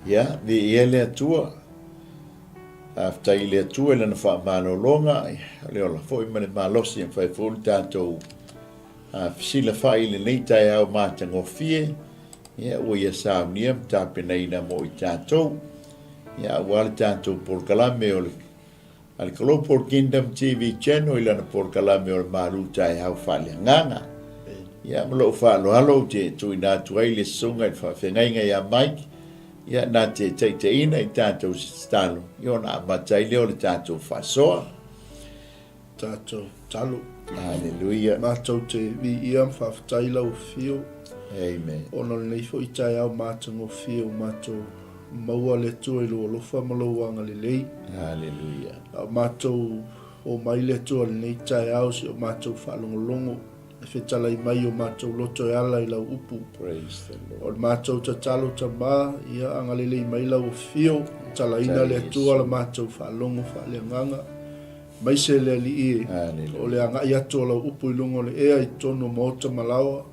Ya, vi ele tua. After ile tua le na fa malolonga, le ola foi mane malosi en fai fol tato. Sila fa ile nei Taeao matangofie. Ya, o ia sa niam tapenei na mo i tato. Ya, wale tato por kalame ole. Al kalo por Kingdom TV channel ile na por kalame ole Malū Taeao Faaleagaga. Ya, mlo fa lo halo te tu ina tu ile sunga fa fenga ya Mike. Ya na te ina i tātou stalo. Yo na matai leo le tātou whasoa. Tātou talo. Hallelujah. Mātou te vi iam whawhatai lau whio. Amen. Ono nei fo i Taeao mātango whio mātou maua le tua i lua lofa malauanga le lei. Hallelujah. Mātou o mai le tua le nei Taeao si o mātou whalongolongo. Whetala i mai o mātou loto e ala i lau upu. Praise the O Lord. mātou ta talo ta mā, ia angalele i mai lau o whio, tala ina le atua la mātou whaalongo whaaleagaga. Mai se le ali i Hallelujah. o le anga i atua lau upu i lungo le ea i tono mota malawa.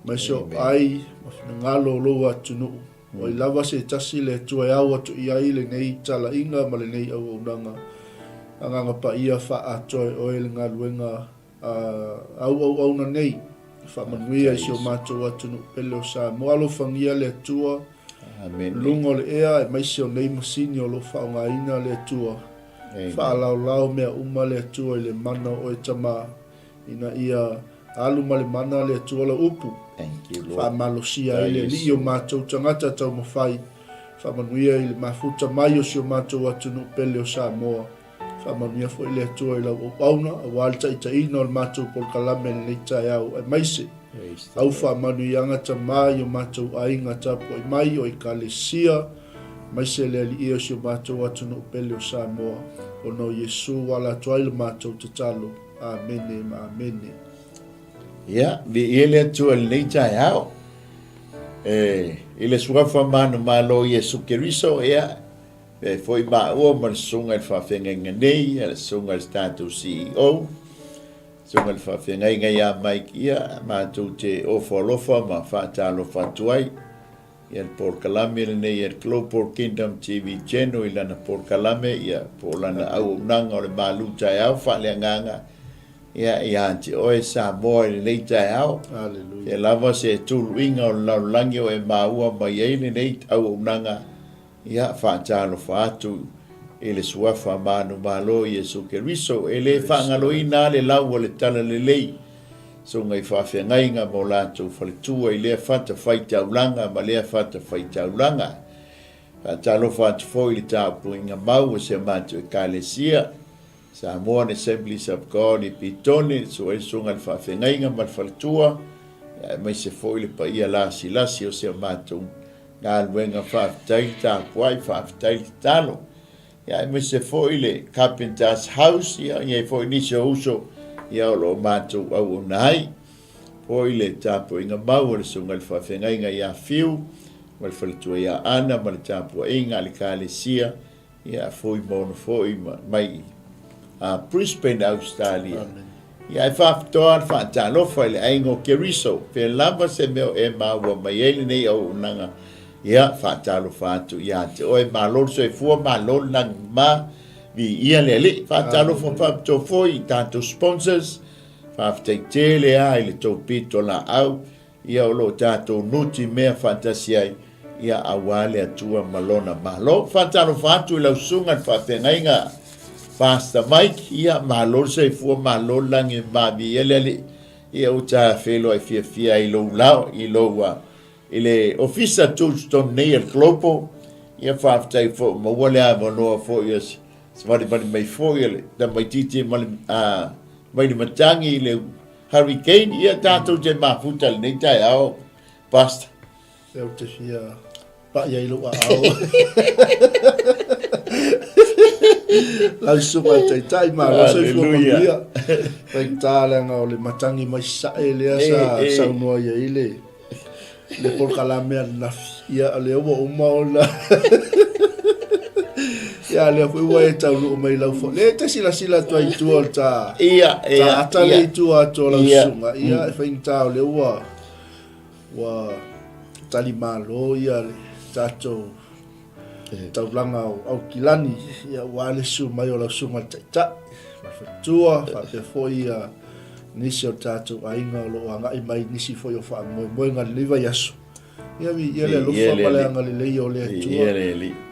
Mai se o ai, mawhina ngalo o loa atunu. O i lava se tasi le atua e au atu i ai le nei tala inga ma le nei au unanga. Anganga pa ia wha atoe o e le ngā luenga au na nei fa manuia i o mātou atunu pele o sa mo alo fangia le atua Amen. lungo le ea e mai se o nei masini o lo whaonga ina le atua fa lau mea uma le atua i le mana o e tama ina ia alu ma le mana le atua la upu Thank you, fa Lord. malosia i le li o mātou tangata tau mawhai fa manuia i le mafuta mai o si o mātou atunu pele o sa moa Whamanuia fo i le atua i lau o pauna, a wale ta ina o le mātou por kalame le Taeao ai maise. Au whamanuia angata mai o mātou ainga tapo i mai o i kalesia, maise le ali ia si o mātou atunu pele o Samoa. O no Yesu wala tuai le mātou te talo. Amene, ma amene. Ya, vi ele atua le Taeao. Ile suafa manu malo Yesu Keriso, ya. Foi maua ma le sunga le whawhenga nei, le sunga le tātou CEO, sunga le whawhenga ia mai kia, mātou te ofalofa ma whātalo whatuai, ia le Por Kalame le nei, ia le Global Kingdom TV channel, i lana Por Kalame, ia po lana au unanga o le Malū Taeao Faaleagaga, ia te oe sa moa le nei Taeao, Hallelujah. ia lava se tulu inga o laulangi o e maua mai eile nei au unanga, ia whaatalo whaatu e le suafa manu malo Yesu Keriso e le whaangaloina le lau o le tala le lei so ngai whawhengainga mo lātou whaletua i lea whata whaitaulanga ma lea whata whaitaulanga whaatalo whaatu fōi le tāpu inga mau se mātou e kālesia sa moa ne Assemblies of God i pitone so e sunga le whawhengainga ma le whaletua mai se fōi le pa ia lasi o se mātou ngā luenga whaafitai tā kuai, whaafitai talo. Ia e se foi le Carpenter's House, ia foi nisi o uso, ia o lo mātou au o nai. Foi le tāpua inga mau, le sunga le whawhengainga ia whiu, ma le whaletua ia ana, ma le tāpua inga le kālesia, ia foi mono foi mai Brisbane, Australia. Ia e whaafitoa, whaatalofa le aingo Keriso, pe lava se meo e maua mai ele nei au unanga, ia whaatalo whaatu ia te oe malol so e fua malol nang ma vi ia le le whaatalo whaapito foi tātou sponsors whaafitei tele a i le tau pito la au ia o lo tātou nuti mea whaatasi ai ia awale atua malona malo whaatalo whaatu i lau sunga whaafengainga Pastor Mike ia malol so e fua malol nang e ma vi ia le le ia o tā whelo ai fia i lo lau i lo ile ofisa Tulston nei el Global ia whaafitai fo ma wale a manoa fo ia svare mai fo ia da mai titi mai le matangi le hurricane ia tātou te mafuta le nei Taeao pasta Seu te fia pa ia ilo a au. Lau sunga tai ma lo se fo ia. Pai tālanga o le matangi mai sae lea sa noa ia ile. Le por kalame na ia le o maola ya le foi wa eta lu mai la fo le te sila tu ai tu ta ia ata le tu a to la sunga ia fa inta le wa tali malo ia le tato taulanga au kilani ia wale su mai o la sunga tata tua fa pe foi nisi o tātou ainga lo anga I mai nisi foi o wha moe ngā liva yasu. Ia mi ia le lofa male anga le lei o le atua.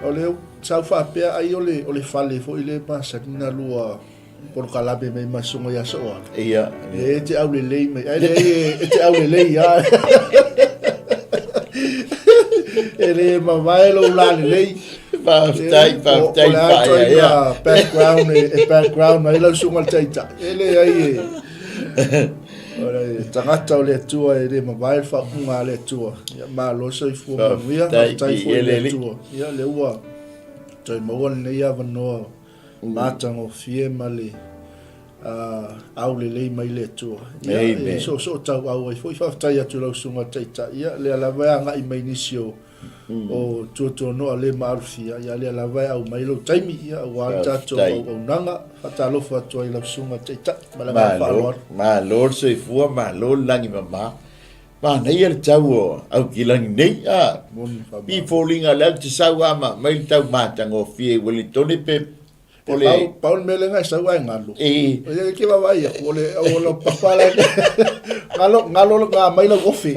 O le sau wha pia ai o le whale foi le pasakina lua por kalabe mai masungo yasu oa. Ia. E te au le lei mai. E te au le lei ya. E le mawai lo la le lei. Whaftai whaia. Background mai lau sunga taita. E le ai ora tangata o le atua e le mawai whaunga le atua. Ia Malū soifua manuia. Whaftai le atua. Ia le ua. Tai maua le ia wanoa. Mātango fie ma le au le lei mai le atua. Ia so tau au ai. Foi whaftai atu lau sunga taita. Ia le alawai anga I mai nisio. O tuatua noa le maarufia. Ia le alawai au mai lau taimi. Ia wā tātou au nanga. Whatalofa atua I lau sunga taita. Malū soifua, Malū langi mama. Nei le tau o au kilangi nei. Pi fōlinga lau te sau ama. Mai le tau mātango fie Wellington pe. Paul melenga sau ai ngalo. Ia ke wawai. Ole papala. Ngalo ngā mai lau ofi.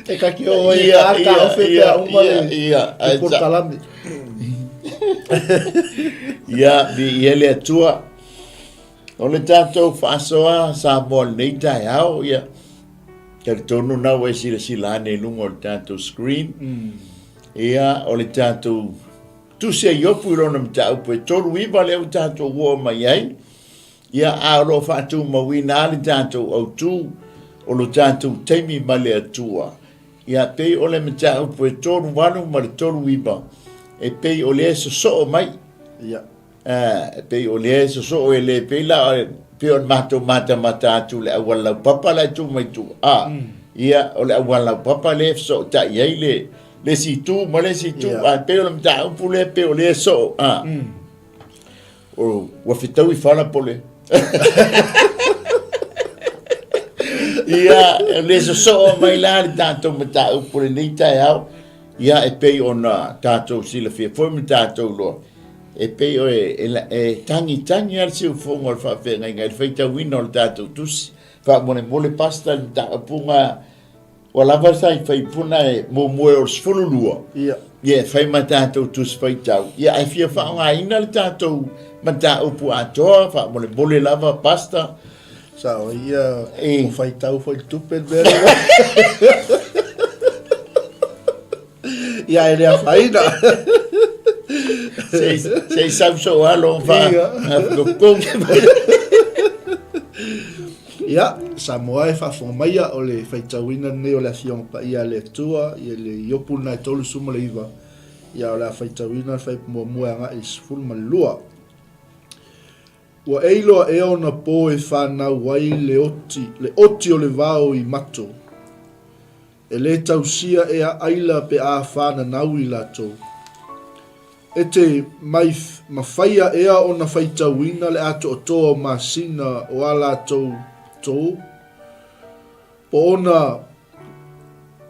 E kaki o e aka ofe pe a umale I portalami. Ia, mi ele atua. O le tātou whaasoa sa moa nei Taeao, ia. Kari tonu nau e sila ane lungo o le tātou screen. Ia, o le tātou tusia iopu I rona mtau pe tonu iwa leo tātou ua mai ai. Ia, aaro whaatu mawina le tātou au tū. O lo tātou teimi ma le atua. Ia pei o le mtau pe tonu wanu ma le tonu iwa. E pei o le so mai. Ia. Pei o le so e le pei la pei o mata atu le awala papa la tu mai tu. Ia o le awala papa le so ta iai le si tu ma le si tu. Pei o le mtau pu le pei o le so. O wafitau I whala pole. Ia le so mai la le tātou mtau pu le nei Taeao. Ia e pei ona tātou sila fia foi mi tātou loa. E pei o e tangi al siu fonga o whawhenga inga. E whaita wina o le tātou tusi. Wha mole pasta ni tāpunga. O lava sai whai puna e moe o sfululua. Ia. Ia whai ma tātou tusi whaitau. Ia e fia whaonga ina le tātou ma tātou pu atoa. Wha mole lava pasta. Sao ia o whaitau whai tupe bere. Ia e rea whaina. Sei samso alo wha. Ia, Samoa e whawhonga maia o le whaitauina ne o le awhionga pa ia le atua, ia le iopuna e tolu suma le iwa. Ia o le whaitauina whaipumua muanga I sifuru malua. Ua eiloa e ona po e whanau wai le oti o le vao I mato. E le tausia e a aila pe a whana nau I lato. E te mawhaia ea o na whaitauina le ato o toa masina o a lato tō. Po ona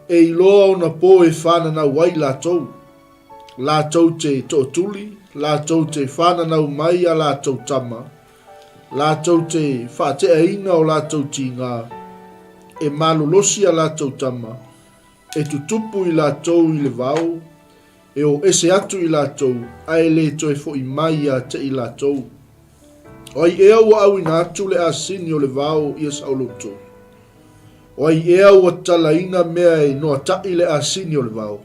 e iloa o na po e whana nau wai lato. Lato te to tuli, lato te whana nau mai a lato tama. Lato te whate aina o lato tinga. E malolosi a lato tama. E tutupu I latou I le vau, e o ese atu I latou, ai le toe fo I mai a te I latou. O ai ea ua au ina atu le asini o le vau I sauloto. O ai ea ua talaina mea e noa tai le asini o le vau.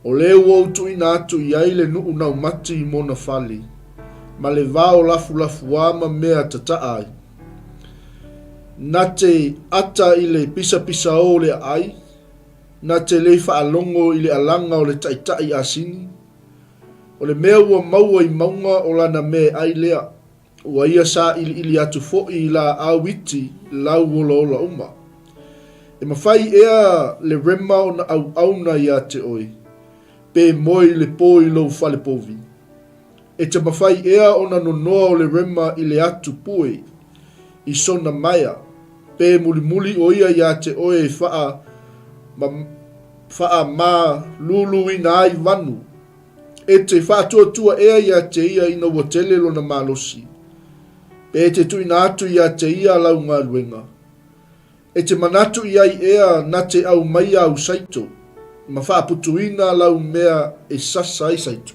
O le ua utu ina atu I ai le nuu nau mati I mona fali, ma le vau lafu ama mea tata ai. Na te ata I le pisa o le ai, na te le whaalongo I le alanga o le taitai asini. O le mea ua maua I maunga o lana mea ai lea. Ua ia sa ili atu fo'i I la awiti lau ola ola uma. E mawhai ea le rema o na auna ia te oi. Pe moi le po I lau whale povi. E te mawhai ea o na nonoa o le rema I le atu pui. I sona maia. Pe muli o ia te oi e wha whaama luluina ai vanu. E te whātua ea ia te ia ina ua tele lo na malosi. Pe te tuina atu ia te ia lau ngā luenga. E te manatu ia i ea na te au mai au saito. Ma whaaputuina lau mea e sasa ai saito.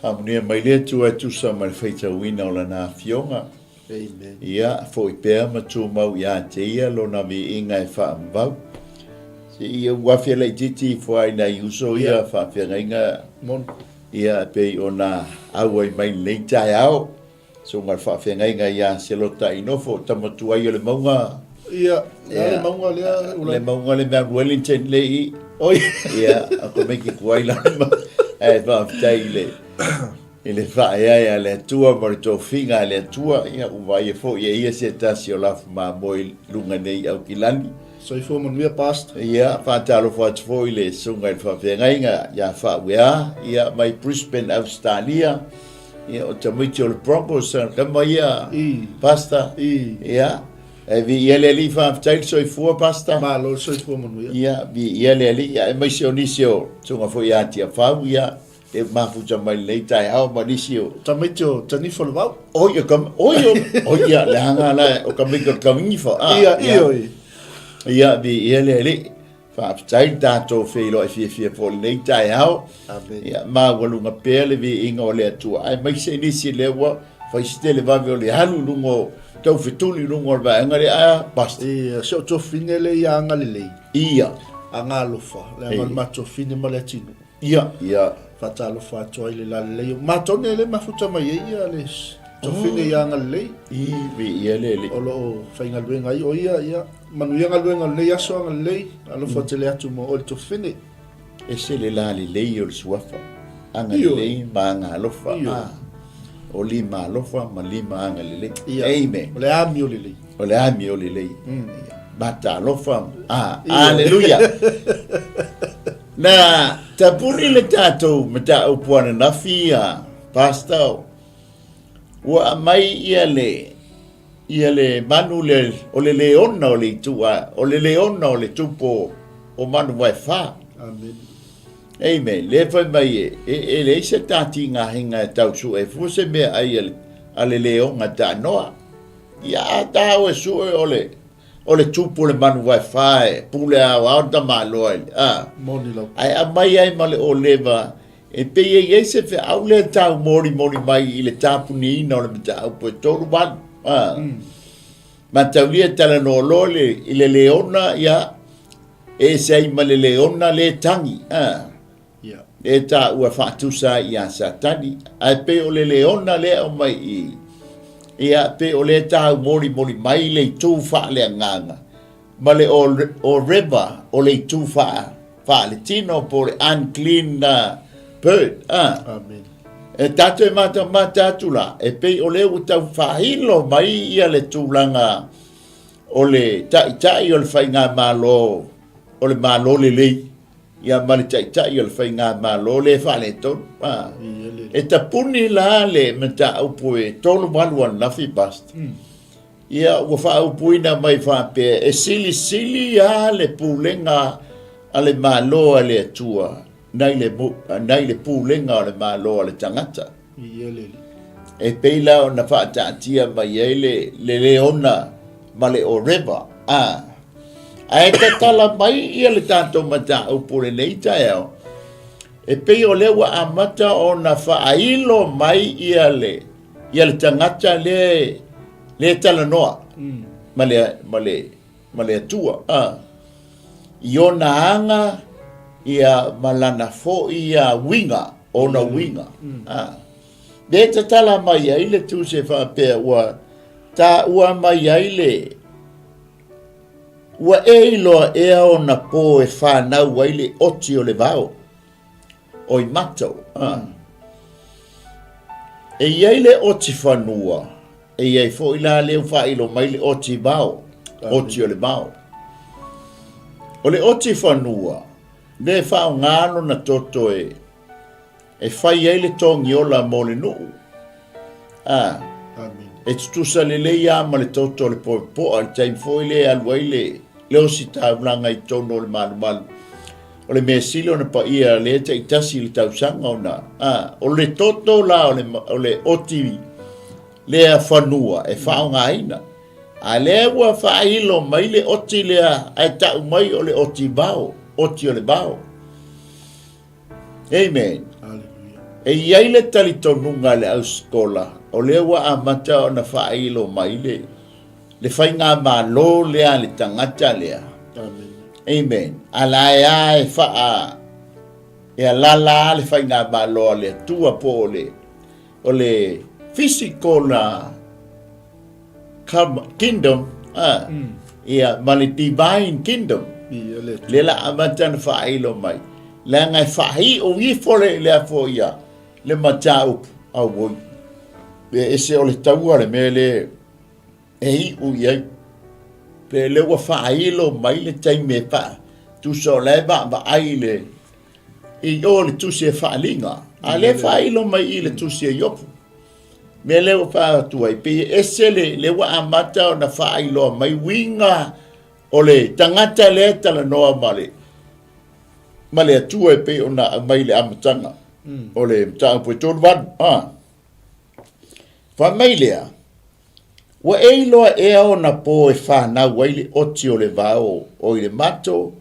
Whamunia mai lea tu atu sa mai whaitauina o la nā fionga. Amen. Ia, fo i pēr ma tū mau ia te ia lo na mi inga e whaamvau. Se ia wafia lai titi fo ai na iuso ia whaafia ngainga. Mon. Ia pe o na au ai mai lei Taeao. So ngar whaafia ngainga ia se lo ta inofo tamatu ai o le maunga. Ia, le maunga lea. Le maunga le Mount Wellington le i. Oi. Ia, ako meki kuai la. E whaaftai le. Ele whaeai a le atua ma le tō whinga le atua ia uwai e fo ia se tasi o lafu ma moi lunga nei au kilani. So i fō manuia pasta. Ia, whaatalo whaatu fo i le sunga i whawhengainga ia whawea ia mai Brisbane, Australia. Ia o tamuiti o le Broncos kama ia pasta. Ia, e vi ia le li whaaftail so i fua pasta. Malo so i fō manuia. Ia, vi ia le li ia e mai se o nisi o tunga fo ia tia whau ia. E mafuta mai lei Taeao ma nisi o. Tamiti o tanifo le wau. Oia kam, oia le hanga la o kamika kamingifa. Ia vi ia le li. Whaaftai tātou whilo e fia po lei Taeao. Ia ma walunga pēle vi inga o le atua. Ai mai se nisi le ua, whaisite le wawe o le halu lungo, tau whetuli lungo o le ngare a basta. Ia, se o tō whine le ia anga le lei. Ia. A ngā lofa, le anga mato whine ma le atinu. Ia. Fatalo fato ai le la le matone le mafuta mai ia le to fine ia nga le ia le olo fainga luenga i o ia manu ia nga luenga le aso nga le alo fatele atu mo o to fine e se le la le o suafa anga le ma nga lofa o li ma lofa ma li ma anga le amen o le ami o le bata lofa hallelujah. Na tapuni le tatou mata upuana na fia pastau wa mai ia le manu le o le leona o le tua o le leona o le tupo o manu vai fa amen le fa mai e le se tati nga hinga tau su e fu se me ai ale leona ta noa ya ta o su o le tupu le manu vai fae, pule au da maloi. Ai amai ai male o leva, e pe ye se fe au le tau mori mai i le tapu ni ina o le mta au po toru man. Ma tau lia tala no lole i le leona ia, e se ai male leona le tangi. E ta ua whaatusa i a satani, ai pe o le leona le o mai i. Ia pe o le tau mori mai le tū wha le nganga. Ma le o river o le tū wha le tino po le unclean bird. Amen. E tato e mata atula. E pe o le utau whahilo mai ia le tūlanga o le tai o le whainga malo o le malo le lei. Ia ma le tai o le whainga malo le wha le tonu. E ta puni la le mata upu e tolu maluan nafi basta. Ia ua wha upuina mai whape e sili a le pūlenga a le malo a le atua. Nai le pūlenga a le malo a le tangata. E peila o na whaatatia mai e le leona ma le o river. Ai ka tala mai ia le tātou mata upu le nei Taeao. E pei o lewa amata o na whaailo mai ia le tangata le tala noa. Ma le atua. Io na anga ia malana fo ia winga o na winga. Le ta tala mai ai le tu se whapea ua ta ua mai ai le ua eiloa ea o na po e whanau ai le oti o le vao. O i matou. E iai le oti whanua. E iai fo ila leo whailo mai le oti vao. Oti o le vao. O le oti whanua. Le whao ngano na toto e whai ai le tongi ola mo le nuu. E tutusa le leia ma le toto le po al taim fo ile alwai leo si taulanga I tono le malu. O le mesilo na pa ia le te itasi le tausanga o na. O le toto la o le oti le a whanua e whao ngā ina. A le ua whailo mai le oti le a tau mai o le oti bao. Oti o le bao. Amen. E iai le tali tonunga le au skola. O le ua amata o na whailo mai le whainga mālo lea le tangata lea. Amen. Amen. Ala e wha e alala le whainga mālo le tua po o le physical na kingdom ia ma le divine kingdom le la amata na whailo mai le ngai whahi o i fole le a fo ia le matau au woi e se o le taua le me le e i u iai pe le ua whailo mai le taime pa tu so le ba ai le i o le tu se whaalinga a le whailo mai i le tu se yopu me le ua wha tuai pe e se le ua amata o na whailo mai winga o le tangata le tala noa ma le atua pe o na mai le amatanga o le mtanga po tonu wanu wha mai lea wa eiloa ea o na po e whanau wai le oti o le vao o i le mato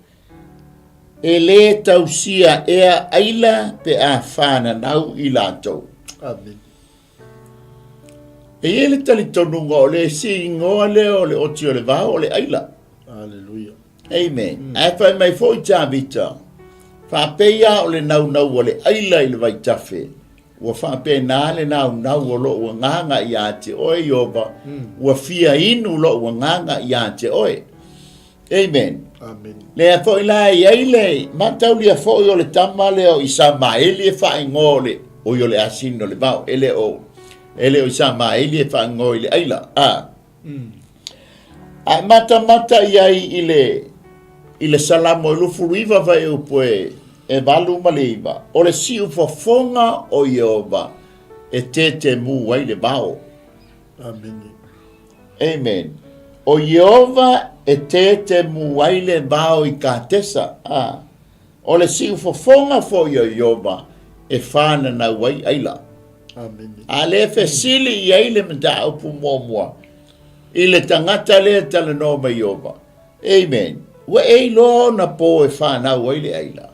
e le tausia ea aila pe a whananau i latou. Amen. E ele tali tonunga o le si ingoa le o le oti o le vao o le aila. Hallelujah. Amen. A whai mai fo I tāwita. Whapeia o le nau o le aila I le vai tafe. Ua whape nā le nau o lo ua nganga I a te oe Ioba. Ua fia inu lo ua nganga I a te oe. Amen. Amen. Le a fo ila I aile. Matau lia fo o le tama le o isa maeli e wha ingo le. O yo le asino le mau. Ele o isa maeli e wha ingo I le aila. A mata iai I le salamo I lufu riva vai upoe e valu maliva. O le si ufafonga o Ioba e te mu wai le bao. Amen. Amen. O Ioba e te mu wai le bao I ka tesa. O le si ufafonga fo Ioba e whana na wai aila. Amen. A le fesili iai le mta upu mua. I le tangata le tala no ma Ioba. Amen. Wa e lo na po e whanau wai le aila.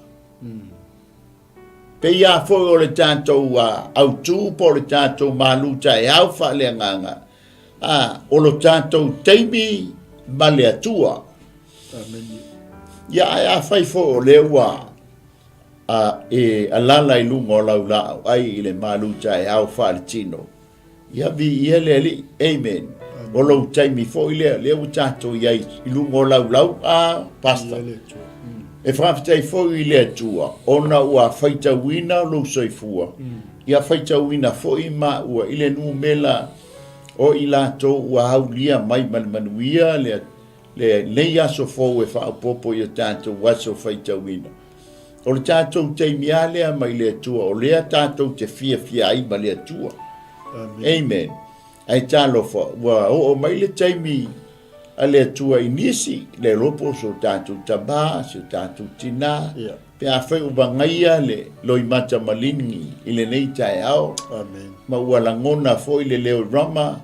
Pe ia fo o le tātou au tū po le tātou Malū Taeao Faaleagaga. O lo tātou teimi ma le atua. Amen. Ia fai fo o le ua e alala I lunga o laulau ai I le Malū Taeao Faaleagaga. Ia vi ia le ali. Amen. O lo taimi fo I le u tātou iai I lunga o laulau pasta. E whawhitai fo I le atua, ona ua whaita wina lo soifua. Ia whaita wina fo I ma ua I le nu mela o I lato ua haulia mai manuia le leia so fo e whaapopo I tātou waso whaita wina. O le tātou teimi a lea mai le atua, o lea tātou te fia ai ma le atua. Amen. Ai tālo fa, ua o mai le teimi a le atua I nisi le ropo so tātou taba, so tātou tina, pe a whai ubangaia le loi mata malingi I le nei Taeao. Amen. Ma ua langona fo I le leo rama,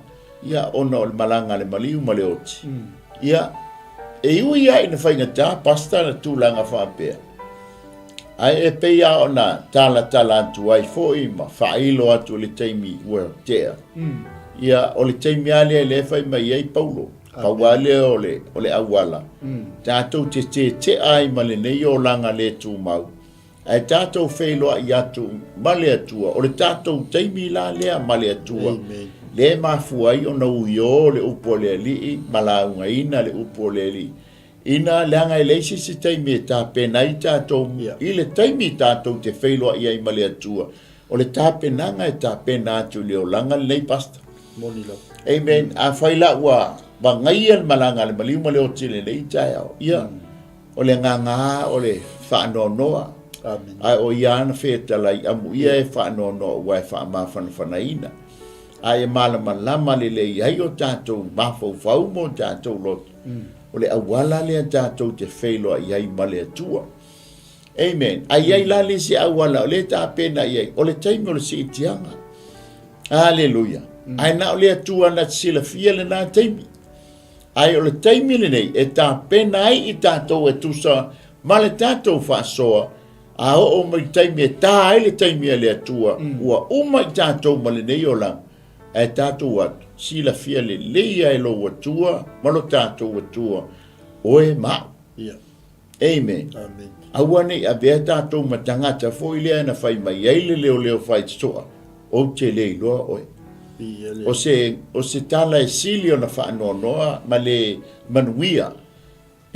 ia ona o le malanga le maliu ma le oti. Ia, e ui ia ina whaingata, pasta na tūlanga whapea. Ai e peia ona tala atu ai fo I ma whailo atu le teimi ua tea. Ia o le teimi ale le whai mai ai Paulo. Pawale o le awala. Tātou te ai ma le nei o langa le tū mau. Ai tātou whailoa I atu ma le atua. O le tātou teimi la lea ma le atua. Le mafuai o na uio le upo le ali ma la unga ina le upo le ali. Ina leanga I leisi se teimi e tā penai tātou. I le teimi tātou te whailoa I ai ma le atua. O le tā penanga e tā pena atu le o langa le nei pasta. Monila. Amen. A whaila ua ba ngai al malanga le maliu ma le oti le nei Taeao. Ia. O le nganga o le whaanonoa. Amen. Ai o iana whetalai amu ia e whaanonoa ua e whaamawhanawhanaina. Ai e malama lama le le iai o tātou mawhau mo tātou loto. o le awala le tātou te whelo a iai ma le atua. Amen. A iai la le si awala o le tā pena iai, o le taimi o le si itianga. Hallelujah. Ai na o le atua na sila fia le nā taimi. Ai o le taimi le nei, e tā pena ai i tātou e tusa, ma le tātou whaasoa, a o mai taimi e tā ai le taimi a le atua, ua uma i tātou ma le nei o lang, e tātou atu, sila fia le leia e lo atua, ma lo tātou atua, oe mau. Amen. Amen. Aua nei a bea tātou ma tangata fo i lea na whai mai eile leo whai tsoa, o te lei loa oe. O se tala e sili o na whaanoa ma le manuia.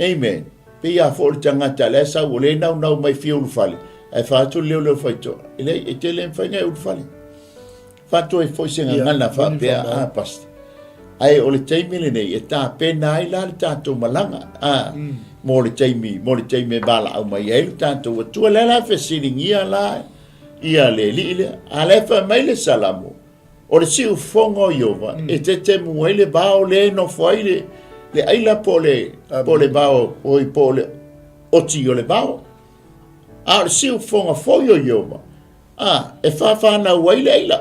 Amen. Pe ia fo le tangata le sa o le nau mai fia ulufale. Ai whaatu leo whaitoa. Ele e te le mwhainga e ulufale. Whaatu e fo senga ngana whapea a pasti. Ai o le taimile nei e tā pena ai la le tātou malanga. Mo le taimi bala au mai e le tātou atua le la whesiringia la ia le li le. A le wha mai le salamo. O le siu fongo iova, e te mua le bao le no fwai le aila po le bao, o i po le oti o le bao. A le siu fonga foio iova, e whawhana uai le aila.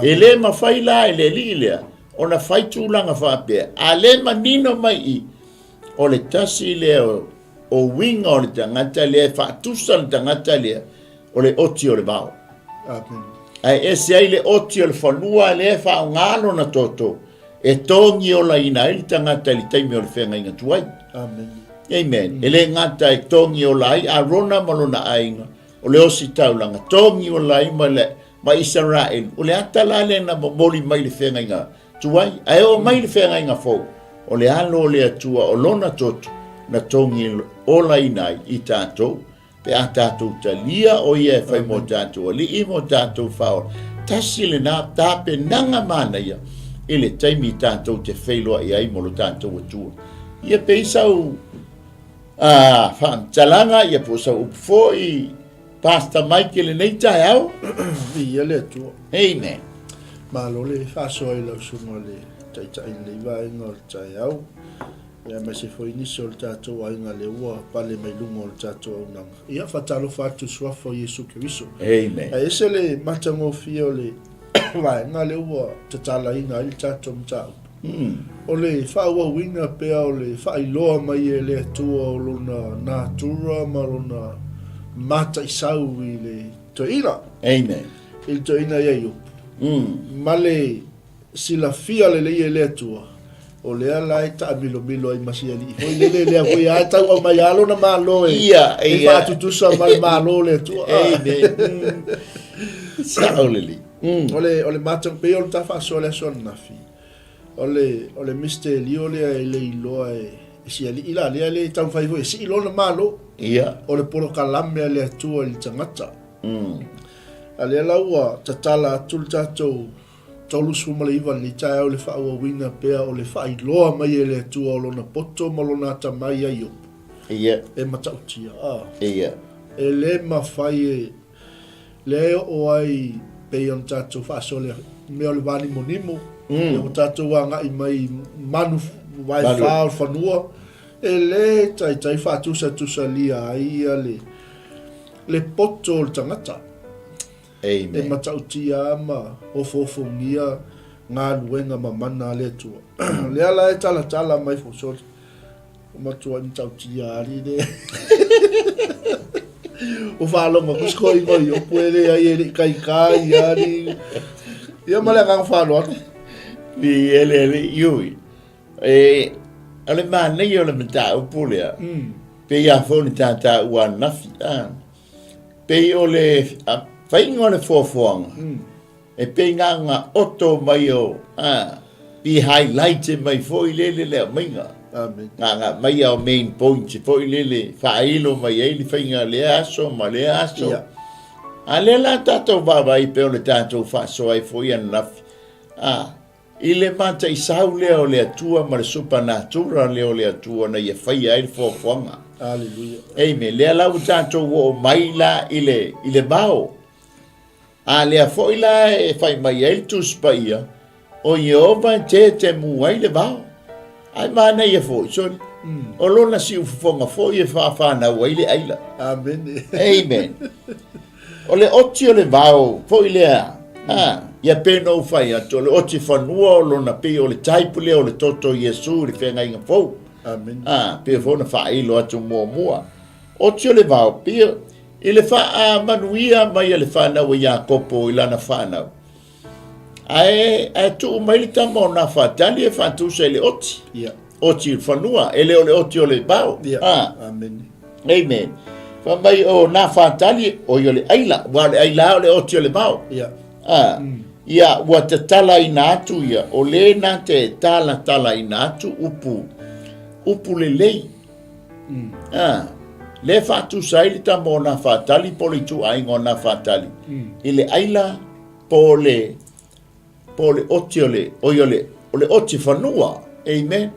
E le mawhai la e le li lea, o na whai tūlanga whapea. A le manino mai i, o le tasi le o winga o le tangata lea, whaatusa le tangata lea, o le oti o le bao. Amen. Ai ese ai le oti o le whanua le wha o ngalo na toto. E tongi o la ina ili tangata li taimi o le whenga inga tuai. Amen. Amen. E le ngata e tongi o la ai a rona malona ainga. O le osi taulanga. Tongi o la ai ma Israel. O le atala le na moli mai le whenga inga tuai. Ai o mai le whenga inga fau. O le alo o le atua o lona toto. Na tongi o la ina i tātou. Pe a tātou talia o ia e whai mo tātou ali i mo tātou whao. Tasi le nā tāpe nanga mana ia. I le taimi tātou te whailoa i ai molo tātou atua. Ia pe isau talanga ia po sau upfo i Pastor Michael nei Taeao. Ia le atua. Amen. Malū le whaasoa i lau sunga le taitai le iwa inga o le Taeao. Ia mai se foi inicio le tātou a inga le ua pale mai lunga o le tātou au nanga. Ia whatalo whatu suafo Jesu Keriso. Amen. A ese le matango fia o le vai nga le ua te tala inga i le tātou mtau. O le whaua winga pea o le whailoa mai e le atua o lona nātura ma lona mata i sau i le toina. Amen. I le toina ia i upu. Ma le sila fia le e le atua. O lea lai ta milo ai masiali. Hoi lea hoi ai tau au mai alo na malo e. Ia. E whatutusa mai malo le tua. Amen. Saoleli. O le matang pe o le tafa so le son nafi. O le misteri o le le iloa e siali ila le tau fai hoi si ilo na malo. Ia. O le polo kalame le tua i tangata. A le laua tatala atul tatou tolu suma le iwa ni Taeao le whaua winga pea o le whai loa mai e le tua o lona poto ma lona ata mai a iopu. Ia. E matautia. Ia. E le mawhai e le o ai pei on tatou whaaso le mea o le wani monimo. E o tatou wanga i mai manu vai whao whanua. E le tai whaatusa lia ai a le poto o le tangata. Amen. E matautia ama ofo-ngia ngā luenga ma mana le tua. Le ala e tala mai fosori. O matua i matautia ari le. O whalonga kuskoi ngoi o puere ai e kai ari. Ia male ngang whaloane. Ni ele iui. Ale mana i o le mata o pulea. Pe ia fōni tātā ua nafi. Pe o le whainga le fōwhuanga. E pe ngā oto mai o pi highlight mai fōi lele lea mainga. Amen. Ngā mai o main point fōi lele whailo mai eili whainga lea aso ma lea aso. A lea la tātou baba i pe o le tātou whaasoa i fōi anafi. I le mata i sau lea o lea tua ma le supernatural lea o lea tua na ia whai ai le fōwhuanga. Hallelujah. Amen. Lea lau tātou o mai la i le bao. A lea foi la e fai mai el tus paia o Jehova te mua i le bao. Ai mana ia fo so o lona si ufonga fo ia fa na waile aila. Amen. Amen. Ole oti ole vao fo ile ia peno fai ato le oti fanua o lona pe ole taipule ole toto Yesu le fenga inga fo. Amen. Pe fo na fa ilo atu mua. Oti ole vao pe ile fa manuia mai ele fa na wa Jakopo ilana fa na. Ai tu mai tamo na fa tali e fa tu se le oti. Yeah. Oti fanua ele ole oti ole vao. Amen. Amen. Fa mai o na fa tali o yole aila wa le aila ole oti ole vao. Yeah. Ia wa te tala ina atu ia o le na te tala ina atu upu le lei. Le fa tu sai le tamo na fa tali poli tu ai ngona fa tali. Ile aila pole oti ole oti fanua. Amen.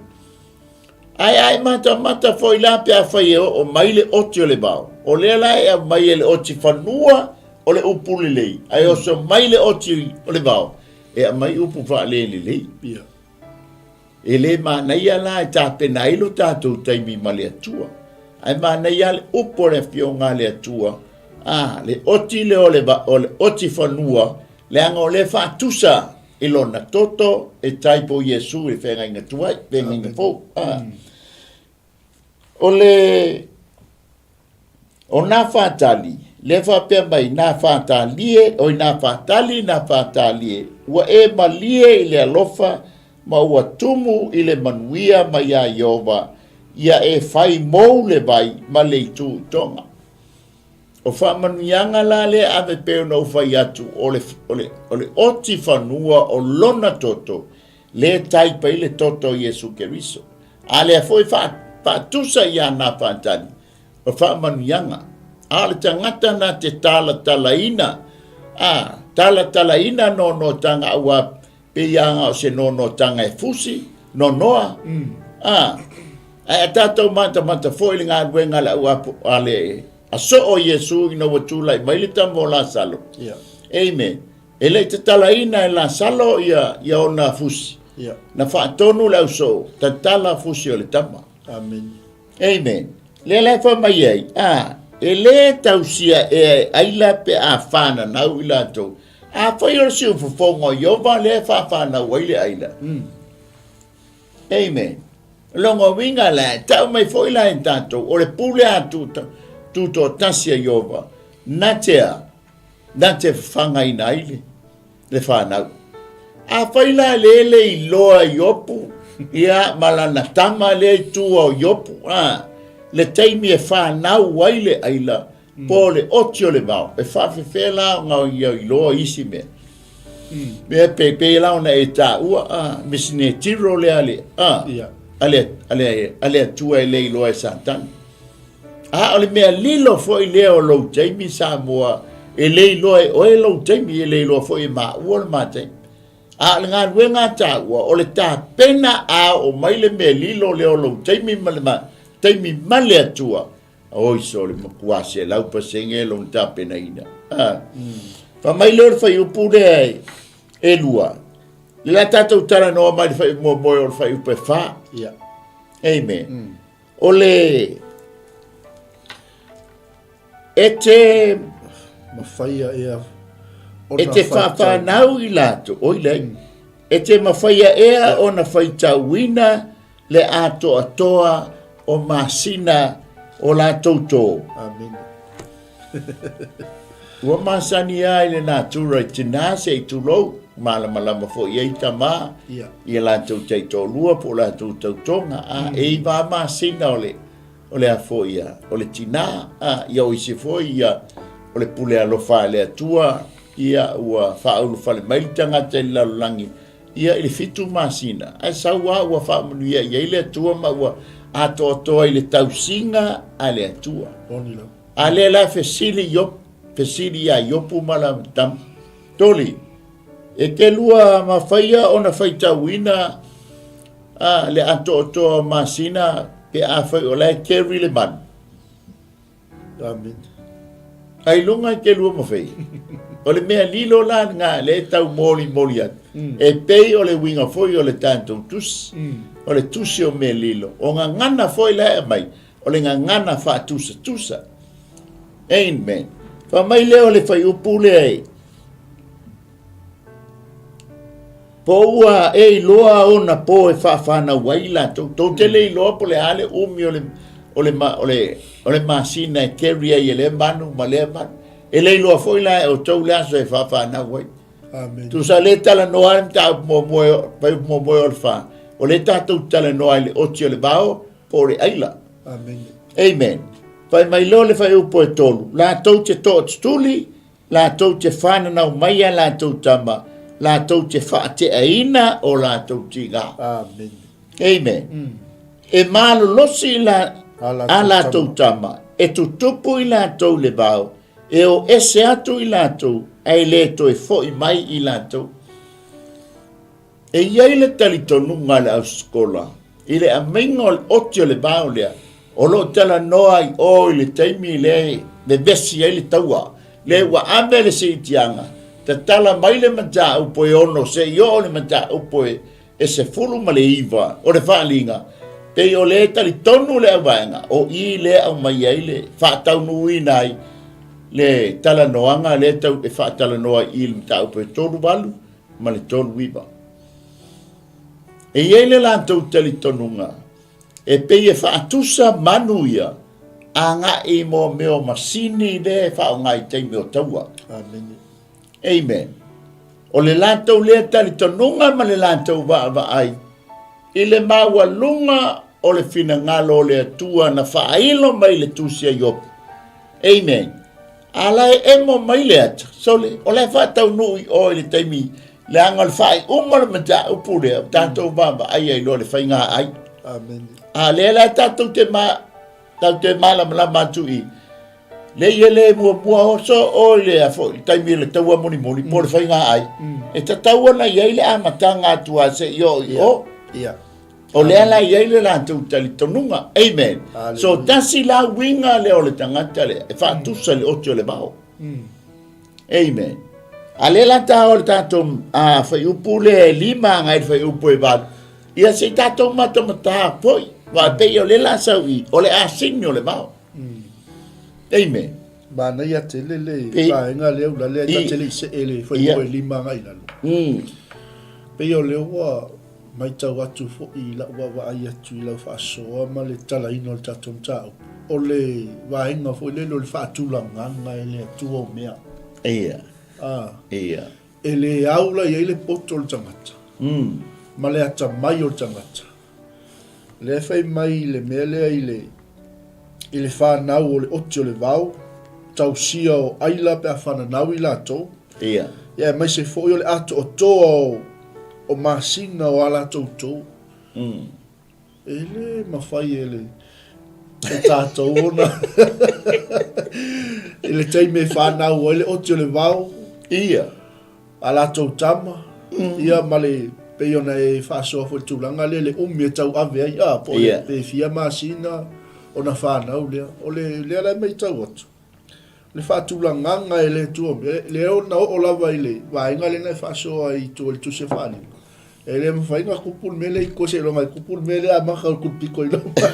Ai mata foi la pe fai o mai le oti ole bao. O le la e mai le oti fanua o le upu le lei. Ai o so mai le oti ole bao. E mai upu fa le lei. Yeah. Ele ma na ia la ta pe na ilo ta tu taimi male atua. Ai ma na ia le upu le fionga le atua. Le oti le ole ba ole oti fanua le anga le fa tusa ilona toto e taipo Yesu e fenga inga tuai fenga inga fo. O na fatali le fa pe mai na fatali o na fatali wa e malie ile alofa ma ua tumu ile manuia ma ia Yehova ia e fai mou le vai ma le tu tonga o fa manuianga la le ave pe no fai atu ole oti fanua o lona toto le taipa ile toto Yesu Keriso ale foi fa tusa ia na fatali o fa manuianga ale tangata na te talaina talaina no tanga ua pe ianga o se no tanga e fusi no noa ai tatou mata foi ngā wenga la ua ale aso o Yesu ina watu lai mailita mo la salo. Yeah. Amen. Ele te talaina e la salo ia ona fusi. Yeah. Na whaatonu lau so, ta tala fusi o le tama. Amen. Amen. Le fa mai ai. Ele tausia e aila pe a whana nau ila tau. Whai o si ufufongo Yehova le whawhana waile aila. Amen. Longo winga la, tau mai foi la en tato, o le pule a tuto tasia Yehova. Na te whanga ina ile, le whanau. Whai la le iloa Iopu, ia malana tama le tua o Iopu, le teimi e whanau waile aila, po le otio le mau, e whawhewhe la ngau ia iloa isi mea. Mea pepe la una e ta ua, misine tiro le ale, ale tua e le iloa e satan. Ole mea lilo fo i leo lo jaimi sa moa, e le iloa e oe lo jaimi e le iloa fo i maa ua le mate. Le ngā ruenga ta ua, ole ta pena o maile mea lilo leo lo jaimi malema, taimi male atua. Oi so le makuase lau pasenge lo ta pena ina. Fa mai leo fai upu le e lua. La tatou tara noa mai fai mo o fai upe fa. Yeah. Amen. Ole ete mawhaia ea ete whawhanau i lato, oile. Ete mawhaia ea o na whaitauina le ato atoa o masina o la toto. Amen. Ua masani ai le nā tura i tina se i tulou, malama fo i eita mā, i la tau tei tō lua po la tau tau tonga, e i wā masina o le a fo ia, o le tina, ia o isi fo ia, o le pule alofa le atua, ia ua whaulu fale mailitanga te lalangi, ia i le fitu masina, ai saua ua whaamanu ia i le atua ma ua ato atoa i le tausinga a le atua. A le la fesili yop, fesili ya yopu mala tam. Toli, e ke lua mawhaia o na whaitauina le ato atoa masina pe a whai o lai keri le man. Amen. Ai lunga ke lua mawhai. O le mea lilo la ngā le tau moli at. E pei o le winga foi o le tantou tus. o le tusi o me lilo. O ngā ngana foi le mai, o le ngā ngana wha tusa. Amen. Wha mai leo le whai upu le ai. Po ua e loa ona po e whaafana waila. Tau te le loa po le ale umi o le masina e keri ai e le manu, ma le manu. E le loa foi la e o tau le aso e whaafana waila. Amen. Tu sa le tala noa le ta mo o le wha. O le tātou tala noa le oti o le bao, po re aila. Amen. Amen. Pai mai lo le whai upo e tolu. La tau te tō tstuli, la tau te whananau maia la tau tama, la tau te wha te aina o la tau ti ngā. Amen. Amen. E mālo losi a la tau tama, e tu tupu i la tau le bao, e o ese atu i la tau, ai le to e foi mai i la tau. E iai le talitonunga le au skola, i le amenga o le oti o le bao lea, o lo tala noa i o i le taimi le besi ai le taua, le wa ame le se itianga, ta tala mai le mata upo e ono, se i o le mata upo e se fulu ma le iwa, o le whaalinga, pe i o le talitonu le awaenga, o i le au mai ai le whaatau nui nai, le tala noanga le tau e whaatala noa i le mata upo e tonu walu, ma le tonu wiwa. E iei le lantou talitonunga, e pei e whaatusa manuia, a ngā i mo meo masini le whao ngai teimi o taua. Amen. Amen. O le lantou le talitonunga ma le lantou wa ai, i le maua lunga o le fina ngalo le atua na whailo mai le tusia yopu. Amen. Alai e mo mai le ata, so o le whaatau nui o le teimi, le angal fai umar mata upure tanto baba ai lo le fai nga ai. Amen. A le la tanto te mala mala matui. Le yele mo so o le afo taimi le taua moni por fai nga ai. E ta taua na yele a matanga tua se yo. Yeah. O le ala yele la tu tali tonunga. Amen. So tasi la winga le o le tangata le fa tu se le otio le bao. Amen. Alela ta o tato a fai upu le lima ngai fai upu e bad. Ia se tato mata poi. Wa pe yo le la sawi o le asinyo le bao. Amen. Ba na ia te le ba nga le la le ta te le se ele fai upu e lima ngai la. Pe yo le wa mai tau atu fo i la wa ai atu i la fa so ma le tala ino le tato mtau. O le wa inga fo le lo le fa tu la nganga ele tu o mea. Ia. Ia. E le aula i le poto o le tangata. Ma le ata mai o le tangata. Le fai mai le mele i le whanau o le oti o le vau. Tau sia o aila pe a whananau i lato. Ia. Ia mai se fo i o le ato o toa o masina o ala tautou. E le mawhai e le tātou ona. E le teime whanau o le oti o le vau. Ia. Ala tau tama. Ia male peiona e whasoa fo tūlanga le umi e tau ave ai. Po le pe fia masina o na whanau lea. O le lea mai tau atu. Le whatūlanga e le tuom. Le o na o lava i le. Wainga le na whasoa i tu le tuse whani. E le mwhainga kupul mele i kose longa. Kupul mele a maka o kupiko i longa.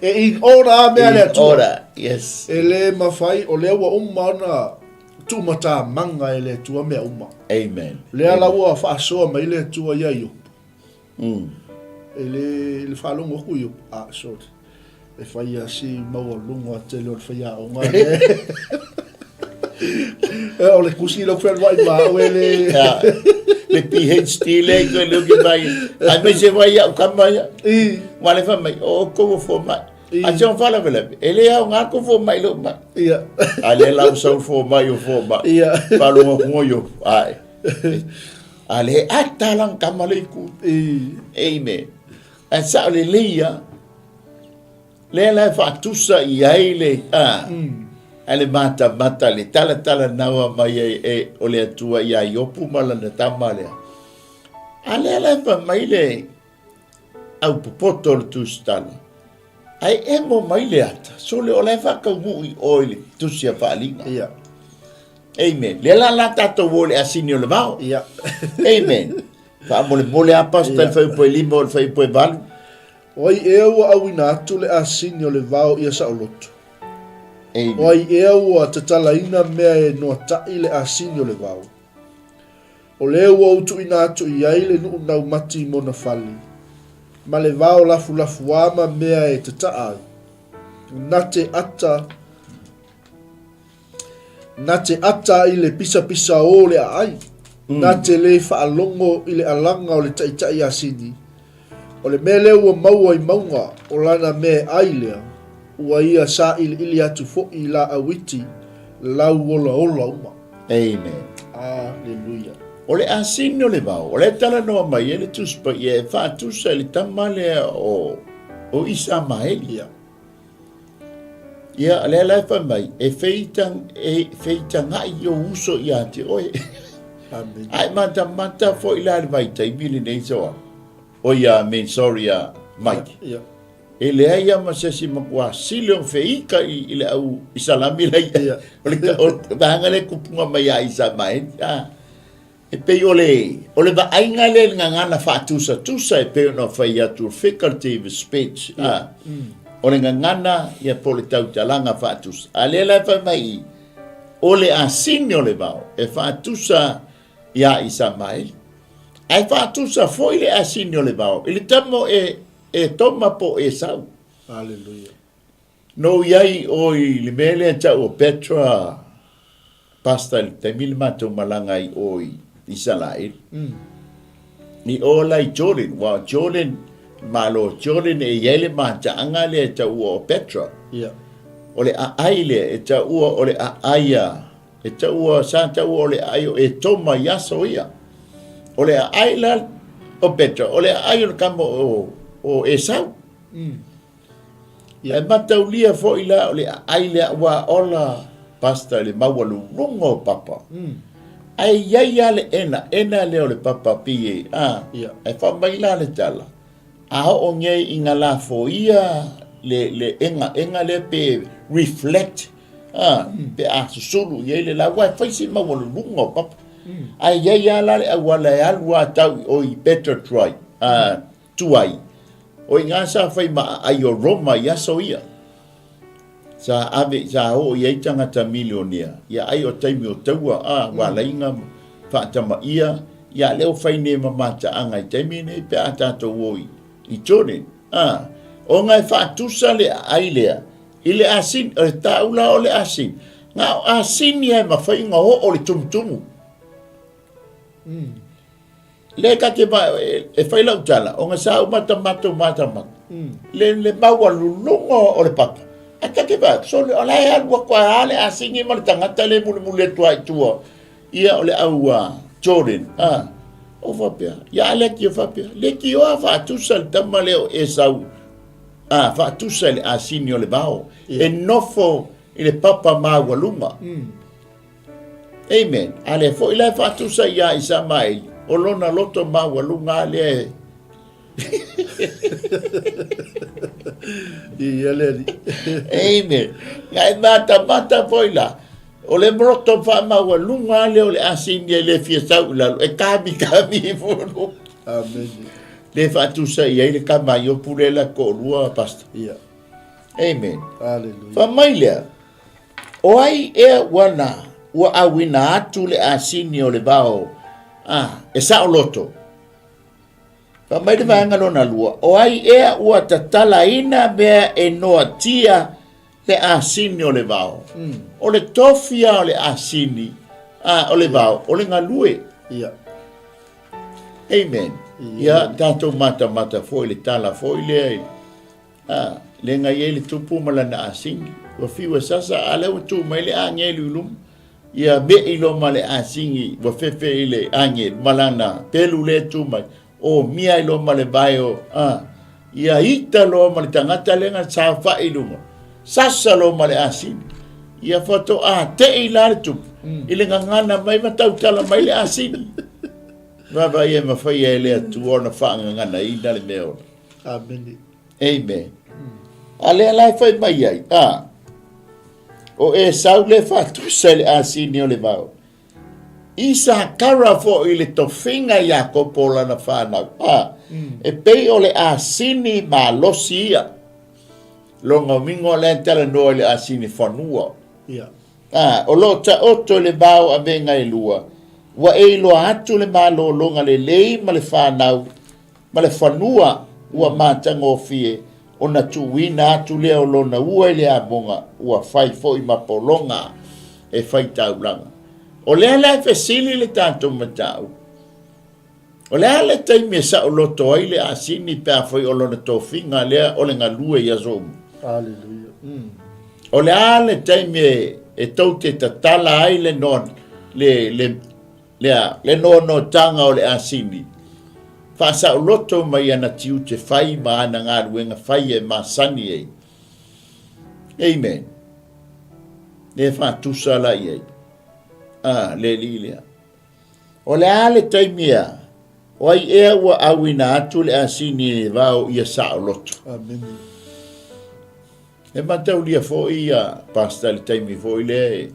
E in ora mea le atua. Ora, yes. E le mawhai o lea wa umana tūmata manga e le tua mea uma. Amen. Lea la ua whaasoa mai le tua ia io. E le whalongo ku io. Sorry. E whai a si maua lunga te leo le whai a o ngā le. E o le kusi lo whai wai ma o e le. Le PhD le ko le ki mai. Ai me se vai au kamaya. Wale fa mai o ko fo mai. A jon fala vele. Ele au nga ko fo mai lo mai. Ia. Ale la so fo mai o fo mai. Ia. Palo mo yo. Ai. Ale atalang kamale ku. Amen. Asa le lia. Le la fa tusa i ai le. Ale mata le tala nawa mai e o le atua ia iopu mala na tamale. Ale fa mai le au popoto le tustala. Ai e mo mai le ata. So le o le fa ka ngui o le tusia Faaleagaga. Ia. Amen. Le la tato wo le asinio le vau. Ia. Amen. Fa mole a pasta fa po limo fa po valu. Oi e ua awina atu le asini o le vao ia sa olotu. Amen. Oi e ua tatalaina mea e noa tai le asini o le vao. O le ua utu ina atu i aile nuu nau mati mona fali. Ma le vao lafu ama mea e tatai. Nate ata i le pisa o le ai. Nate le whaalongo i le alanga o le tai asini. O le mele ua maua i maunga o lana me ailea. Ua ia sa ili atu fo i la awiti lau ola uma. Amen. Alleluia. O le asini o le vao, o le tala noa mai e le tuspa i e whaatusa le tamale o isa maeli. Ia, le laifa mai, e feitanga i o uso i ate oe. Amen. Ai mata fo i la le vai tai mili nei soa. O ia, sorry Mike. Yeah. E le aia masesi makua sile o feika i le au isalami lai. O vanga le kupunga mai a isa mai. E pei o le va ainga le ngangana whaatusa tusa e pei no whai atu faculty of speech. O le ngangana ia po le tautalanga whaatusa. A le lai whai mai o le asini o le vao e whaatusa ia isa mai. Ai whaatusa foi le asini o le vao. Ili tamo e toma po e sau. Alleluia. No iai oi le mele ta o Petra pastor te mil mato malanga i oi Israel. Ni ola i Jordan, wa Jordan malo Jordan e yele mata angale ta o Petra. Yeah. Ole a aile e ta o ole a aya e ta o santa o ole ayo e toma yaso ia. Ole a aila o Petra, ole a ayo kamo o Esau. E mataulia fo ila ole a aile wa ola pasta le mawalu lungo papa. Ai ia le ena le ole papa pie. E fa mai la le tala. A o nge inga la fo ia le enga le pe reflect. Pe a sulu ye le la wa fa si mawalu lungo papa. Ai ia la le wala alwa tau o I better try. Tuai. O inga sa fai ma ai o Roma ia so ia. Sa ave sa o ia tangata milionia. Ia ai o taimi o taua wala inga whaatama ia. Ia leo fai ne mamata anga I taimi ne pe a tato oi. I Jordan. O ngai whaatusa le ai lea. I le asin, o le taula o le asin. Ngā asin ia ma fai ngā ho o le tumutumu. Le ka ke ba e fai lau tala. O ngā sa umata. Le maua lulungo o le papa. Aka ke ba, so le olai alua kwa ale asingi ma le tangata le mule tua I tua. Ia o le aua Jordan. O whapea. Ia ale ki o whapea. Le ki o a whaatusa le tama leo e sau. Whaatusa le asini o le bao. E nofo I le papa maua lunga. Amen. Ale fo ilai whaatusa ia isa mai. O lona loto maua lunga le. Amen. Ngai mata foila. O le broto fa maua lunga le o le asini le fia sau la e kami funu. Amen. Le whaatusa ia le kamai o pulela ko rua pasta. Yeah. Amen. Hallelujah. Fa mai lea. O ai e ua awina atu le asini o le bao. E sao loto. Fa mai te vanga lona lua. O ai ea ua tatala ina mea e noa tia le asini o le vao. O le tofia o le asini. O le vao. O le ngalue. Yeah. Amen. Ia tato mata foi le tala foi le. Le ngai le tupu malana asini. Wa fiwa sasa ale o tu mai le angeli ulum. Ia be ilo male asingi wa fefe ile ange malana pelu le tu mai. O mia ilo male bayo ia ita lo male tangata lenga sa fa iluma sasa lo male asin ia foto te ila tu ile ngana mai matau tala mai le asin baba ia ma fa ia le tu ona fa ngana ina le meo. Amen. Ale lai fa mai ai o e sau le fa tu sele asin o le vao Isa kara fo i le tofinga ia ko pola na whanau. E pei o le asini ma losi ia. Longa mingo le tala noa le asini whanua. O lo ta oto le bao a venga i lua. Wa e loa atu le malo longa le lei ma le whanau. Ma le whanua ua mātango fie. O na tuwina atu leo lona ua i le abonga. Ua whai fo i mapolonga. E whai taulanga. O lea lea fesili le tātou matau. O lea le taimi e sa o loto ai le asini pēr foi o lona tōwhinga lea o le ngalue i azomu. Hallelujah. O lea le taimi e tau te tatala ai le non, le nono tanga o le asini. Fa sa o loto mai ana tiu te whai ma ana ngā ruenga whai e ma sani ei. Amen. Le wha tusala i ei. Le lilea. O le ale taimia, o ai ea ua awina atu le asini e vau ia sa o loto. Amen. E matau lia fo ia pasta le taimi fo i le,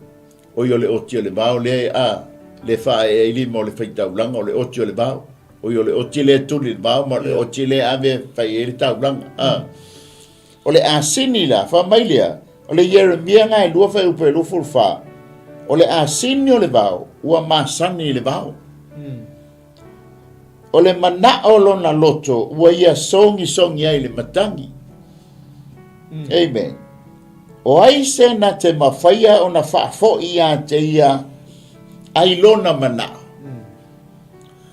o i o le oti o le vau le le wha e ili mo le whaitaulanga o le oti o le vau. O i o le oti le tuli le vau, ma le oti le ave whai e le taulanga. O le asini la, wha mailea, o le Jeremia ngai lua whai upe lufu wha. O le asini o le vau, ua masani le vau. O le mana o lona loto, ua ia songi ai le matangi. Amen. O ai se na te mawhaia o na whaafo ia te ia, ai lona mana.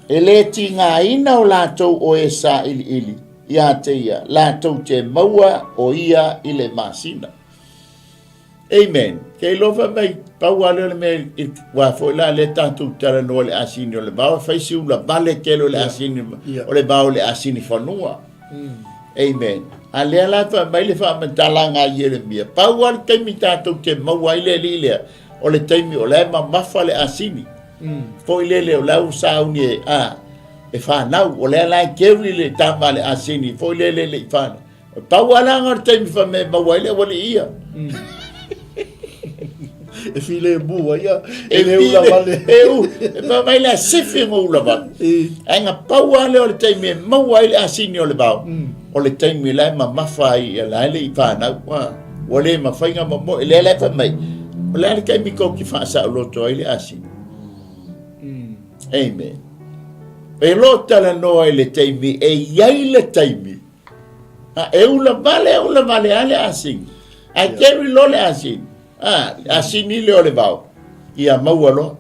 E le ti ngā ina o lātou o e sa ili, ia te ia, lātou te maua o ia i le masina. Amen. Kei lofa mai pau ale me wa fo la le tantu tara no le asini o le ba fa si ula vale kelo le asini o le ba le asini fanua. Amen. Ale ala fa mai le fa mentalanga yele mia. Pau al te mitatu te mawai le lile o le taimi o le ma fa le asini. Fo ile le o la usa uni e fa nau o le la kevli le tama le asini fo ile le fa. Pau ala ngar taimi fa me mawai le wali ia. E file bua ia e le ula vale e pa mai la sifi mo ula vale nga paua le o le taimi maua i le asini o le bau o le taimi la ma mawhai la le i whanau o le mawhainga mo le le pa mai o le kai mi ko ki whaasa o loto i le asini amen e lo tala noa i le taimi e iai le taimi e ula vale ale asini a keri lo le asini asini le ole vau ia maualo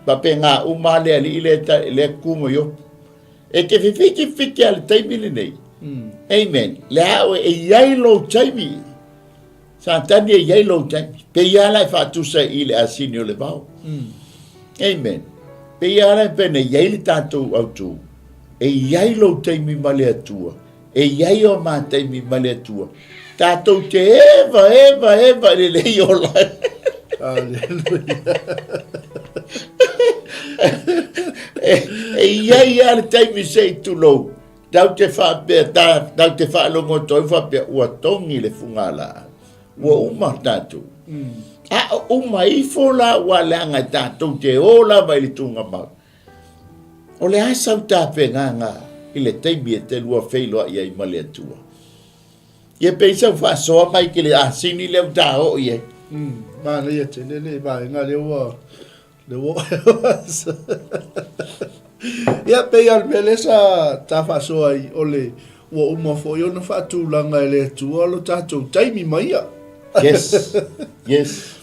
pa pe nga umale ali le kumo yo e ke fiki al taimi nei amen le au e yellow taimi santani e yellow taimi pe ia la fa tu se ile asini ole vau amen pe ia la pe ne yele tanto auto e yellow taimi male atua e yaio ma taimi male atua tatou te eva le iola. Aleluia. Ia le taimi sei tu lo. Dau te wha longo toi wha ua tongi le fungala. Ua uma tatou. Uma ifo la ua leanga tatou te ola vai le tunga mau. O le asau tape nganga i le taimi e te lua wheiloa ia i male atua. Ye pensa fa so mai ke le asini le tao ye. Ma le te le ba nga le wo. Ya pe al melesa ta fa so ai ole wo uma fo yo no fa tu langa le tu lo ta tu taimi mai ya. Yes. Yes.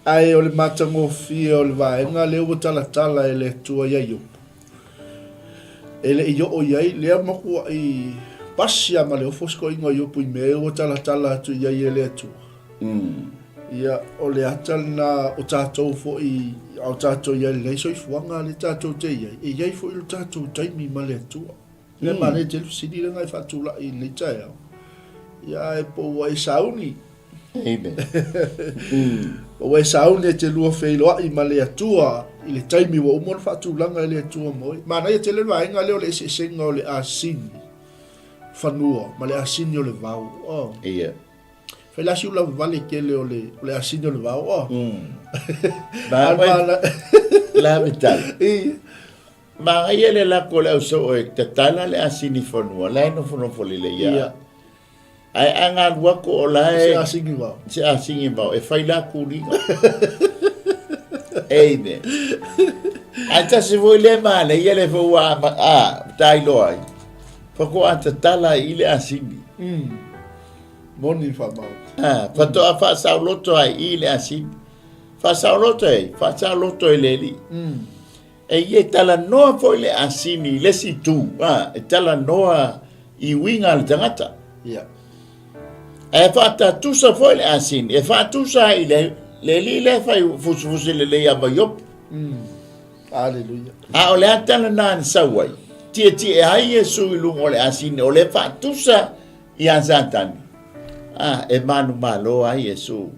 Ai ole matango fi ole va nga le wo tala ele tu ya yo. Ele yo o ye le mo ko ai pasia ma le fosco ingo yo pui me o tala tu ia ele tu. Ia o le atana o tatou fo i o tatou ia le so i fuanga le tatou te ia. E ia fo i tatou taimi ma le tu. Le ma le te sidi le ngai fatula i le Taeao. Ia e po wai sauni. Amen. O wai sauni te lua feilo i ma le atua i le taimi wa umon fatulanga i le atua moi. Ma na ia te le vainga leo le senga o le asini. Fanua, ma le asini o le vau. Ia. Fai lasi ula vale ke le o le asini o le vau. La vital. I. Ma ia le la ko le so e te tala le asini fonua, la no fono foli le ia. Ai anga lua ko o la Se asingi wao. Se asingi wao, e fai la kuringa. Amen. Ata se voi le mane, ia le fua tai loai. Fako ata tala i le asini. Moni fa mau. Fato a fa sa loto ai i le asini. Fa sa loto e le li. E ie tala noa foi le asini, le si tu, e tala noa i winga le tangata. E fa tusa foi le asini, e fa tusa i le li le fai fusu le le ama yop. Hallelujah. A o le atala na sawai. Tia e hai Yesu i lungo le asini, o le fa tusa i ansatani. E manu malo ai Yesu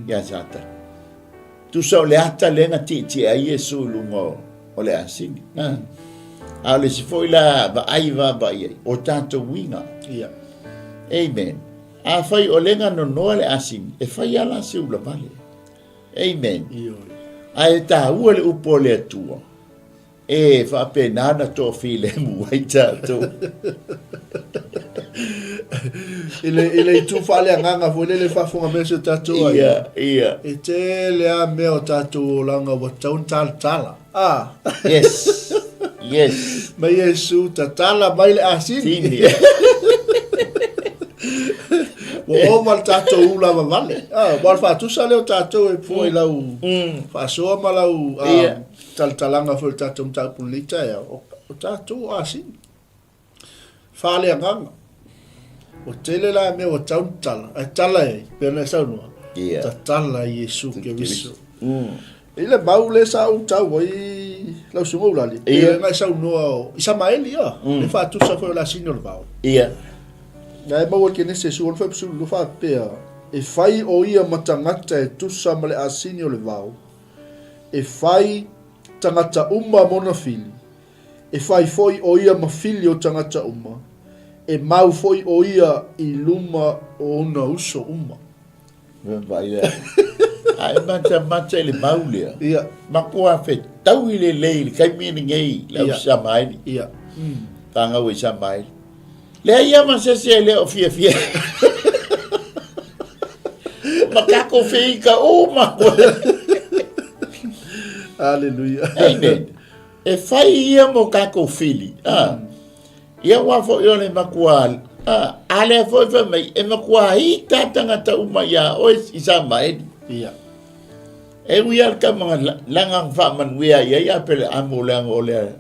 i ansatani. Tusa o le ata lenga tia e hai Yesu i lungo o le asini. A le si foi la ba ai va ba ai o tanto winga. Amen. A fai o lenga no no le asini e fai ala se ula vale. Amen. A e ta ua le upo le atua. E fa penana to file mu ai tato. Ile tu Faaleagaga foi le fa fonga mese tato ai. Ia. E te le a me o tato langa wa taun tala. Yes. Yes. Ma Yesu tatala mai le asini. O mal tato ula ma vale. Wal fa tu sale o tato e foi lau. Fa so ma lau talanga foi tato 𝚟𝚒𝚙𝚢𝚑 ya. O tato asini. Faaleagaga. O tele la me o taun tala. A tala e pena sa no. Tatala Yesu ke viso. Ile baule sa u tau ai lau sungo lali. Ngai sa no Isamaeli le fa tu sa foi la sino le bau. Ngai mau ke nese su fa su lu fa pe e fai o ia matangata e tu sa male asini o le bau. E fai tangata umma mona fili. E fai foi o ia mafili o tangata umma. E mau foi o ia i luma o una uso umma. Vai le. Ai mata le baule. Makua fe tau i le lei kai mini ngai lau Samaeli. Tanga o Samaeli. Le ia ma se le o fia. Makako fe ka o ma. Hallelujah. Amen. E fai ia mo kako fili. Ia wa fo yo le makua. Ale fo mai e makua hi tatanga ta uma ya o Isamaeli. E wia ka mga langang fa man wia ya pele amo lang ole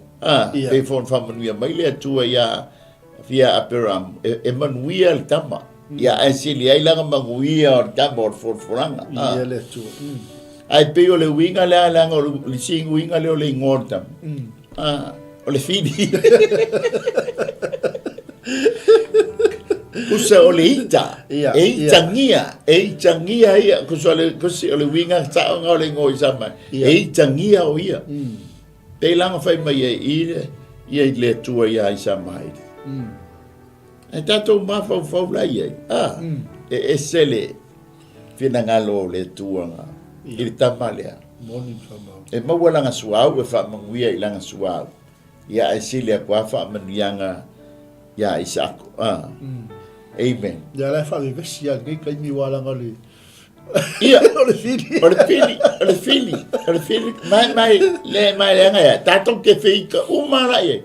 e fon fa man wia mai le tua ya via aperam e man wia tama ya asili ai lang mang wia tama for foranga le tua ai pe ole winga la lang o le sing winga le ole ngortam ole fidi Kusa ole ita, changia ia, kusi ole winga sa ole ngoi sama, changia o ia. Te langa fai mai ia le tua ia i sama ai. E tato mafau fau la ia, e sele, fina ngalo le tua nga, i tamalea. E mawalanga suau, e fa manguia i langa suau. Ia e sile a kua fa manuianga, ia i sako, Amen. Ya la fa vive si a ngai kai mi wala ngale. Ia, ole fili. Mai le nga ya. Tato ke feika umara ye.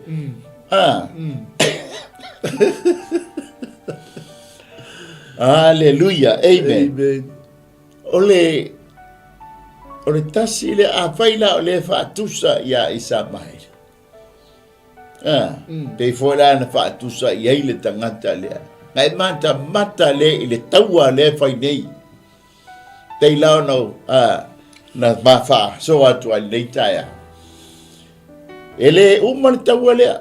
Hallelujah. Amen. Ole tasi le a faila ole fa tusa ya Isamaeli. Te fora na fa tusa ya ile tangata le. Ngai mata le i le taua le fai nei. Tei lao no na mafa so atu ai nei taia. Ele umar taua lea.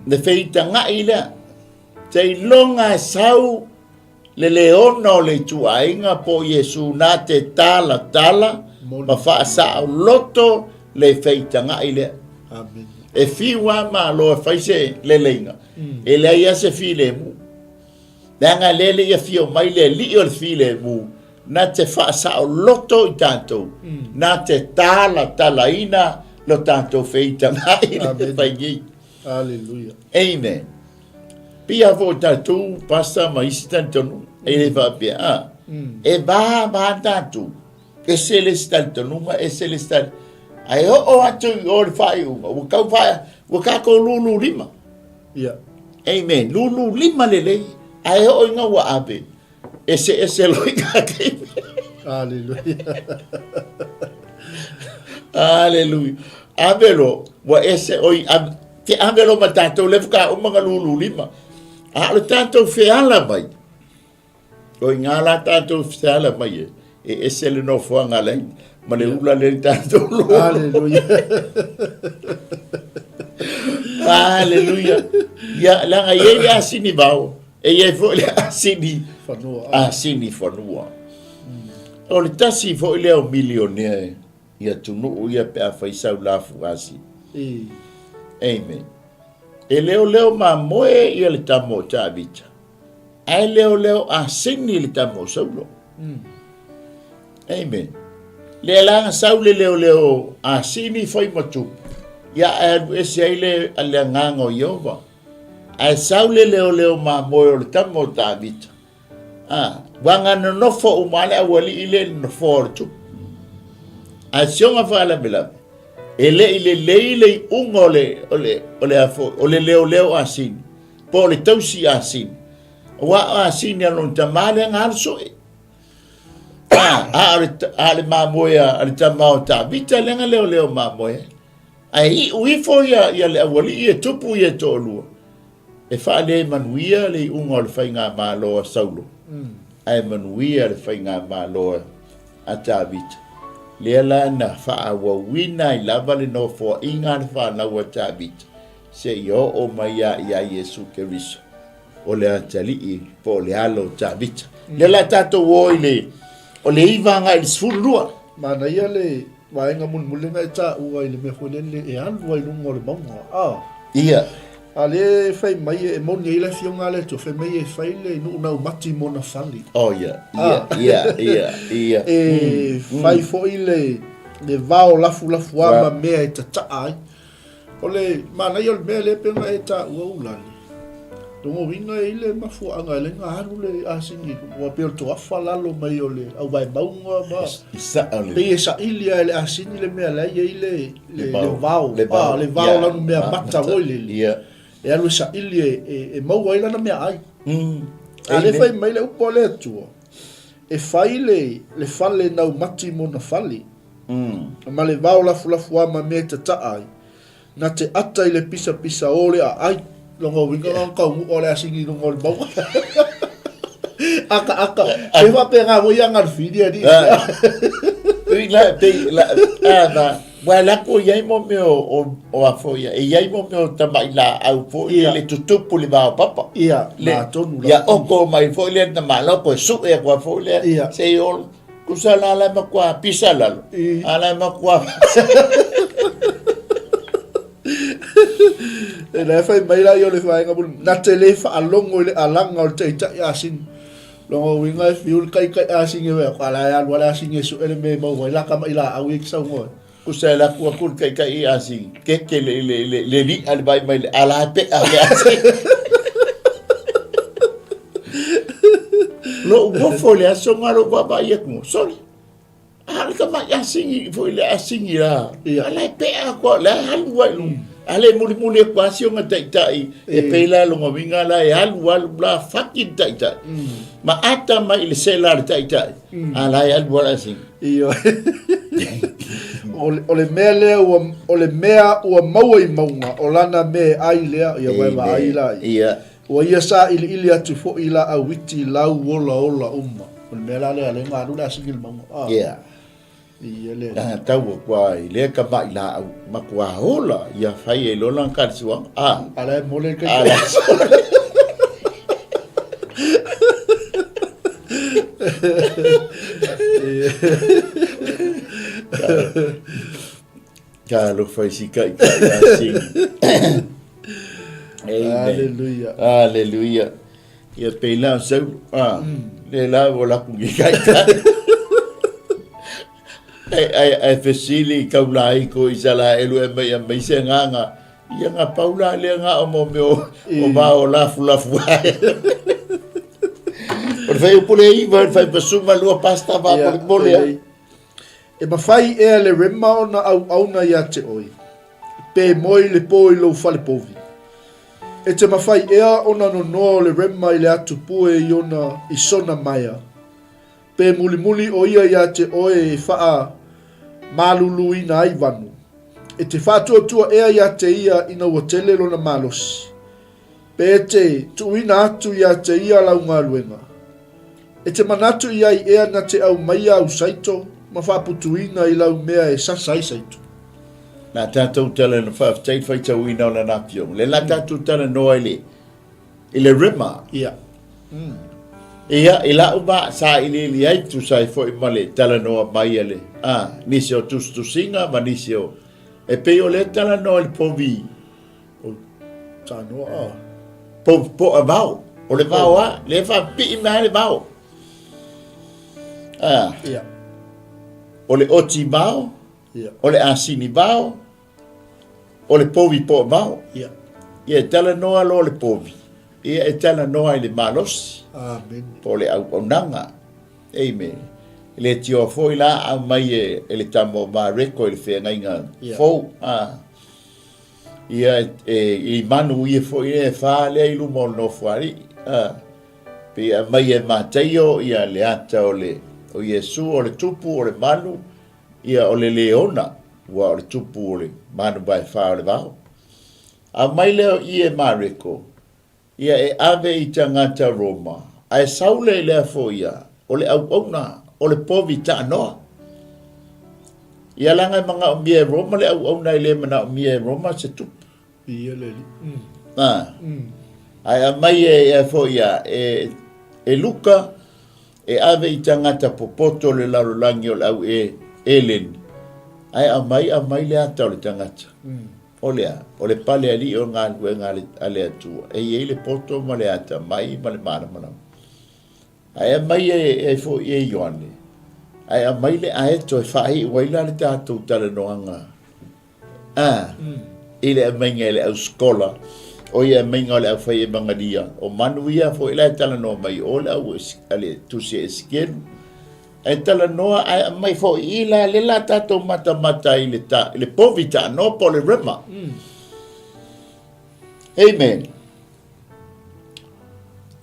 Le feita ngai lea. Tei longa sau le leona o le tuainga po Yesu na te tala ma fa sa loto le feita ngai lea. Amen. E fiwa ma lo fai se le lenga. Ele ia se file mu. Nanga lele ia fio mai le li o file mu na te fa sa loto i tanto na te tala ina lo tātou whaitanga i le whaingi. Hallelujah. Amen. Pia fo tātou pasta ma isi tantonu, e le whapea. E ba tātou, e celestal tonunga, e celestal. Ai o atu i o le whai unga, wakako lulu lima. Yeah. Amen. Lulu lima lele, ai o inga wa abe. Ese loi ka keime. Hallelujah. Hallelujah. Abelo, wa ese oi te abelo matato le fuka o mga lulu lima. Le tato feala mai. O ngala tato feala mai. E ese le no fo ngala ma le ula le tato lulu. Hallelujah. Hallelujah. Ya langa ye asini bao. E ye fo le asini Fanua. asini fanua. O le tasi fo le o millionaire. Ia tunu ia pe a faisau lafu asi. Amen. E leo ma moe ia le tamo tabita. Ai leo a sini le tamo saulo. Amen. Le langa sau le leo a sini foi matu. Ia e se ile ale ngango yova. Ai sau le leo ma moe le tamo tabita. Wanga no fo umale awali ile no fo tu. A sionga fala bela. Ile ungole ole leo asin. Po le tausi asin. Wa asin ya non tamale ngarso. Ale mamoya ale tamao ta vita lenga leo mamoya. Ai uifo ya le awali e tupu ye tolu. E fale manuia le ungole fainga malo saulo. Ai manuia le fainga malo ata vita. Lela na fa'awa wina I lava le no fo inga fa na wata bit. Se yo o maya ya Yesu Keriso. O le atali I po le alo tabit. Lela tato wo ile. O le ivanga il sfurua. Mana ia le waenga mulmulenga ta ua ile me holele e alu ai lungo le monga. Ia. Ale fai mai e moni ile fionga le to fai mai e fai le no na mati mona fali. Oh ia. Fai fo ile le vao lafu ama mea e tatai. Ole mana ia mea le penga e ta ua ulani. Dongo winga ile mafu anga le nga haru le asingi wa pe to afalalo mai ole au vai baunga ba. Pe sa ilia le asingi le mea le ile le vao. Le vao la no mea mata ole. Ia. E alu sa ili e maua ila na mea ai. Ale fai mai le upo le atua. E fai le fale nau mati mo na fali. Ma le vao lafu ama mea te taai. Na te ata i le pisa ole a ai. Longo winga kau mu ole asingi longo le maua. Aka. E wape ngā mo ia ngar whidia di. Wala ko yai mo me o afoia e yai mo me tamai la au fo le tutupu le ba papa ia le tonu ya oko mai fo le na malo ko su e ko fo le se o kusala la ma kwa pisala ala ma kwa e le fai mai la yo le fai ngabul na tele fa alongo le alanga o te ta asin longo winga fiul kai asin e ko ala ya wala asin e su ele me mo la ka mai la au ik sa ngo kusala ku kun kai asi ke le li al bai mai ala pe ala asi lo wo fo le aso ngaro baba yek mo sorry al ka mai asi fo le asi la ala pe ko la hal wa ale muli ko asi nga tai e pe la lo ngovinga la e hal wa la fucking tai ma ata mai le sela tai ala ya wa asi iyo ole mea lea ole mea ua maua I maunga o lana me ai lea ia wai wa ai la ua ia sa ili atu fo ila a witi lau ola umma ole mea la lea le ngā runa singil maunga ia lea tau kwa I lea ka mai la au ma kwa hola ia fai e lola nkarisiwa ala e mole kai Kalau fai si kai asing. Hallelujah. Ia pela sau le la vola ku kai. ai fesili kaulai ko isala elu mai se nganga ia nga paula le nga o mo o ba o la fu o fai pule I va fai pasuma lua pasta va pole e mafai e le rema ona au na ia te oi pe moi le poi lo fale povi e te mafai ea ona no le rema I le atu pue I ona I sona maia pe muli o ia te oe e faa Malū ina ai vanu e te whātua ea ia te ia ina ua tele lona malosi pe te tuina atu ia te ia lau ngā luenga e te manatu ia I ea na te au maia au saito ma whaputuina I lau mea e sasai saito na tātou tala na whaaftei whaitau ina o na napio le la tātou tala noa ile rima ia ia ila uba sa ili ai tu sai foi male tala noa mai ale nisi o tusinga ma nisi o e pe o le tala noa le povi o tanoa po avao o le vao le fa pi mai le vao ia o le oti vao ia o le asini vao o le povi po vao ia tala noa lo le povi ia e tala noa I le malosi amen po le au nanga amen le tio foi la a mai e le tamo ma reko le fe ngainga fo ia I manu ia foi e fa le ilu mo no fuari pe mai e mateio ia le ata o Yesu o le tupu o le manu ia o le leona wa o le tupu o le manu bai fa o le vao a mai leo ia ma reko ia e ave I tangata Roma ai saule le fo ia o le au o le povi ta noa ia langa manga o mie Roma le au le mana o mie Roma se tu ia le ai mai e fo ia e Luka e ave I tangata popoto le larolangi o le au Elen ai mai le ata o le tangata o le pale ali o ngā luenga ale atua e le poto ma le ata mai ma le mana ai mai e fo e Ioane ai mai le ae to e whahi waila le tātou tala noanga ile menga le au skola o ia menga le au whai e mangaria o manu ia fo ila tala no mai o le au ale tusi e skelu e tala noa ai mai fo ila le la tātou mata le povita no po le rema amen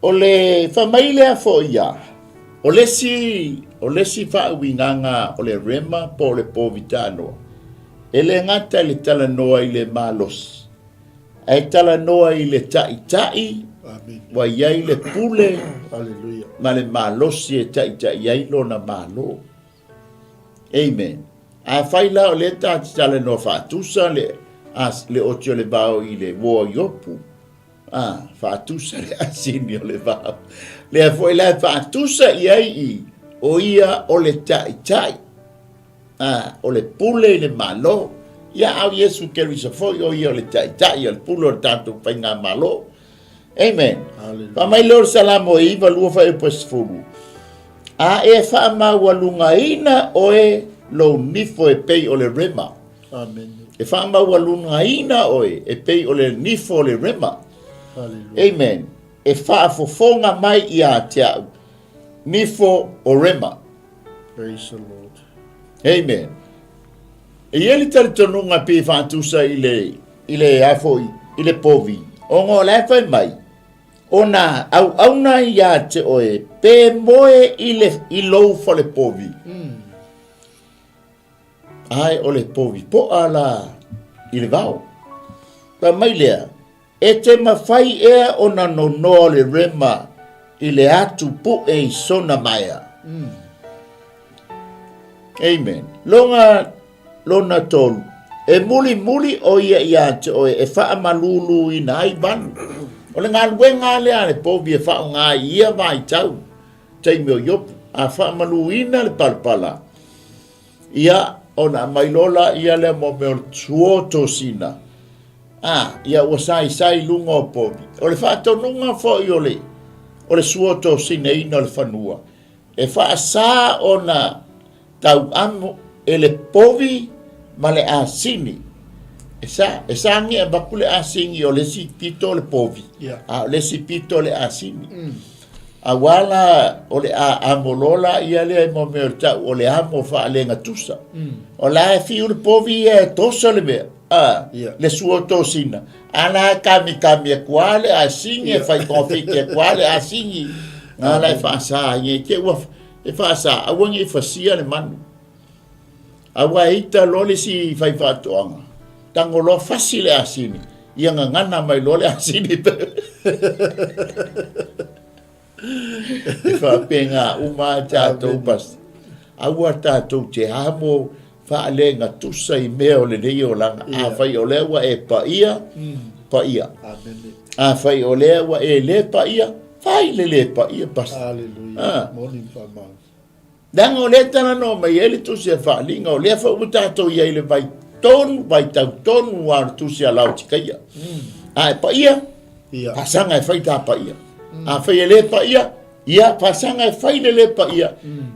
o le whamaile a fo ia o lesi whaawinganga o le rema po le povita no e le ngata le tala noa I le malos e tala noa I le tai amen wa iai le pule haleluya ma le malosi e tai iai lona malo amen a faila o le tala no fatusa le otio le bao I le wo yopu fatusa le asini o le bao le foi la fatusa iai o ia o le tai o le pule le malo ia au Yesu Keriso foi o ia o le tai o le pulo tanto penga malo amen pa mai lor salamo I valua fa e pasfulu e fa ma walunga ina o e lo nifo e pei o le rema amen e fa ma walunga ina o e pei o le nifo o le rema hallelujah amen e fa fofonga mai ia te nifo o rema praise the Lord amen e ele tar tonunga pe fa tusa ile afo ile povi o ngo la fa mai ona au na ia te oe pe moe I lou fa le povi ai o le povi po ala I le vao pa mai lea e te mawhai ea ona no le rema I le atu pu e sona maia amen lona tolu e muli o ia te oe e wha malūlu ina ai vanu o le ngā luenga lea le povi e wha o ngā ia vai tau teimi o yopu a wha malū ina le palpala ia ona mai lola ia le mo me o 𝚗𝚑𝚙𝚢𝚑 ia ua sai lunga o povi o le wha tonunga fo I o le 𝚗𝚑𝚙𝚢𝚑 ina o le whanua e wha sa ona tau amo ele povi ma le asini. Esa ngia baku le asini o le si pito le povi. A le si pito le asini. Awala o le amolola ia le mo me o le amo Faaleagaga tusa. O la e fiu le povi e tosa le mea. Le suo tosina. Ala kami e kuale asini e fai konfiki e kuale asini. Ala e whaasa nge ke ua e whaasa awangi e whasia le manu. Awa ita lole si fai whatoanga. Tango lo fasi le asini. Ia ngana mai lole asini. E whapenga uma tātou pas. Awa tātou te hamo Faaleagaga tusa I mea o le nei o langa. A whai o lewa e paia. Paia. A whai o lewa e le paia. Whai le paia pas. Hallelujah. Morning whamau. Danga o le tana no mai ele tusi e whaalinga o lea whau tātou ia ile vai tonu, vai tau tonu wa tusi a lau tikaia. A e paia. Pasanga e whai tā paia. A whai e le paia. Ia pasanga e whai le paia.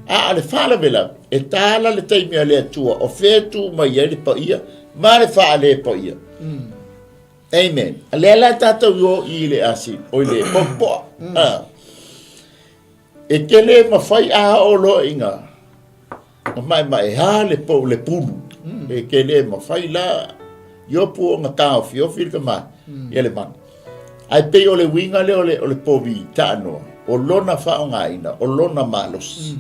A le whala vela. E tāla le taimi a le atua. O whetu mai e le paia. Ma le wha le paia. Amen. A le ala tātou yo I le asin. O le popoa. E ke le mawhai a o lo inga. O mai ha le po le pulu. E ke le mawhai la. Yo pu o ngā tāo fio whirika mai. E le man. Ai pe o le winga le o le povi tānoa. O lona whaongaina, o lona malos.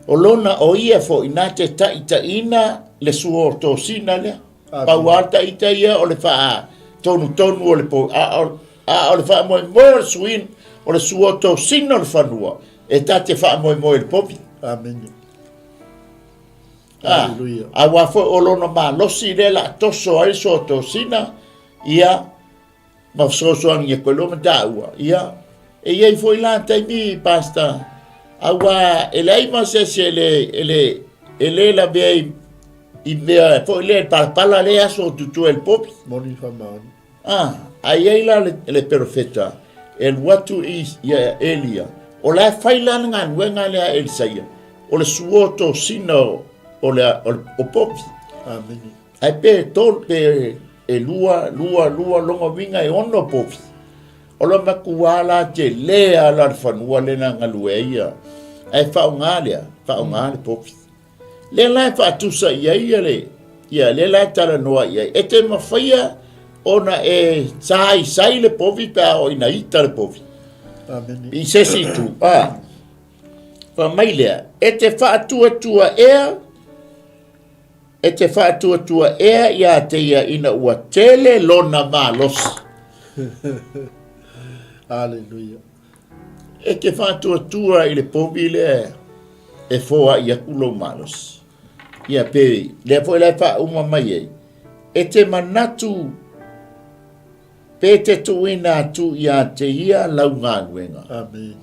O lona o ia fo ina te taʻitaʻina le suo tosina lea. Pauata ita ia o le wha tonu o le po. A o le wha moe moe le suin o le suo tosina o le whanua. E ta te wha moe le popi. Amen. Hallelujah. A wafo o lona malosi le la toso ai so tosina. Ia ma sosoangi e koe loma tāua. Ia e iei foi la taimi pasta awa elai ma se ele la be I mea foi le pala le aso tutu el popi Morning whamau. ai la le profeta el watu is ya Elia o la faila nga wenga le Elsaia o le suoto sino o popi. Amen. Ai pe tol pe e lua longa winga e ono popi. O lo makuala te lea la whanua le na ngalueia. Ai whaunga le popi. Le lai whaatusa ia le. Ia le lai tala noa ia. E te mawhaia ona e sai le popi pa o ina ita le popi. Amen. I sesi tu. Whamailea. E te whaatuatua ea. E te whaatuatua ea ia te ia ina ua tele lona malos. Hallelujah. E ke whātua I le popi le e fōa I akulo malos. Ia pe, le fōi le wha uma mai ei. E te manatu pe te tuina atu ia te ia lau ngā nuenga. Amen.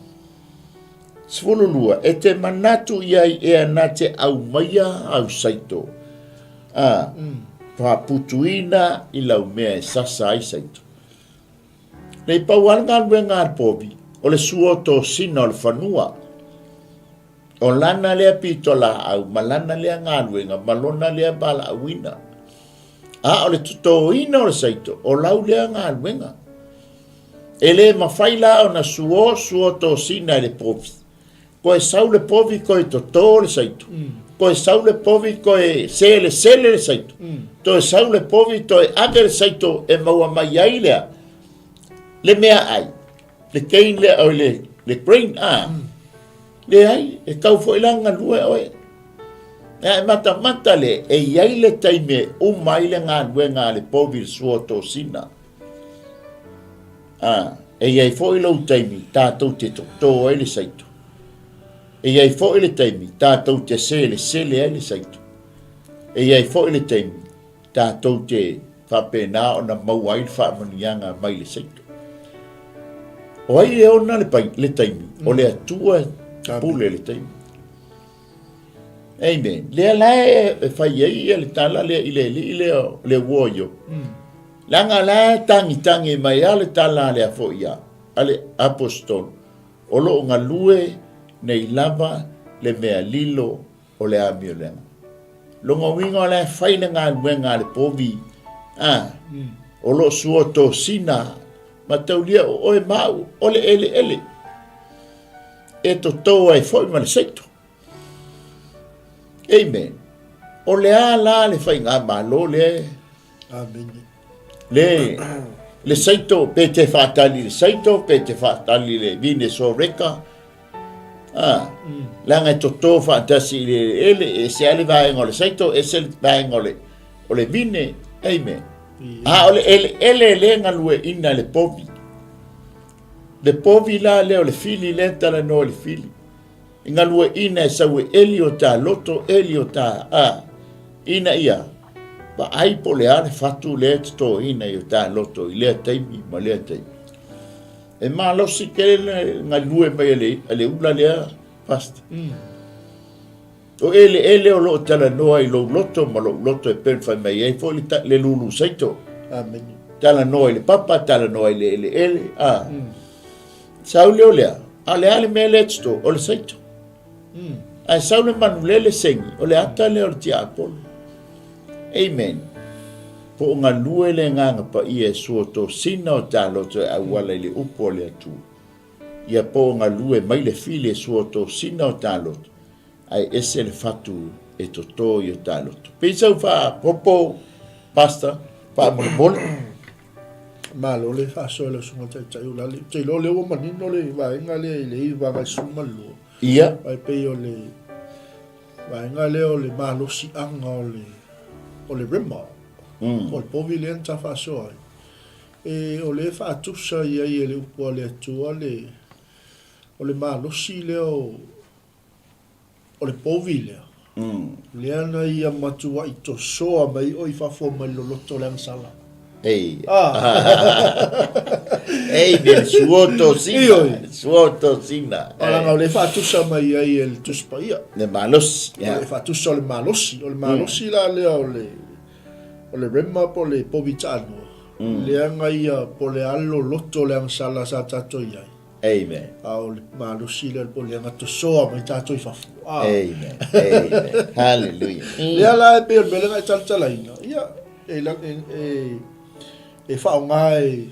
Sfululua, e te manatu ia I ea na te au maia au saito. Whaputuina I lau mea e sasa ai saito. Nei pauanga nwe ngā popi, o le suo to sina o le whanua. O lana lea pito la au, ma lana lea ngā nuenga, ma lona lea bala awina. O le tuto ina o le saito, o lau lea ngā nuenga. E le mawhaila o na suo to sina le popi. Ko e sau le popi ko e toto le saito. Ko e sau le popi ko e sele le saito. To e sau le popi to e age le saito e maua mai ai lea. Le mea ai, le kein le o le brain le ai, e kau fo ilanga lue oe. E mata le, e iai le taime umai le ngā lue ngā le povi sua tō sina. E iai fo ilau taimi, tātou te tō ai le saito. E iai fo ile taimi, tātou te sele ai le saito. E iai fo ile taimi, tātou te whapena o na mau ai le whaamanianga mai le saito. O ai e ona le taimi, o le atua pule le taimi. Amen. Le lae e whai ai le tala le le woyo. Langa la tangi mai ale tala le afo ia, ale apostol. O lo ngalue nei lava le mea lilo o le amio lenga. longa winga le faina ngā luenga le povi. O lo sua to sina. Ma taulia o oe mau, ole ele. E to toa e foi ma le seito. Amen. O le ala le fai ngā malo le. Amen. Le seito pe te whātali le seito, pe te whātali le vine so reka. Langa to tō whātasi le ele, e se ale vaenga le seito, e se vaenga o le vine. Amen. Ole ele ngalue ina le povi. Le povi la leo le fili le tala no le fili. Ngalue ina e sawe eli o ta loto, eli o ta ina ia. Pa ai po le ale fatu le to ina i o ta loto, i lea taimi, ma lea taimi. E maa losi ke ngalue mai ale ula lea pasta. O ele o lo tala noa i lo loto, ma lo loto e penfai mai ei, fo le lulu saito. Amen. Tala noa i le papa, tala noa i le ele. Saule o lea, a le ale mea le tsto, o le saito. A saule manu le sengi, o le ata le o le tia apolo. Amen. Po o ngā lue le nganga pa i e suoto sina o tā loto e awala i le upo le atu. Ia po o ngā lue mai le fili e suoto sina o tā loto. Ai ese le fatu e toto i o tā loto. Pisa u wha popo pasta, wha mole. Malo le fa so le sunga tai ula le. Te lo le o manino le va inga le i va ga suma lo. Ia. Ai pe o le va inga le o le malo si anga o le rema. O le povi le anta fa so ai. E o le fa tusa ia i le upo le tua le o le malo si le o le povi le. Le ana ia matua i to soa mai o i fa fo mai lo loto le sala. Ei. Ei, del suoto sina. Ala le fa tusa mai ai el tuspa ia. Le malos. Le fa tusa le malosi la le o le rema po le povitano. Le anga ia po le allo loto le sala sa tato ia. Amen. Au le malosi le po le anga to soa mai tato i fa fu. Amen. Hallelujah. Le ala e pe le ngai tala ina. Ia e fa ngai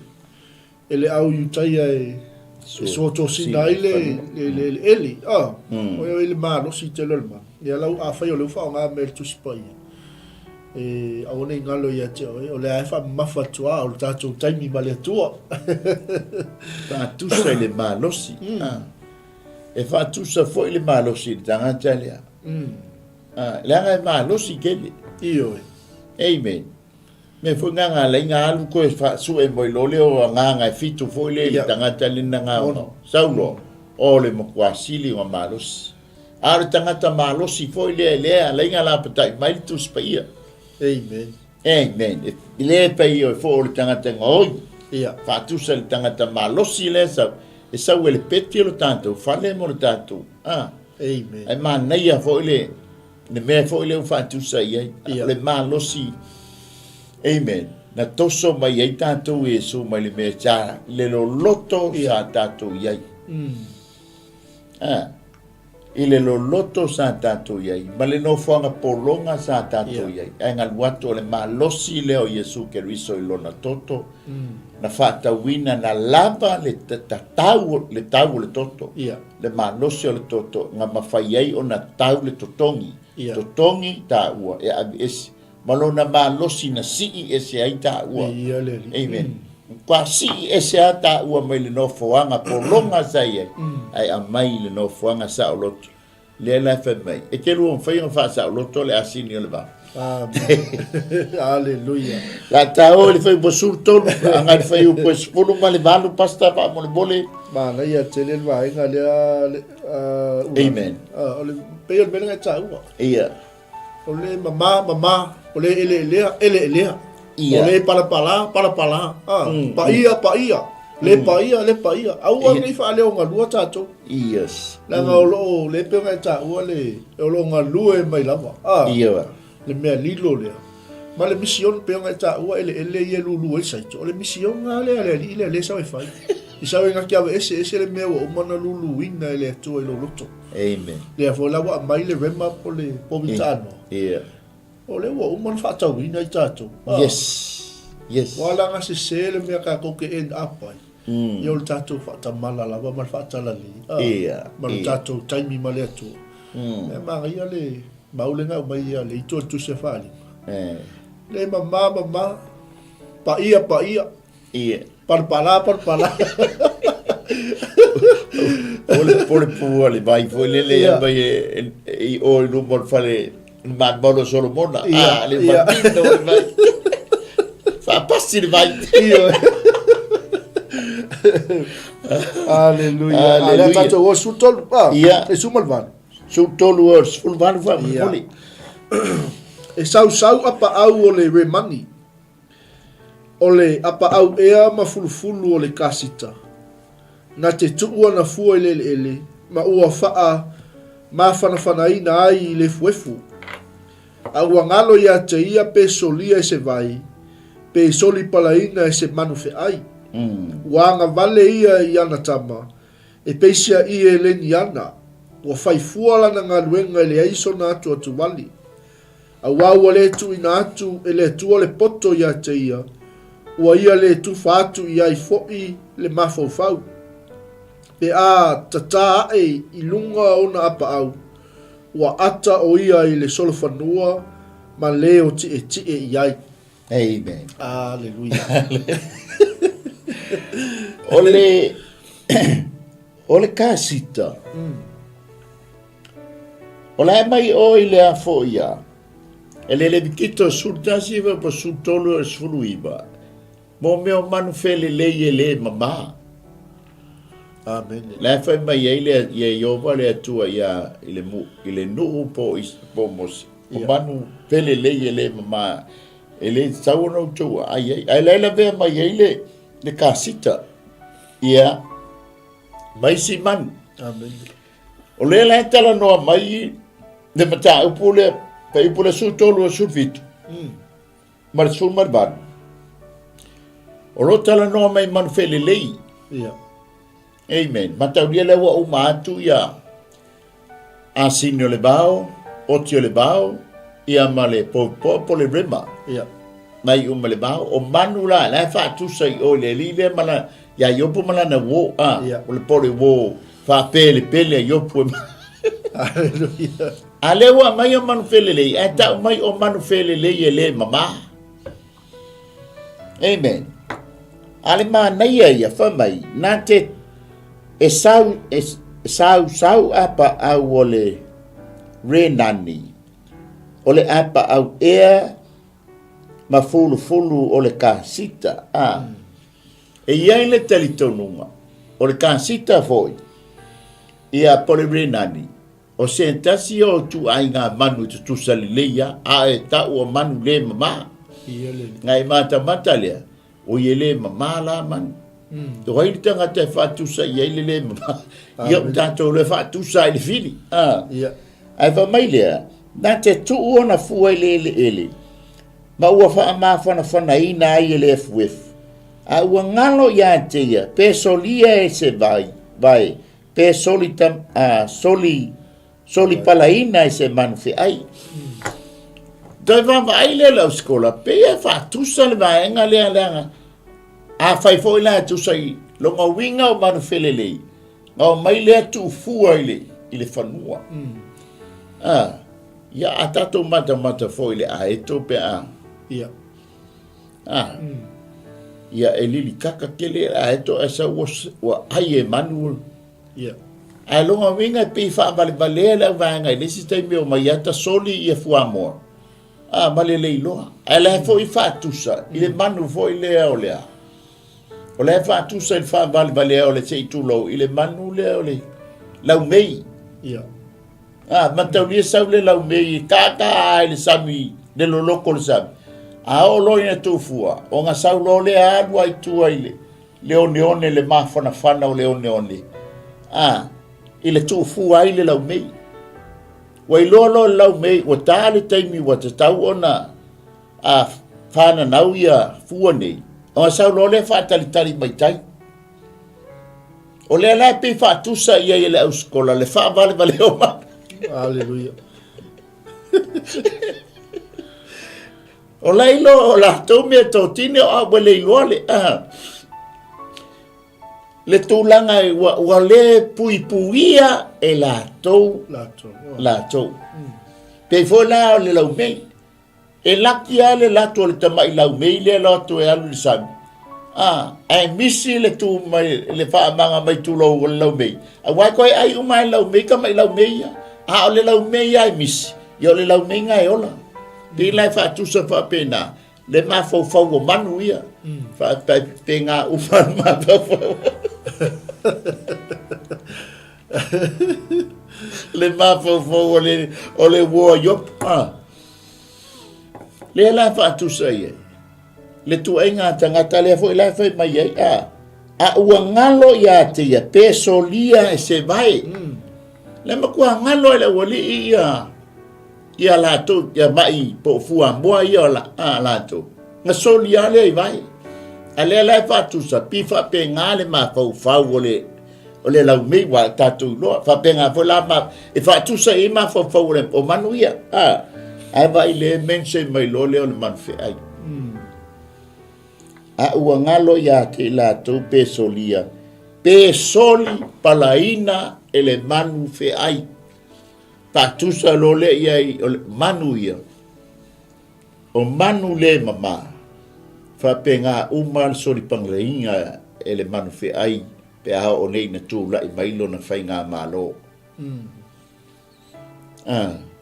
ele au yutai e so to sina ile ele o ele malo si te lelma ia lau a fa yo le fa nga mel tu spai e a one ngalo ia te o le ai fa mafa tua o ta tu taimi male tua ta tu se le malo si e fa tu se fo le malo si tanga talia le nga malo si kele io amen. Me foi nganga le ngalu ko fa su e moi lole o nganga e fitu foi le tangata lina nganga saulo o le mo kwasili o malos ar tangata malos si foi le ngala patai mai tu spaia. Amen. Le pai o foi le tangata ngoi ia fa tu se le tangata malos si le sa e sa le peti lo tanto fa le mo tanto amen ai man ia foi le me foi le fa tu sa ia le malos si. Amen. Na toso mai ai tātou e so mai le mea tāra. Le lo loto sa tātou iai. I le lo loto sa tātou iai. Ma le no whanga polonga sa tātou iai. Ai ngā luato le malosi leo Iesu ke riso i lona toto. Na whātawina na lava le tau le toto. Le malosi o le toto. Ngā mawhai ai o na tau le totongi. Totongi tā ua. E abesi. Malona malosi na sii ese ai ta ua. Amen. Kwa sii ese ai ta ua mai le no foanga polonga sai ai a mai le no foanga sa o loto. Le la fe mai. E ke luon fai on fa sa o loto le asini o le ba. Alleluia. La Taeao le fai bo surto anga le fai po spolo ma le valu pasta pa mo le bole. Ma na ia tele va inga le Amen. O le pe o benga ta ua. Ia. O le mama o le ele o le para paia le paia au ngai fa le nga lua tato yes la nga o le pe nga ta o le o lo nga lua mai lava ia le me lilo le ma le mission pe nga ta o ele ye lulu e sai o le mission nga le sa fai i sa nga kia ese le me o mana lulu ina ele to lo loto amen le fo la wa mai le rema po le povitano ia O le ua uma le whaatauina I tātou. Yes. Wala ngā se le mea ka koke end up ai. Ia o le tātou whaatamala lava ma le whaatalali. Ma le tātou taimi ma le atua. E maga ia le maulenga o mai ia le itua tu se whaali. Le mama, pa ia. Parpala. Ole pua le vai foi le vai e o no mor fare man mono solo mona le bambino le vai fa passi le vai Alleluia ale tato o sutol e sumalvan sutol words full van fa moli e sau apa au o le remani o le apa au ea ma fulufulu o le kasita na te tuua na fua ele ma ua faa ma whanawhanaina ai le fuefu a ua ngalo ia te ia pe solia e se vai pe soli palaina e se manu fe ai ua vale ia I ana tama e peisia I e leni ana ua whaifua lana ngā luenga le aiso na atu atu wali a ua le tu ina atu e le tua le poto ia te ia ua ia le tu fatu I ai foi le mafaufau pe a tata I lunga ona apa au ua ata o ia I le solofanua ma leo tie I ai. Amen. Alleluia. Ole kasita. Ole mai o I le afo ia. Ele le vikito sultasi va po sultolo sfuluiba. Mo meo manu fele le mama. Amen. La fa mai ele ia Jehova le atua ia ile no po mos. O manu pele le mama. Ele tau no tu ai la ve mai ele le kasita. Ia mai si man. Amen. O le la tala no mai de mata upule pe upule su tolu su fit. Mar su mar ban. O lo tala no mai man fele lei. Ia. Amen. Mata dia le wa umatu ya. Asinio le bao, otio le bao, ia male po le rema. Ia. Mai le bao o manula la fa tu sai o le live mala ya yopo mala na wo o le pole wo fa pele yopo. Alleluia. Alewa mai o manu fele le ata mai o manu fele le mama. Amen. Ale ma na ia fa mai na te e sau apa au ole renani ole apa au ea ma fulu ole kasita e ia le talitonunga ole kasita foi ia pole renani o sentasi o tu ainga manu tu salileia e ta o manu le mama ia le ngai mata lea o yele mama la manu to ai tanga te fatu sa le mama ia tanto le fatu sa le fili ia ai va mai le na te tu ona fu ele ma ua fa ma fa ina ai le fuf a ua ngalo ya te ia pe solia e se vai pe solitam soli palaina e se manfe ai dai va ai le la scola pe fatu sa le va enga le a fai foi la tu sai lo nga winga o manu felele o mai le tu fua ile fanua ya atato mata foi le a eto pe ia ya elili kaka kele a eto esa wa ai manu ia a lo nga winga pe fa vale la vanga le sistemi o mai ata soli e fu amor malele lo ala foi fatusa ile manu foi le olea o le fa tu se fa vale o le sei tu lo ile manu le o le lau mei ia mata li sa le lau mei ka ile sami de lo loco le sami o lo ina tu fua o nga sa lo le adu ai tu ile le one le mafana o le one ile tu fua ile lau mei wai lo lau mei o tale taimi wa te tau ona fana nauia fua nei o sa lo le fa tali mai tai o le la pe fa tu sa ia le skola le fa vale o ma alleluia O lailo o la tau mea tau tine o awa le iloa le. Le tūlanga wa le pui puia e la tau. La tau. Pei fo la o le lau mei. E laki a le lato le tamai lau mei le lato e alu le sami. Ai misi le tu mai le whaamanga mai tu lau o lau mei. A wai koe ai umai lau mei ka mai lau mei ya. O le lau mei ai misi. Yo le lau mei ngai ola. Di lai whaatusa whaapena. Le mafau o manu ia. Pe ngā ufan mafau. Le mafau o le woa yop. Le lai whaatusa ia. Le tuainga tangata le fo lai fai mai ai. A ua ngalo ia te ia peso lia e se vai. Le makua ngalo e le wali ia. Ia lato ia mai po fua moa ia lato. Nga soli ale ai vai. Ale lai fatusa pi fa pe ngale ma fau o le lau mei wa tatu loa. Fa pe ngā fo la ma e fatusa i ma fau le o manu ia. Ai vai le mense mai lo le o le manu fe ai. A ua ngalo ia te lato pe solia. Pe soli palaina ele manu fe ai. Patusa lo le ia o manu ia. O manu le mama. Fa pe ngā umal soli pangreinga ele manu fe ai. Pe aha o nei na tū lai mailo na whai ngā malo.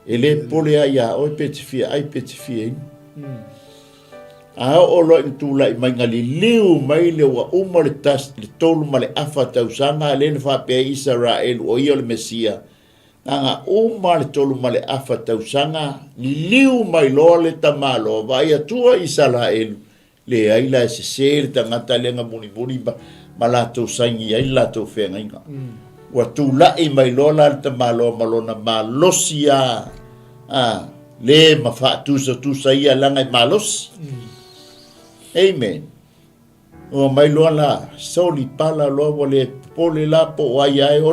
Ele pole ai a oi peti fia ai peti fia inu. O lo in tū lai mai ngali liu mai le wa uma le tas le tolu ma le afa tausanga le na wha pe Israel o ia le Mesia. Nga uma le tolu ma le afa tausanga li liu mai lo le tamalo vai atua Israel le aila se ser tangata le nga muni ma la tau sangi ai la tau whenga inga. Wa tū lai mai lo la le tamalo malona malosia le ma wha tusa ia langa i malosi. Amen. O mai loa la soli pala loa wale pole la po ai ai o.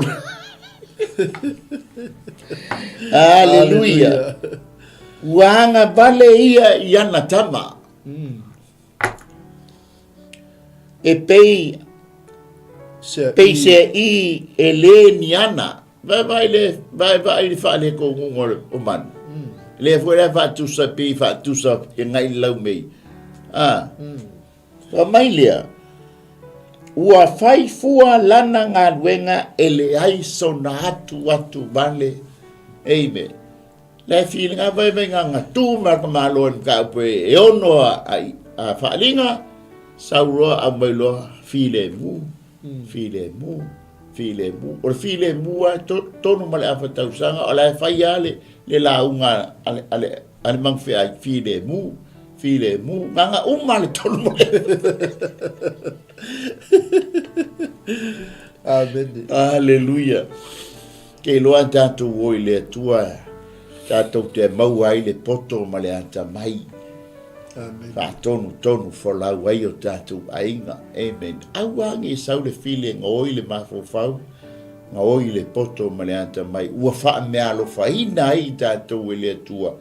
Hallelujah. Wanga vale ia iana tama. E pei se i e le niana. Vai le whaale ko ngungor o man. Le fuera whaatusa pi whaatusa e ngai lau mei. Wa mai lea. Ua fai fua lana ngā wenga ele ai sona atu vale. Amen. Le feeling a vai ngā tū marka maloan ka upe e ono ai a whaalinga sauroa a mailoa file mu. O file mu a tonu male a whatausanga o lai fai ale le launga ale mangwhi ai file mu. Nganga umale tolu mo. Amen. Hallelujah. Ke loa tātou woi le tua. Tātou te mau ai le poto ma le ata mai. Amen. Fa tonu folau ai o tātou ainga. Amen. Awangi sau le feeling oi le mafofau. Nga oi le poto ma le ata mai. Ua faa mea lo faina ai tātou le tua.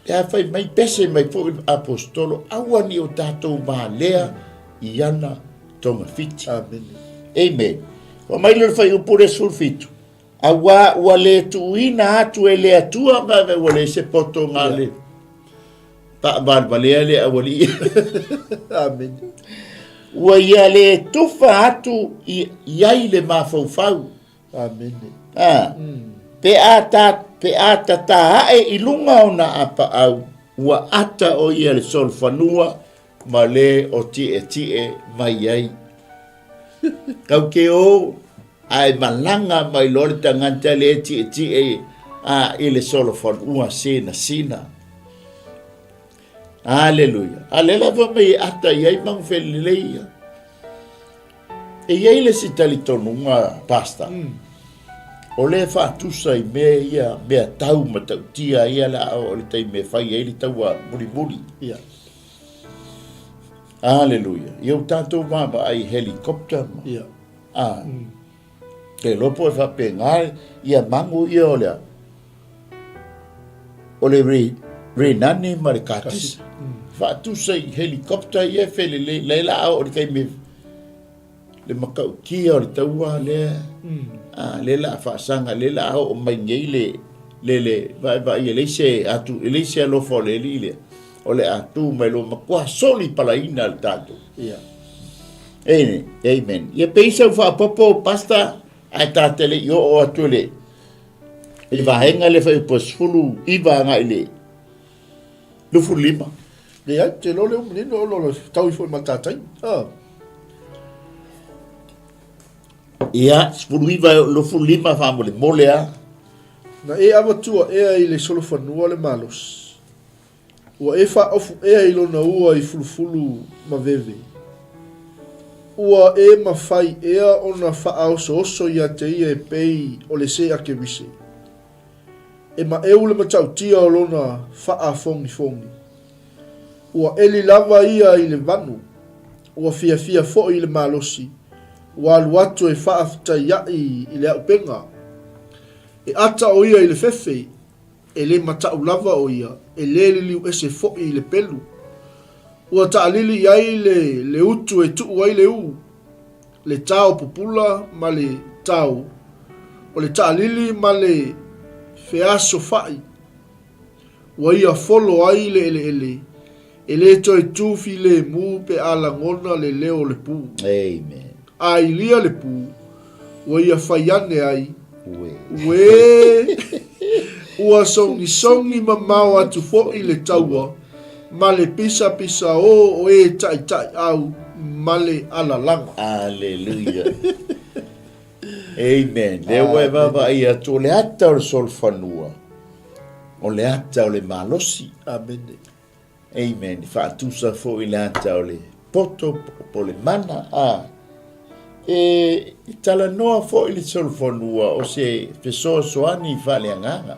Te fai mai pese mai fo apostolo awani o tātou mālea i ana tonga fiti. Amen. Amen. Wa mai le fai upure sulfitu. Awa wale tuina atu ele atua ma wale se poto ngale. Pa vale ale awali. Amen. Wa ia le tufa atu iai le mafau. Amen. Pe ata ta e ilunga ona apa au ua ata o ia le sol fanua ma le o tie mai ai. Kau ke o ai malanga mai lori tanganta le tie i le sol fanua sina. Hallelujah. Alela va mai ata iai mang felileia. E iai le sitali tonunga pasta. O le whaatusa i mea tau matau tia ia la o le tai me whai e le taua muri. Hallelujah. Iau tātou mama ai helicopter. Ke lopo e whape ngai ia mangu ia o lea. O le re nani ma le katis. whaatusa I helikopta I fele le la o le kai me le makau kia o le taua le la whaasanga le la o mai ngei le vai le se atu le se lo fo le le o le atu mai lo makua soli palaina le tatu amen ia peisa fa popo pasta ai tatele yo o atu le I vahenga le fai posfulu I vanga ile lufu lima le ai te lo le umlino lo tau foi matatai ia spulu iva lufu lima fa mole na avatua I le solo fanua le malos ua fa ofu I lona ua I fulufulu maveve ua mafai ona faaoso ia te ia pei o le se ake vise ma le matautia o lona fongi ua eli lava ia I le vanu ua fia fo I le malosi ua alu atu 𝚗𝚑𝚙𝚎𝚘 I le aupenga ata o ia I le fefe le matau lava o ia le liu ese fo I le pelu ua taalili ai le utu tuu ai le u le tau pupula ma le tau o le taalili ma le feaso fai ua ia folo ai le toi tufi le mu pe ala ngona le leo le pu amen ai lia le pu ua ia faiane ai we ua songi mamau atu fo I le taua ma le pisa o tai au ma le alalanga Hallelujah. Amen. Le ua baba ia to le ata o le solfanua. O le ata o le malosi. amen Amen. Whaatusa fo I le ata o le poto po le mana I tala noa fo I le solfanua o se fesoa soani Faaleagaga.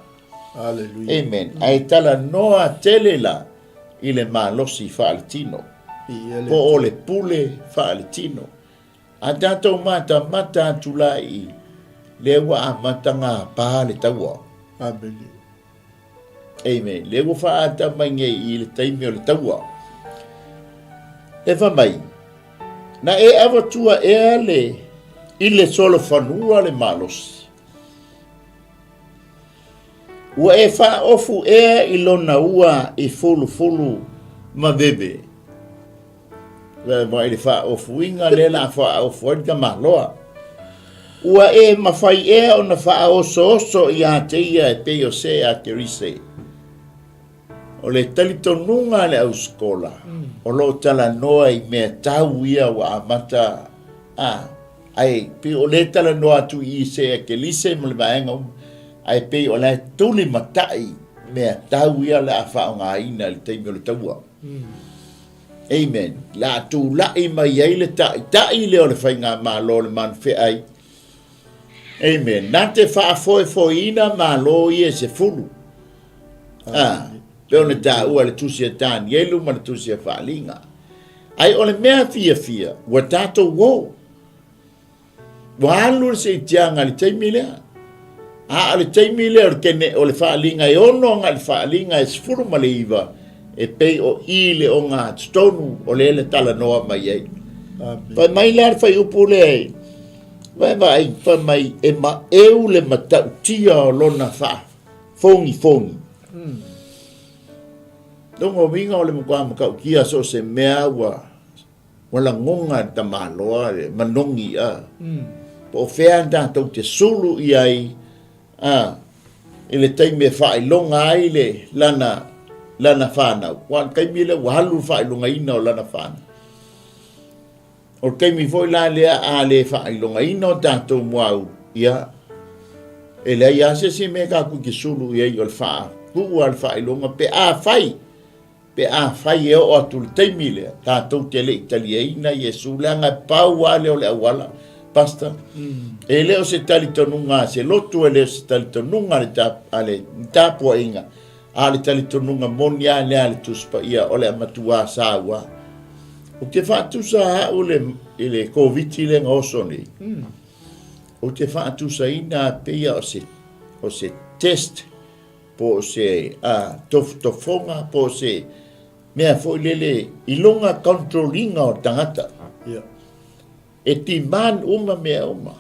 hallelujah Amen. Ai tala noa telela I le malosi faaletino. Po o le pule faaletino. A tātou mata tulai le ua a matanga pā le taua. amen Amen. Le ua whaata mai ngai I le taimi o le taua. E whamai. Na awatua le I le solo whanua le malosi. Ua wha ofu I lona ua I fulu ma bebe. Mai le wha ofu inga le la wha ofu adga maloa. Ua mawhai o na wha oso I a te ia peo se a te rise. O le talitonunga le au skola. O lo tala noa I mea tau ia wa amata. Ai, pe o le tala noa tu I se a ke lise mo le vaenga ai pe o le tuli matai mea tau ia le a wha o ngā ina le teimi o le taua. Amen. La tu lai mai ai le tai le o le whai ngā mālo le man whi ai. Amen. Nā te wha foe ina mālo I se fulu. Peo ne tā ua le tusia tāni elu ma le tusia whaalinga. Ai o le mea fia, ua tātou wō. Walu se tianga le teimi lea. Le teimi lea o le kene o le whaalinga ono ngā le whaalinga se fulu ma le iwa. E pei o I le o ngā stonu o le tala noa mai ai. Pai mai lar fai upu le ai. Vai mai e ma le matau tia o lona wha. Fongi. Dongo winga o le mukua makau kia so se mea wala ngonga ta maloa le manongi Po fea nda tau te sulu I ai. Ele taime whae longa ai le lana whanau. Wan kaimi le wahalu whae longa ina o lana whanau. O kaimi foi la lea le whae longa ina o tātou muau. Ia. E le ia se me ka ku ki sulu I ai o le whae. Ku al whae longa pe whai. Pe whai e o atu le taimi le. Tātou te le italiaina Yesu leanga pau ale o le awala. Pasta. E leo se talitonunga se lotu leo se talitonunga le tapua inga. Ale talitonunga monia le ale tuspa ia ole amatua sawa. O te whaatusa hau le COVID le ngoso ni. O te whaatusa ina pia o se test po se tofonga po se mea fo lele ilonga controllinga o tangata Ia. e timan uma mea uma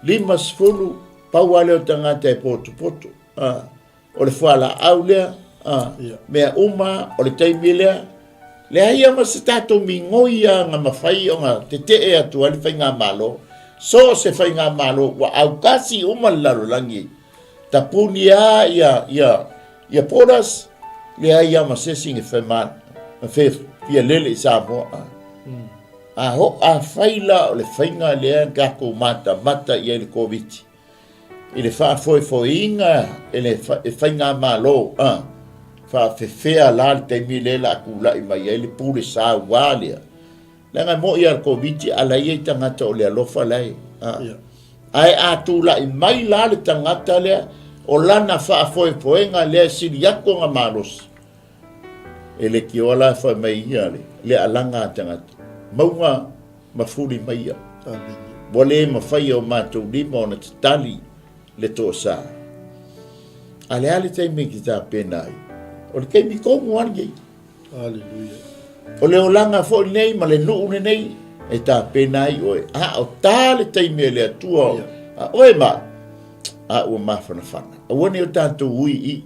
lima sfulu pauale o tangata e potu o le fuala au lea Ia. mea uma o le taimi lea le aia ma se tatou mingoia nga mawhai o nga te e atu ali whainga malo so se whainga malo wa au kasi uma larolangi ta puni ia poras le aia ma se singe whaiman ma whai pia lele i Samoa a ho a whaila o le whainga lea kako mata i ele COVID i le wha foi inga e le whainga malo fa fefea la te mi le la kula i mai ele pule sa walia langa mo ia COVID ala ia tangata o le alofa lai ai atu la i mai la le tangata le o lana fa foenga le siliako nga malos ele ki ola fa mai ia le alanga tangata maunga mafuli mai ia bole mafai o matou lima ona tali le tosa ale te me ki ta penai o le kemi kongu ange. Hallelujah. O le olanga fo nei ma le nuu nei e ta penai oe. O tale taime le atua. Oe ma. O mafana fana. A wane o tanto ui i.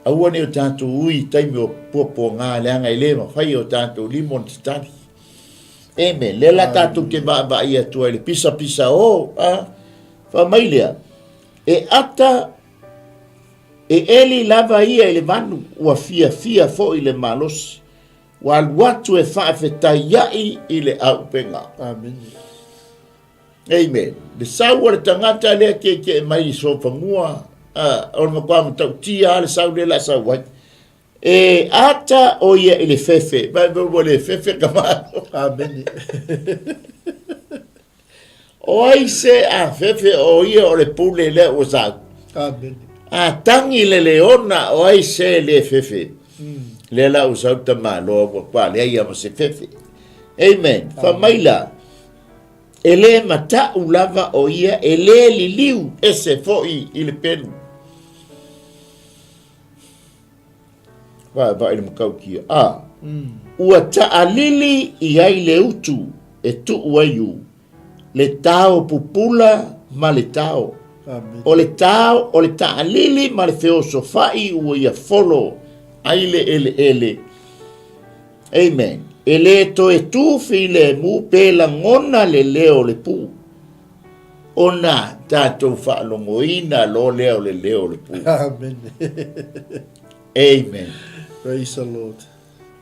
A wane o tanto ui taime o popo ngā leanga i lema. Fai o tanto limon titani. Eme, le la tanto ke ba i atua i le pisa o. Fa mailea. E ata e eli lava ia i le manu ua fia fo i le malos wa watu e whaafetaiai i le aupenga. Amen. Amen. Le sau le tangata le ke mai so pangua o ma kwa mtau tia le sau le la sau wai e ata o ia i le fefe ba le fefe kama. Amen. O ai se a fefe o ia o le pule le o sau. Amen. A tangi le leona o ai se le fefe. Le la usau ta malo kwa le ia mo se fefe. Amen. Fa maila. Ele mata ulava o ia ele liliu ese foi i le penu. Va ele mkau kia. Ua ta alili i ai le utu e tu uayu. Le tao pupula ma le tao. Amen. O le tao, o le ta'alili ma le feosofai ua ia folo aile ele. Amen. Ele to e tufi le mu pela ngona le leo le pu. Ona tātou whaalongoina lo leo le pu. Amen. Amen. Praise the Lord.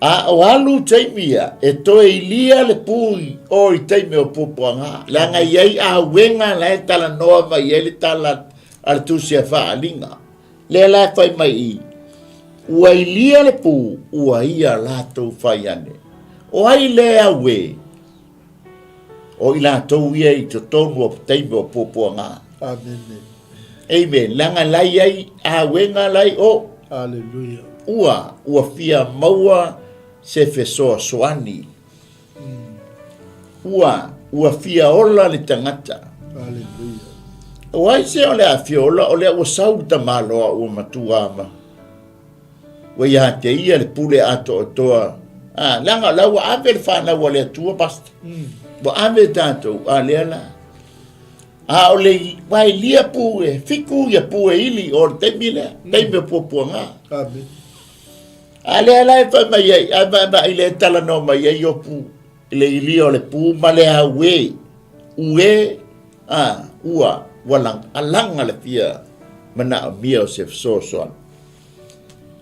O alu taimia e toe ilia le pui o i taime o pupuanga. Langa iai a wenga la e tala noa mai e le tala artusia whaalinga. Le la fai mai i. Ua ilia le pu, ua ia lātou whai ane. O ai le a we. O i lātou ia i to tonu o taime o pupuanga. Amen. Amen. Langa lai ai a wenga lai o. Hallelujah. Ua fia maua se fesoa soani. Ua fia ola le tangata. Hallelujah. O ai se o le a fia ola o le ua sauta maloa ua matua ama. Wa ia te ia le pule ato o toa. Langa la ua ave le whana ua le atua basta. Wa ave tātou a lea la. O le wai lia pu e fiku ia pu e ili o le teimi lea. Teimi o puanga. Amen. Ale ala e fa mai ai aba ile tala no mai ai o pu ile ili o le pu ma le awe ua walang alanga le pia mana mia o se so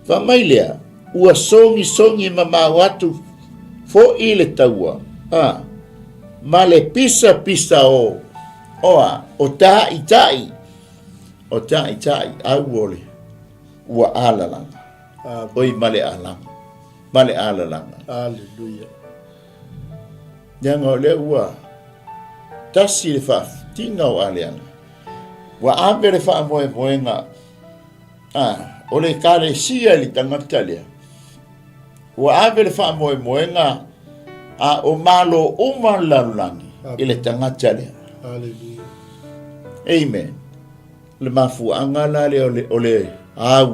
fa mai le ua songi mama watu fo ile taua ma le pisa o tai au ole ua alalanga. Oi male alalanga. Hallelujah. Yang ole ua tasi le fa tinga o aleanga. Wa ave le fa moenga. Ole kare sia li tangata lea. Wa ave le fa moenga o malo uma lalulangi ile tangata lea. Hallelujah. Amen. Le mafu angala le ole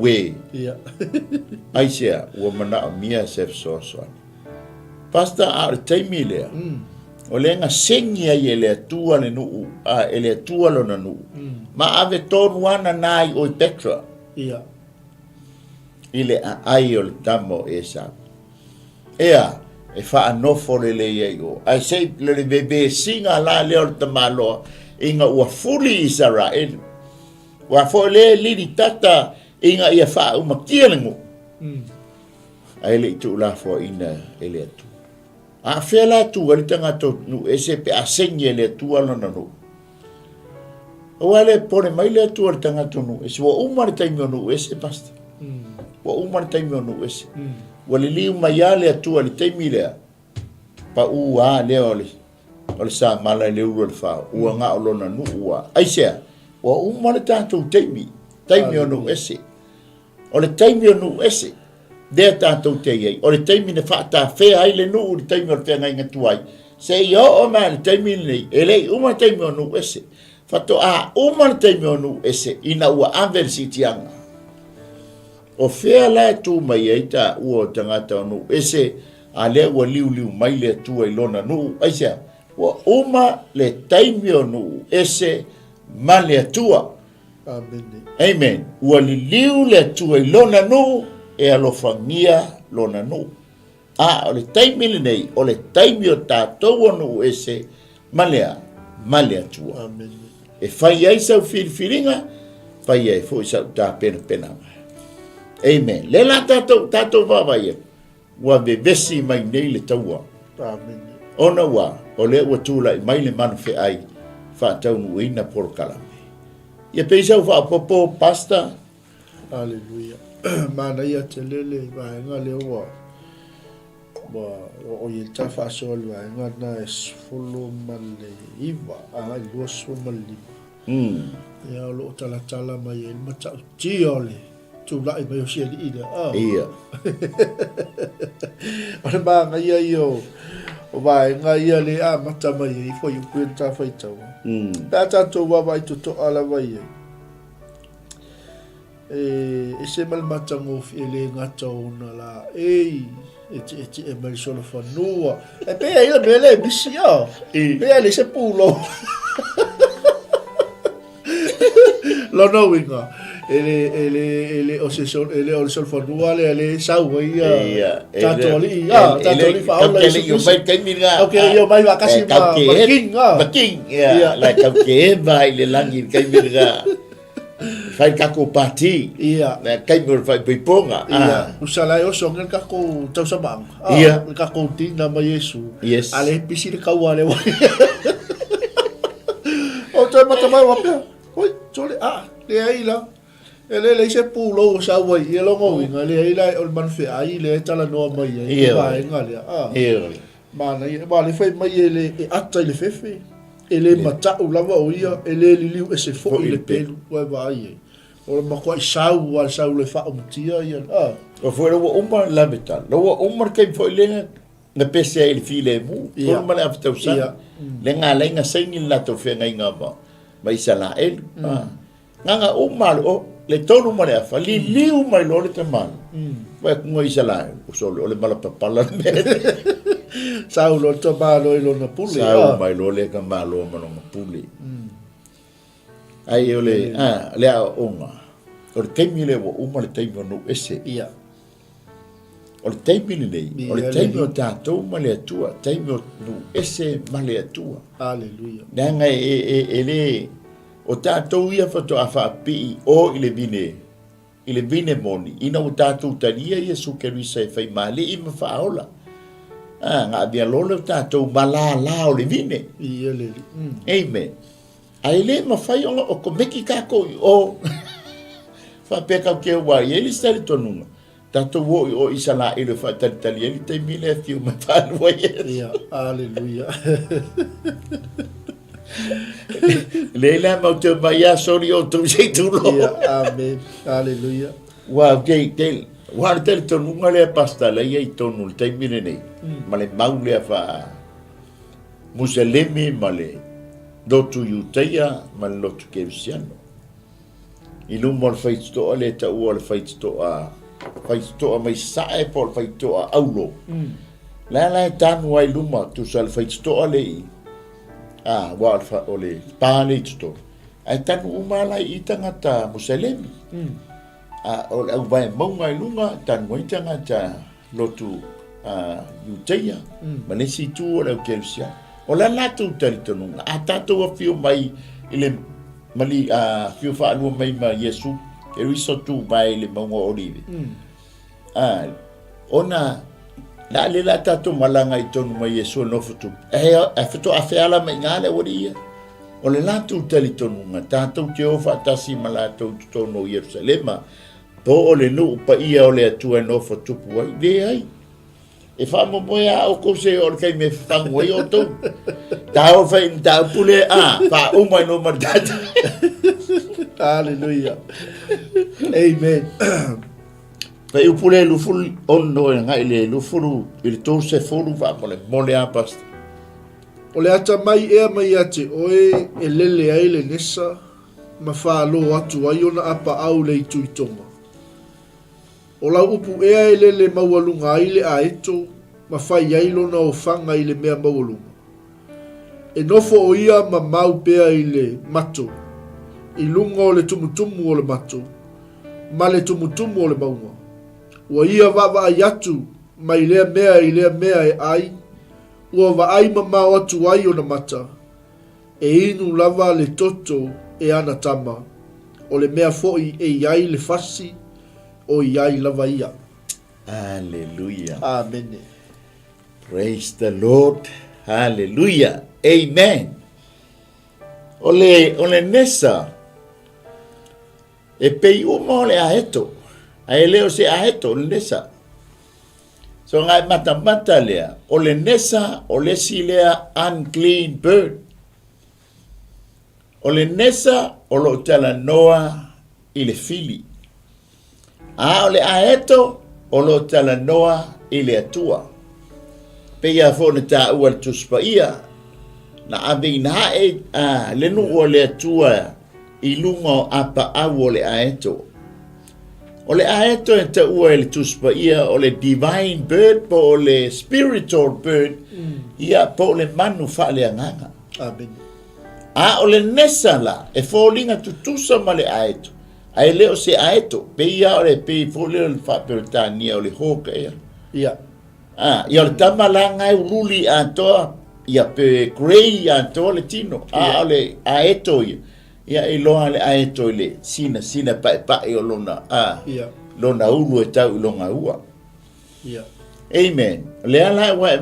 we. Ia. Ai sea, ua mana o mia se sosoani. Pasta a o taimi lea. O le nga sengi ai ele atua le nuu, ele atua lo na nuu. Ma ave tonu ana nai o Petra. Ia. Ile a ai o le tamo e sa. Ea, e wha anofo le le iei o. Ai sei le bebe singa la leo le tamaloa, inga ua fuli Israel. Wa fo le lini tata, inga ia wha umakia lengu. Ai le itu la fo ina ele atu. A fela tu ali tanga to nu ese pe asenye le tu ala na no. O ale pone mai le tu ali tanga to nu ese wa umar tai no ese pasta. Wa umar tai no ese. Wa le liu mai ale tu ali tai mi pa u a le ole. Ole sa mala le u le fa u nga o na nu wa. Ai sia. Wa umar ta to tai mi no ese. Ole tai mi no ese. Dea tātou te iei. O le taimi na whaata whea ai le nuu le taimi o le whenga inga tuai. Se i o mea le taimi nei, e lei uma taimi o nuu ese. Whato a uma le taimi o nuu ese, ina ua anversi tianga. O whea la tū mai ei ta ua o tangata o nuu ese, a lea ua liu mai le tua i lona nuu. Aisea, ua uma le taimi o nuu ese, ma le tua. Amen. Ua li liu le tua i lona nuu, e alofangia lona nu. A o le taimi le nei, o le taimi o tātou anu ese, malea tua. Amen. E whai ai sau whiriwhiringa, whai ai fo i sau tā pena. Amen. Le la tātou wawai e, ua vevesi mai nei le taua. Amen. Ona wa, o le ua tūla i mai le manu whi ai, whātau nu ina porokalame. Ia peisau whaapopo pasta. Hallelujah. Mana ia te lele vaenga leo wa o ye ta fa so le vaenga na es folo male iva a lo so male ya lo tala mai el mata tiole tu la i mai sia di ida ia ona ba nga ia yo o vaenga ia le a mata mai fo yu kwenta fa itau ta to wa vai to ala vai e se mal matango ele ngata ona la e mal solo fa no e pe ele bele bisia pe ele se pulo lo no winga ele o se sol ele o sol fa no ele sa ia tatoli fa ola yo mai kai mirga okay yo mai va casi baking ya la que vai le langi kai mirga fai kako pati ia na kai mor fai piponga ia usala yo song el kako tau sabang ia el kako tina ma Yesu yes ale pisi de kawa le wa o te mata mai wa oi chole le ai la ele se pulo sa wa i lo ngo winga le ai la ol man fe ai le tala no mai ai va ngale ia mana ba le fai mai ele e ata le fefe ele mata o lava o ia ele liliu ese fo ile pelu wa vai o ma ko sau le fa o tia ia o foi o uma la metal lo o uma kai foi le na pese ele file mu por ma la afta usa le nga sengi la to fe nga ba mai sala el nga uma o le tonu ma le fa liliu mai lo le tamal wa ko ngai sala o solo le mala papala sau lo to ba lo na puli sau mai lo le ka malo ma no puli ai ole le onga o le taimi le uma le taimi no ese ia o le taimi le nei o le taimi o tātou ma le atua taimi o no ese ma le atua haleluya nanga ele o tātou ia fato a pi o ile vine moni ina o tātou tania Yesu Keriso e fai mali i ma faola nga bia lolo tātou malala o le vine ia le amen ai le ma fai o ko meki kako o fa peka ke wa ele stali tonu tātou o isala ele fa tali ele te mile fiu ma fa wa ia haleluya Leila mau te mai a sori o tu sei tu lo. Amen. Hallelujah. Wa ke wa te tonu ngale pasta le ai tonu te mire nei. Male mau le fa muselemi male do tu yuteia male lo tu kevsiano. Iluma le faitoa le taua le faitoa mai sae po le faitoa aulo. La tanu ai luma tu sa le faitoa le wa o le pale to. Ai tanu umala I tangata Muselemi. O le au vai maunga I lunga tanu I tangata lotu Iuteia. Ma le si tu o le Kelsia. O la latu tali tonunga. A tatou a fio mai ile mali fio whaalua mai ma Yesu. E riso tu mai le maunga olive. Ona la le la tatou malanga I tonu mai Yesu no futu. E futu a feala mai ngale wari ia. O le latu tali tonunga. Tatou te ofa tasi ma latou tono Yerusalema. Po o le nuu pa ia o le atua no futu puai. Le ai. E fa mo moya o ko se o kai me fango I o to ta o fa ta pule fa o mai no mandata. Hallelujah. Amen. Fa u pule lu ful on no nga ile lu fulu il to se fulu fa mo le apast. O le ata mai e mai ate oe e lele ai le nesa ma fa lo atu ai ona apa au le tuitonga. O la upu ea e lele maualunga ai le a eto, ma fai ai lona o fanga I le mea maualunga. E nofo o ia ma mau pea I le mato, I lunga o le tumutumu o le mato, ma le tumutumu o le maunga. Ua ia wawa ai atu, ma I lea mea e ai, ua wa ai ma mau atu ai o na mata, e inu lava le toto e ana tama, o le mea foi e iai le fasi, o iai lava ia. Hallelujah. Amen. Praise the Lord. Hallelujah. Amen. Ole nesa. E pei uma ole aheto. Ai leo se aheto ole nesa. So ngai mata lea. Ole nesa ole si lea unclean bird. Ole nesa olo tala noa I le fili. Ole aeto o lo tala noa I le atua. Peia fone ta ua le tuspaia. Na ave na le nu o le atua I lunga o apa au o le aeto. O le aeto e ta ua le tuspaia o le divine bird po o le spiritual bird. Ia po le manu Faaleagaga. Amen. O le nesa la e fōlinga tutusa ma le aeto. Ai leo se aeto, pe ia o le pe fole o le whaperetania o le hoka ea. Ia. Ia o le tamalanga e uruli atoa, ia pe grey atoa le tino. O le aeto ia. Ia e loa le aeto le sina pae o lona. Ia. Lona ulu e tau longa ua. Ia. Amen. Le ala wa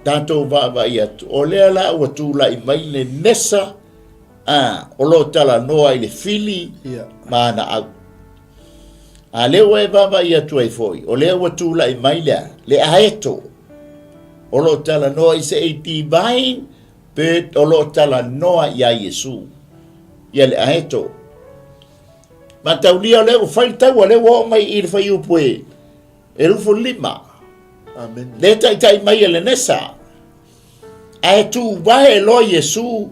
tato va ia. O le ala wa tula I mai le nesa. O lo tala noa I le fili mana au. Leo e baba ia tuai foi. O leo wa tula I mai le aeto. O lo tala noa I se e divine bird o lo tala noa ia Yesu. Ia le aeto. Ma taulia leo fai tau leo o mai I le fai upue. E rufo lima. Amen. Le tai mai le nesa. Aetu vae lo Yesu.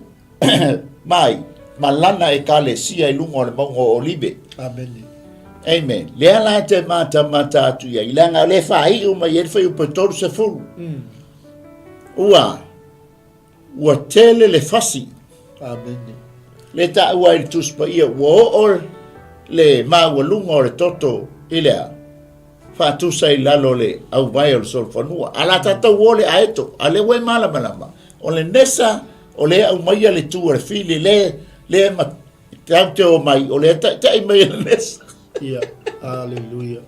Mai, malana e kalesia I lunga o le maunga o olive. Amen. Amen. Lea la te mata atu ia. Ilanga le whai uma i elwhai upa toru se furu. Ua tele le fasi. Amen. Le ta ua il tuspa ia. Ua o le maua lunga o le toto ilea. Whatusa I lalo le au vai o le solfanua. Ala tata ua le aeto. Ale wai malama. O le nesa o le au mai le tua le fili le ma tau te o mai o le tai mai le nesa. Ia. Hallelujah.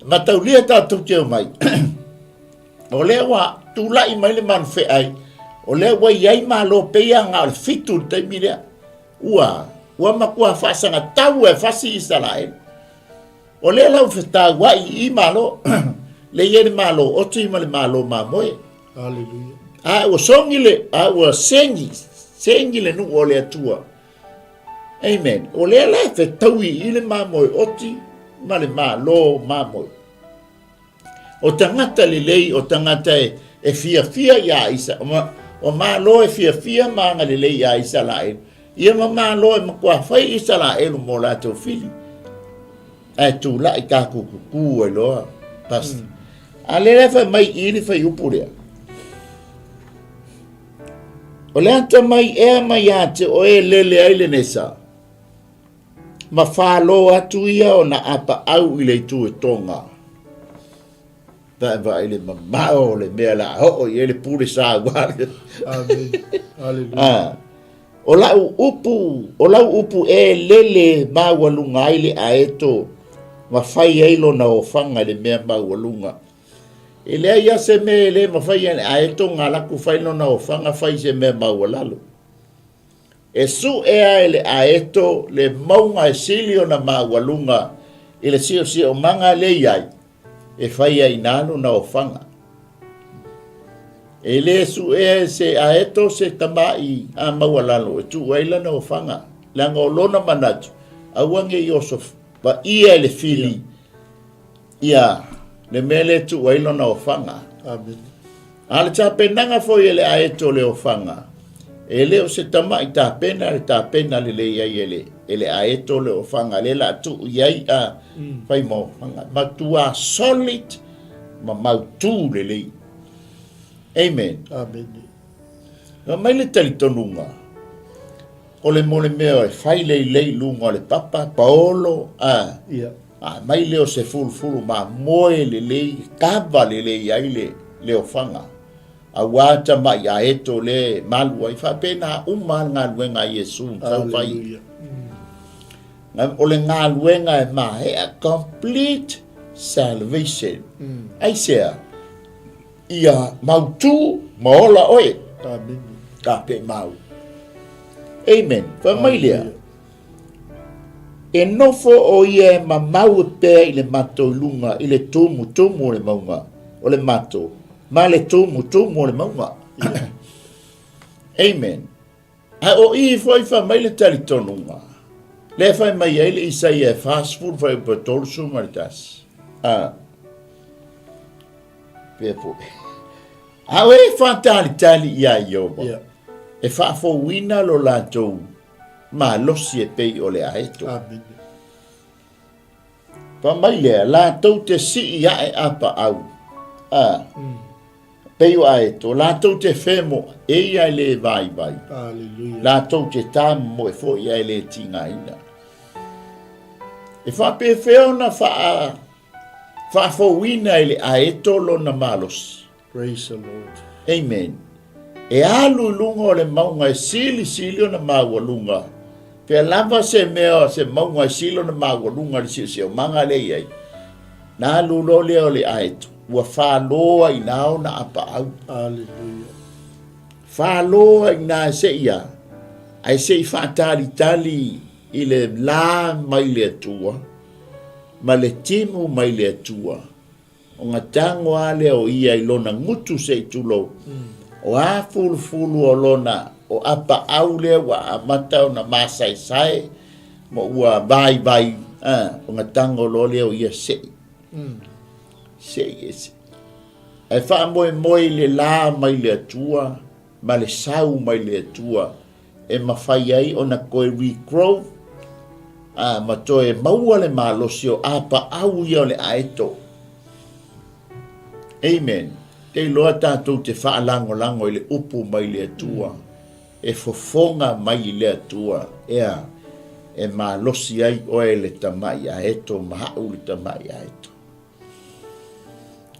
Ma tau lia tau te o mai. O le wa tu lai mai le man fe ai. O le wa iai ma lo peia nga le fitu te mirea. Ua makua fasanga tau e fasi I Salael. O le lau feta wa I malo. Le ieri malo o tu le malo ma moe. Hallelujah. Ua songile, ua sengi le nu o le atua. Amen. O le ala fe taui I le mamoe oti, ma le malo mamoe. O tangata le lei, o tangata e fia ia isa. O malo e fia manga le lei ia isa lae. ia mamalo e makua fai isa la elu mo la tau fili. Ai tu la i ka kuku e loa. Pas. Ale le fai mai ili fai upu rea. O le anta mai ea mai ate o e lele aile nesa. Ma whālo atu ia o na apa au i le tu e tonga. Ta e va ile mamao le mea la ho i ele pure sa wale. Amen. Hallelujah. O lau upu e lele mawalunga ile a eto ma fai eilo na ofanga le mea mawalunga. Ele ia se me le ma fai a eto ngala ku fai no na ofanga fai se mea mawalalo. E su ea ele a eto le maunga e silio na mawalunga ile sio manga le iai e fai ai nalo na ofanga. E le su e se a eto se tamai a mawalalo e tu waila na ofanga. Langa o lona manatu. A wange Yosef. Ba ia le fili. Ia le mele tu waila na ofanga. Amen. Ale ta penanga fo ele a eto le ofanga. E le o se tamai ta pena le iai ele. Ele a eto le ofanga. Le la tu iai a fai mo ofanga. Ma tua solid ma mautu le lei. Amen. Amen. Nga mai le tali tonunga. O le mole mea e fai lei lunga o le papa, paolo, Yeah. mai leo se fulu ma moe le lei, kava le lei ai le ofanga. A wata mai a eto le Malū ai fa pena uma ngā luenga Yesu tau fai. Hallelujah. O le ngā luenga e ma he a complete salvation. Ai sea. Ia mautu maola oe. Amen. Ka pe mau. Amen. Fa mai lea. E nofo o ia ma mau e pea i le matou lunga i le tumu o le maunga. O le matou. Ma le tumu o le maunga. Amen. A o i foi fa mai le tali tonunga. Le fai mai ai le Isaia fast food fai pa tolu sumaritas. Pea po. Awe tali ia Iowa. Yeah. E fo wina lo lātou ma losi e pei o le aeto. Amen. Pa mai lea, lātou te si ia e apa au. Pei o aeto, lātou te whemo e ia le vai. Hallelujah. Lātou te tāmu mo e fo ia le tinga ina. E pe wheo na fo wina e le aeto lo na malos. Praise the Lord. Amen. E alu lunga o le maunga e sili o na maua lunga. Pea lava se mea se maunga e sili o na maua lunga le si o manga le iai. Na alu lo leo le aetu. Ua whāloa i nao na apa au. Hallelujah. Whāloa i nā se ia. Ai se i whātali i le la mai le atua. Ma le timu mai le atua. O ngā tango ale o ia i lona ngutu se i tulo. O a fulu o lona o apa au le wa amata o na masai mo ua vai o ngā tango lo le o ia se. Se. E wha moe le la mai le atua, ma le sau mai le atua, e mawhai ai o na koe regrowth, ma to e maua le malosi o apa au ia o le aeto. Amen. Te loa tātou te whaalango i le upu mai le atua. E fofonga mai le atua. Ea, e malosi ai oe le tamai a eto, mahau le tamai a eto.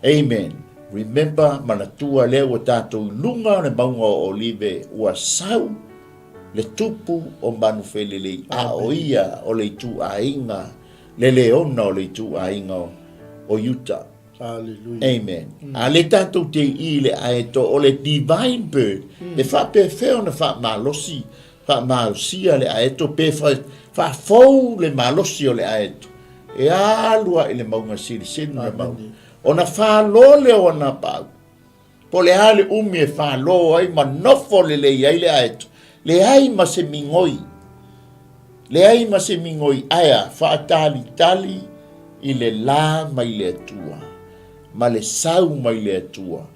Amen. Remember, manatua leo tātou lunga ne maunga o olive ua sau le tupu o manu whelele a o ia o le tu a inga, le leona o le tu a inga o Utah. Hallelujah. Amen. A le tātou te i le aeto o le divine bird. E wha pe wheo na wha malosi, wha malosia le aeto, pe wha fau le malosi o le aeto. E alua i le maunga siri na maunga. O na wha lo le o na pau. Po le ale umi e wha lo ai ma nofo le ai le aeto. Le ai ma se mingoi. Le ai ma se mingoi aia wha tali i le la mai le atua. Ma le sau mai le atua.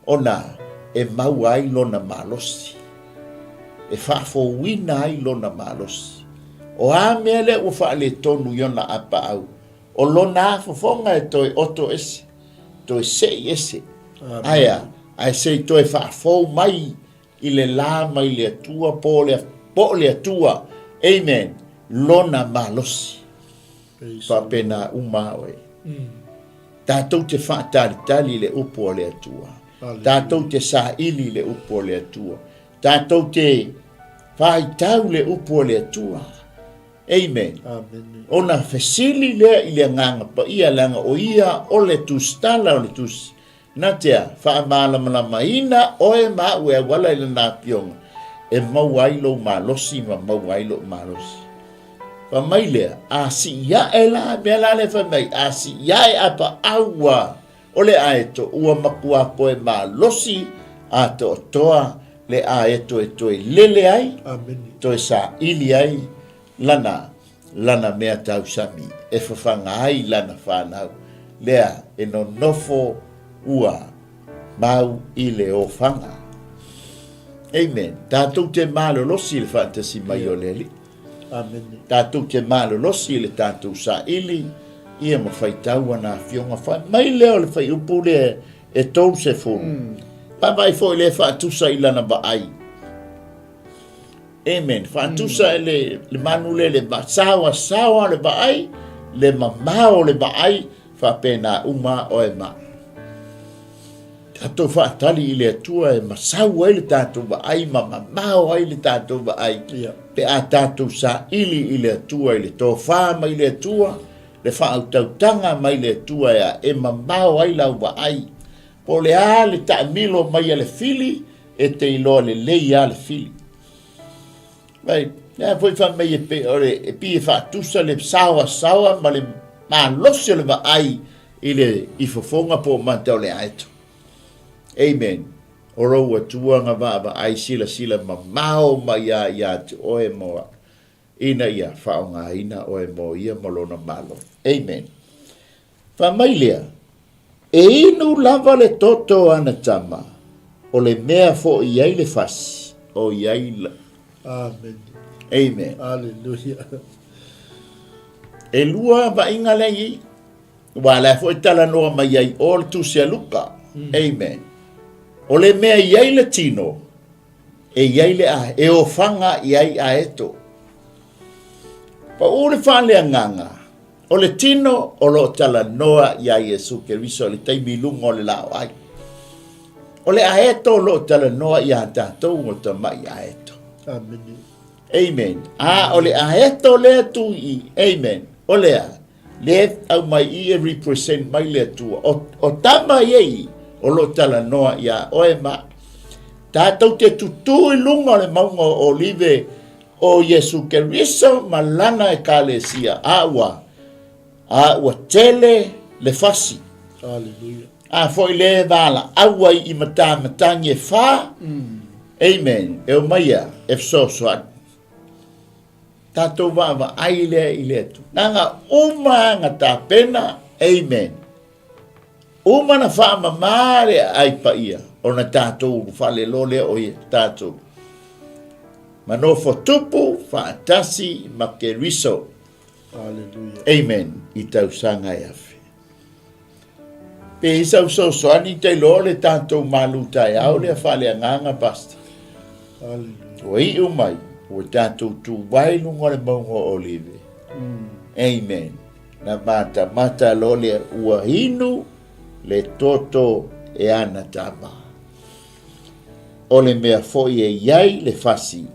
Ona e mau ai lona malosi. e whaafouina ai lona malosi. O a mea le ua whaale tonu iona apa au. O lona afofonga e toi oto ese. Toi sei ese. Aia, ai sei toi whaafou mai i le lama i le atua po le atua. Amen. Lona malosi. Whapena uma oe. Tātou te whaatari le upo o le atua. Tātou te sāili le upo o le atua. Tātou te whaitau le upo o le atua. Amen. Ona fesili lea i le nganga pa ia langa o ia o le tustala o le tusi. Na tea, whaamalamalama ina oe maa ue wala i le nā pionga. E mau ailo malosi ma mau ailo malosi. Pa mai lea, a si ia e la, mea la le fa mai, a si ia e apa aua, o le aeto, ua makua koe malosi, a to toa, le aeto e toe lele ai, toe sa ili ai, lana mea tau sami, e fafanga ai lana whanau, lea e no nofo ua mau i le o fanga. Amen. Tātou te malo losi le fantasi mai o leli. Amen. Tātou te malo losi le tātou sa ili, ia ma whai taua nā fionga whai. Mai leo le whai upu le e tau se funu. Pa mai fo le whaatusa i lana ba ai. Amen. Whaatusa le manu le sawa le ba ai, le mamao le ba ai, whapena uma o e ma. Tātou whaatali i le atua e masau ai le tātou ba ai, mamao ai le tātou ba ai. Pe a tātou sa ili i le atua i le tō whā mai le atua, le whaatautanga mai le atua e mamao ai lau ba ai. Po le a le taamilo mai a le fili, e te iloa le lei a le fili. Mai, nea poi wha mai e pe ore, e pi e whaatusa le sawa ma le malosi le ba ai i fofonga po mantau le aeto. Amen. Oro atua nga ba ai sila ma mau mai ia te oe moa. Ina ia whaonga ina oe mo ia malona malo. Amen. Wha mai lea. E inu lava le toto ana tama. O le mea fo i ai le fasi. O i ai la. Amen. Amen. Hallelujah. E lua ba inga lengi. Wala fo i tala noa mai ai o le tusia luka. Amen. O le mea iai le tino, e iai le a, e o fanga iai a eto. Pa ule whale nganga, o le tino, o lo tala noa iai Jesu Keriso, le taimi lunga o le lao ai. O le a eto, lo tala noa ia tātou o ta mai a eto. Amen. Amen. O le a eto le atu i, amen. O le a, le au mai i e represent mai le atua. O tama iei, o lo tala noa ia oe ma. Tātou te tutu i lunga le maunga o live o Jesu Keriso ma lana e kālesia. Aua tele le fasi. Hallelujah. Foi le vala aua i matangi e whā. Amen. E o maia e fsosoan. Tātou wāwa ai lea i lea tu. Nanga uma ngata pena. Amen. Uma na wha mamare ai pa ia. O na tātou whale lole o ia tātou. Mano fotupu whaatasi ma ke riso. Hallelujah. Amen. I tau sanga e afi. Pe isau so soani te lole tātou Malū Taeao lea Faaleagaga pasta. Hallelujah. O i umai. O tātou tu wailunga le maunga olive. Amen. Na mata lole ua hinu le toto e ana tama. O le mea foi e iai le fasi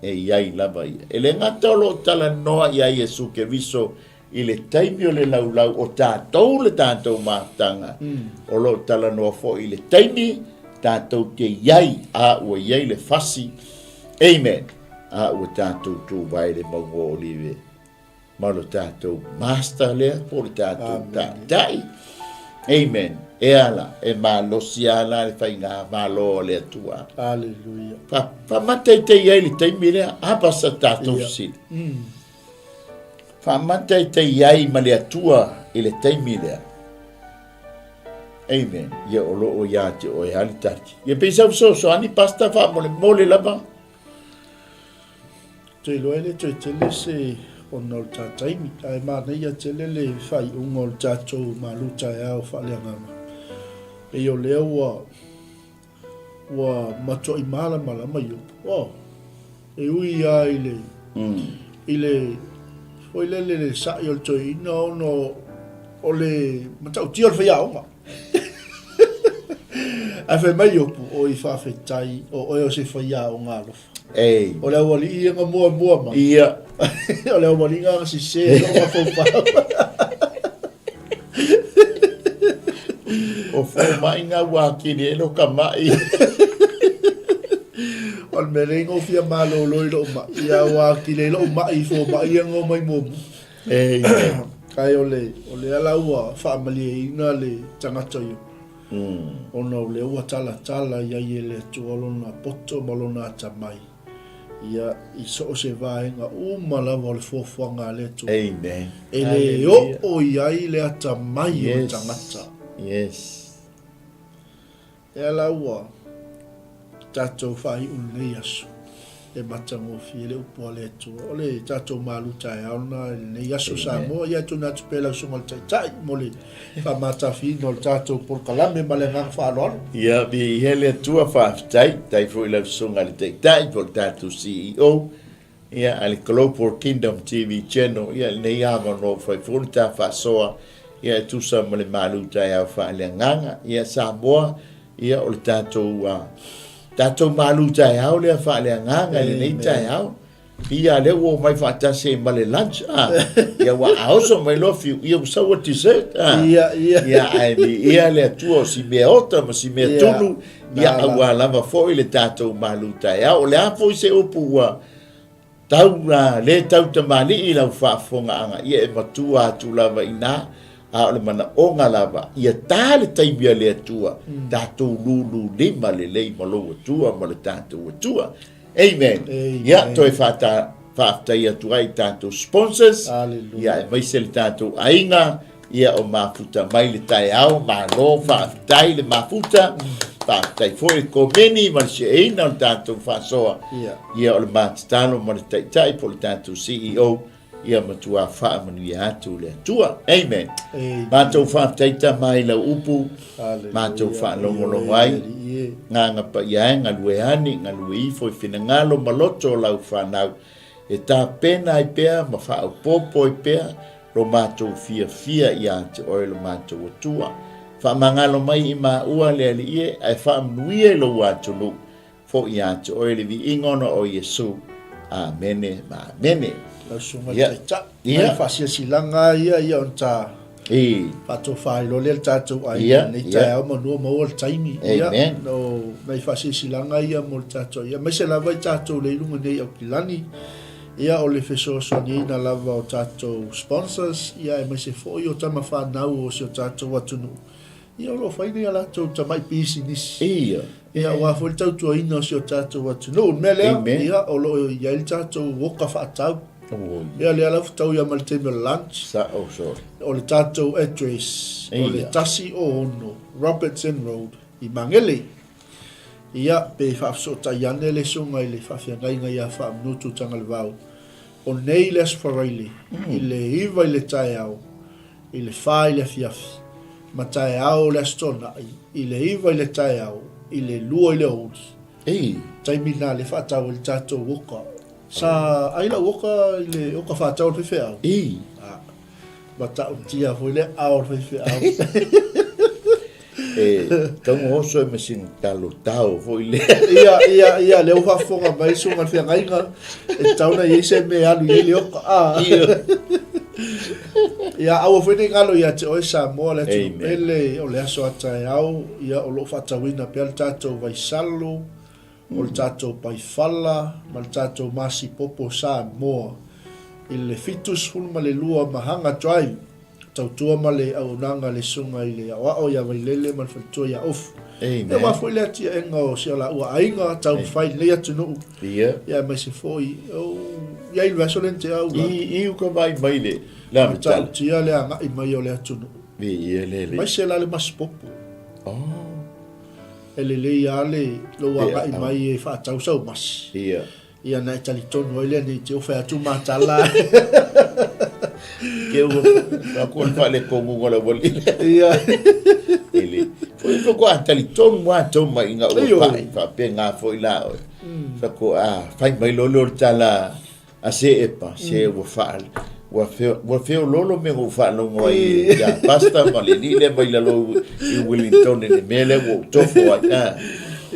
e iai lava ia. E le ngata lo tala noa iai Jesu Keriso i le taimi o le laulau o tātou le tātou mātanga. O lo tala noa foi i le taimi tātou te iai a ua iai le fasi. Amen. A ua tātou tu vai le maungo olive. Ma lo tātou master lea po le tātou tātai. Amen. E ala, e malosi ala, e whai ngā malo le atua. Hallelujah. Pa matai te iai li taimi lea, apasa tātou si. Pa matai te iai ma le atua i le taimi lea. Amen. Ia olo o ia te o e hali taki. Ia peisau so ani pasta wha mole lava. Tui loe le tui tele se ono le tātaimi. Ai mana ia tele le whai ungo le tātou Malū Taeao Faaleagaga. E o leo wa matua I mala mai o. E ui a ile foi le sa yo tui no o le matau tio le whaiaonga. A fe mai o I whawhetai o o se whaiaonga alofa. Ei. O le wali ia nga mua ma. Ia. O le wali nga si se no ma fo pa. O fo mai nga wa ki le lo ka mai. O le merengo fia malo lo ma. Ia wa ki le lo mai fo mai nga mai mo. Ei. Kai o le ala ua fa mali ina le tangata yo. Ona o le ua tala ia ye le tuolona poto malona tamai. Ia I so se vaenga umalawa le fofuanga le tu. Amen. E le o iai le atamai o tangata. Yes. E ala ua tatou whai unei asu. E matango fi le upo le tu. O le tatou Malū Taeao na le asu sa mo ia tu na tupela sungal tai mo le whamata fi no le tatou por kalame ma le ngang whaaloalo. Ia bi hele tua whaftai, tai fo ila sunga le tai por tatou CEO. Ia ale Global Kingdom TV channel, ia nei ama no fai fulta whasoa. Ia tusa ma le Malū Taeao Faaleagaga, ia Samoa, ia o le tatou Malū Taeao le Faaleagaga le nei Taeao. Ia le wo mai fatase ma le lunch ia wa also mai lo fi ia so what dessert ia ai ia le tuo si me ota ma si me tulu ia wa lava foi le tatou Malū Taeao le a foi se upu wa tau le tau tamali I la fa fonga anga ia e matua tu lava ina a le mana onga lava ia tale taimia le tua tatou lulu lima le lei malo tua ma le tatou tua. Amen. Ya toi fata ia tuai tatou sponsors. Ya mai se le tatou ainga ia o mafuta mai le Taeao malo fatai le mafuta fatai foi komeni ma se ina o tatou fasoa. Ia o le matano ma le tai po le tatou CEO ia matua fa manu ia tu le tua. Amen. Matou fatai ta mai la upu matou fa longo ai. Nga pa ia nga lueani nga lui foi finangalo maloto lau fanau e ta pena I pea ma fa popo I pea ro matou fia ia te oilo matou tua fa mangalo mai I ma ua le ie ai fa mnuie lo watulu fo ia te oilo vi ingono o Yesu amene ma amene la sunga ta ia fa silanga ia onta pato fai lo le tatou ai nei Taeao manua mo o taimi ia no mai fasi silanga ia mo tatou ia mai se lava tatou le lunga nei au kilani ia o le feso soni na lava o tatou sponsors ia mai se foi o tama fa nau o se tatou atunu ia lo fai nei ala tatou tamai business ia wa foi tatou ina se tatou atunu mele ia o lo ia il tatou woka fa tau ia le ala futau ia mal teme lunch o le tatou address o le tasi o ono Robertson Road I Mangele ia pe whafso taiane le sunga I le whawhiangai ngai a whaamnutu tanga le vau o nei les wharaili I le iwa I le Taeao I le wha I le fiafi ma Taeao le stona I le iwa I le Taeao I le lua I le oudi taimina le whaatau I le tatou woka sa ai la woka le oka fa tau fe fe ba ta tia foi le au fe fe tamo oso me sin talo tau foi le ia le fa fonga mai sunga fe ngai nga e tau na yese me alu le oka ia au foi ne ngalo ia te o sa mo le tu ele o le aso Taeao ia o lo fa tawina pe tato vai salo o le tatou paifala ma le tatou masi popo sa moa I le fitus hulu ma le lua mahanga drive tautua ma le aunaga le sunga I le aʻoaʻo ia vailele ma le faletua ia ofu e wa foi le atia enga o sia la ua aiga tau fai le atunuu ia mai se foi ia I le vaso le te au I uka mai le la tau tia le agaʻi mai o le atunuu mai se la le masi popo e le ia le lo agaʻi mai e faatausau masi ia na tali tonu ile ni te ofa tu matala ke o ko fale ko ngola boli ia ele foi ko tali tonu wa to mai nga o pai fa pe nga foi la fa ko fai mai lolo tala a se epa se o fa wa feo lolo me o fa no mai ya pasta male ni le mai la lo i Wellington ne mele o tofo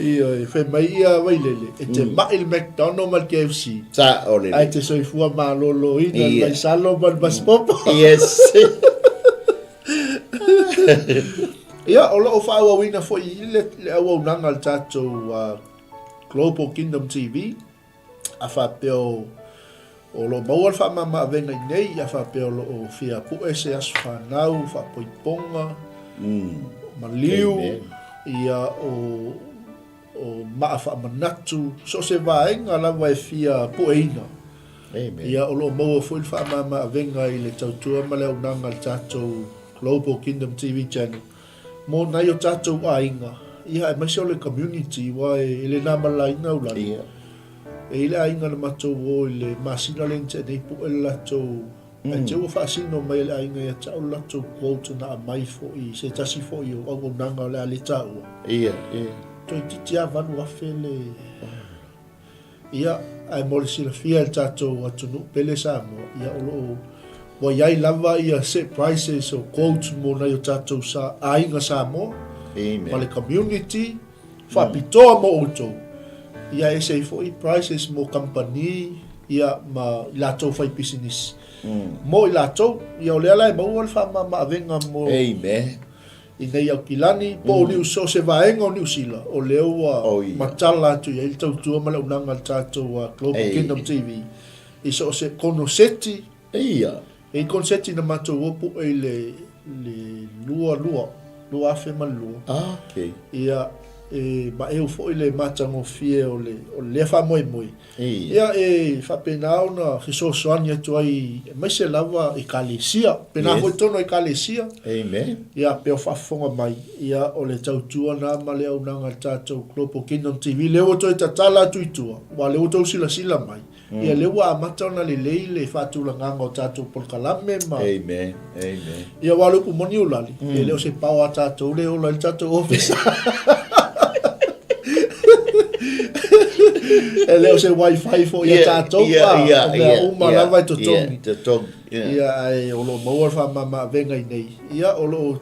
ia fe mai ia wailele e te mail McDonald mal KFC sa ole ai te soi fua malolo ina mai salo mal baspopo yes ia o fa wa wina fo ile le o nanga tato Global Kingdom TV a fa peo o lo mau fa mama venga nei a fa peo o fia pu ese as fa nau fa poiponga Malū ia o maafa manatu so se vaenga la vai fia poeina ia o lo mau foi fa mama venga i le tautua male o nanga tato Global Kingdom TV channel mo na yo tato ainga ia e mai le community wa ele na malaina ula e ile ainga le mato o le masina le nte nei po ele lato e te o fa sino mai le ainga ia tau lato quote na mai fo i se tasi fo i o nanga le ale tau ia to titi avanu afele ia ai mo le sila fia tato atunu pele sa mo ia o lo wa yai lava ia set prices o quote mo na yo tato sa ainga sa mo ma le community fa pitoa mo oto ia e sei foi prices mo company ia ma lato fai business mo lato ia o le ala mo al fa ma venga mo i nei au kilani po ni so se vaenga o ni usila o leo matala tu ia il tau tu ma le unanga tato Global Kingdom TV i so se conoscetti ia e concetti na mato opu e le lua fe Malū okay ia ma eu foi le matango fie o le fa moi ia fa penao na so soania tu ai mai se lava e kalesia pena foi tono e kalesia ia pe fa fonga mai ia o le tautua na male au nanga tato Global Kingdom TV le o to tatala tuitua wa le o to sila mai ia le wa matana le leile fa tu la nganga tato por kalame ma ia wa lu moni ulali le o se pawa tato le o la tato office ele o se wifi fo ia tato ia uma la vai to ia ai o lo mo fa mama venga nei ia o lo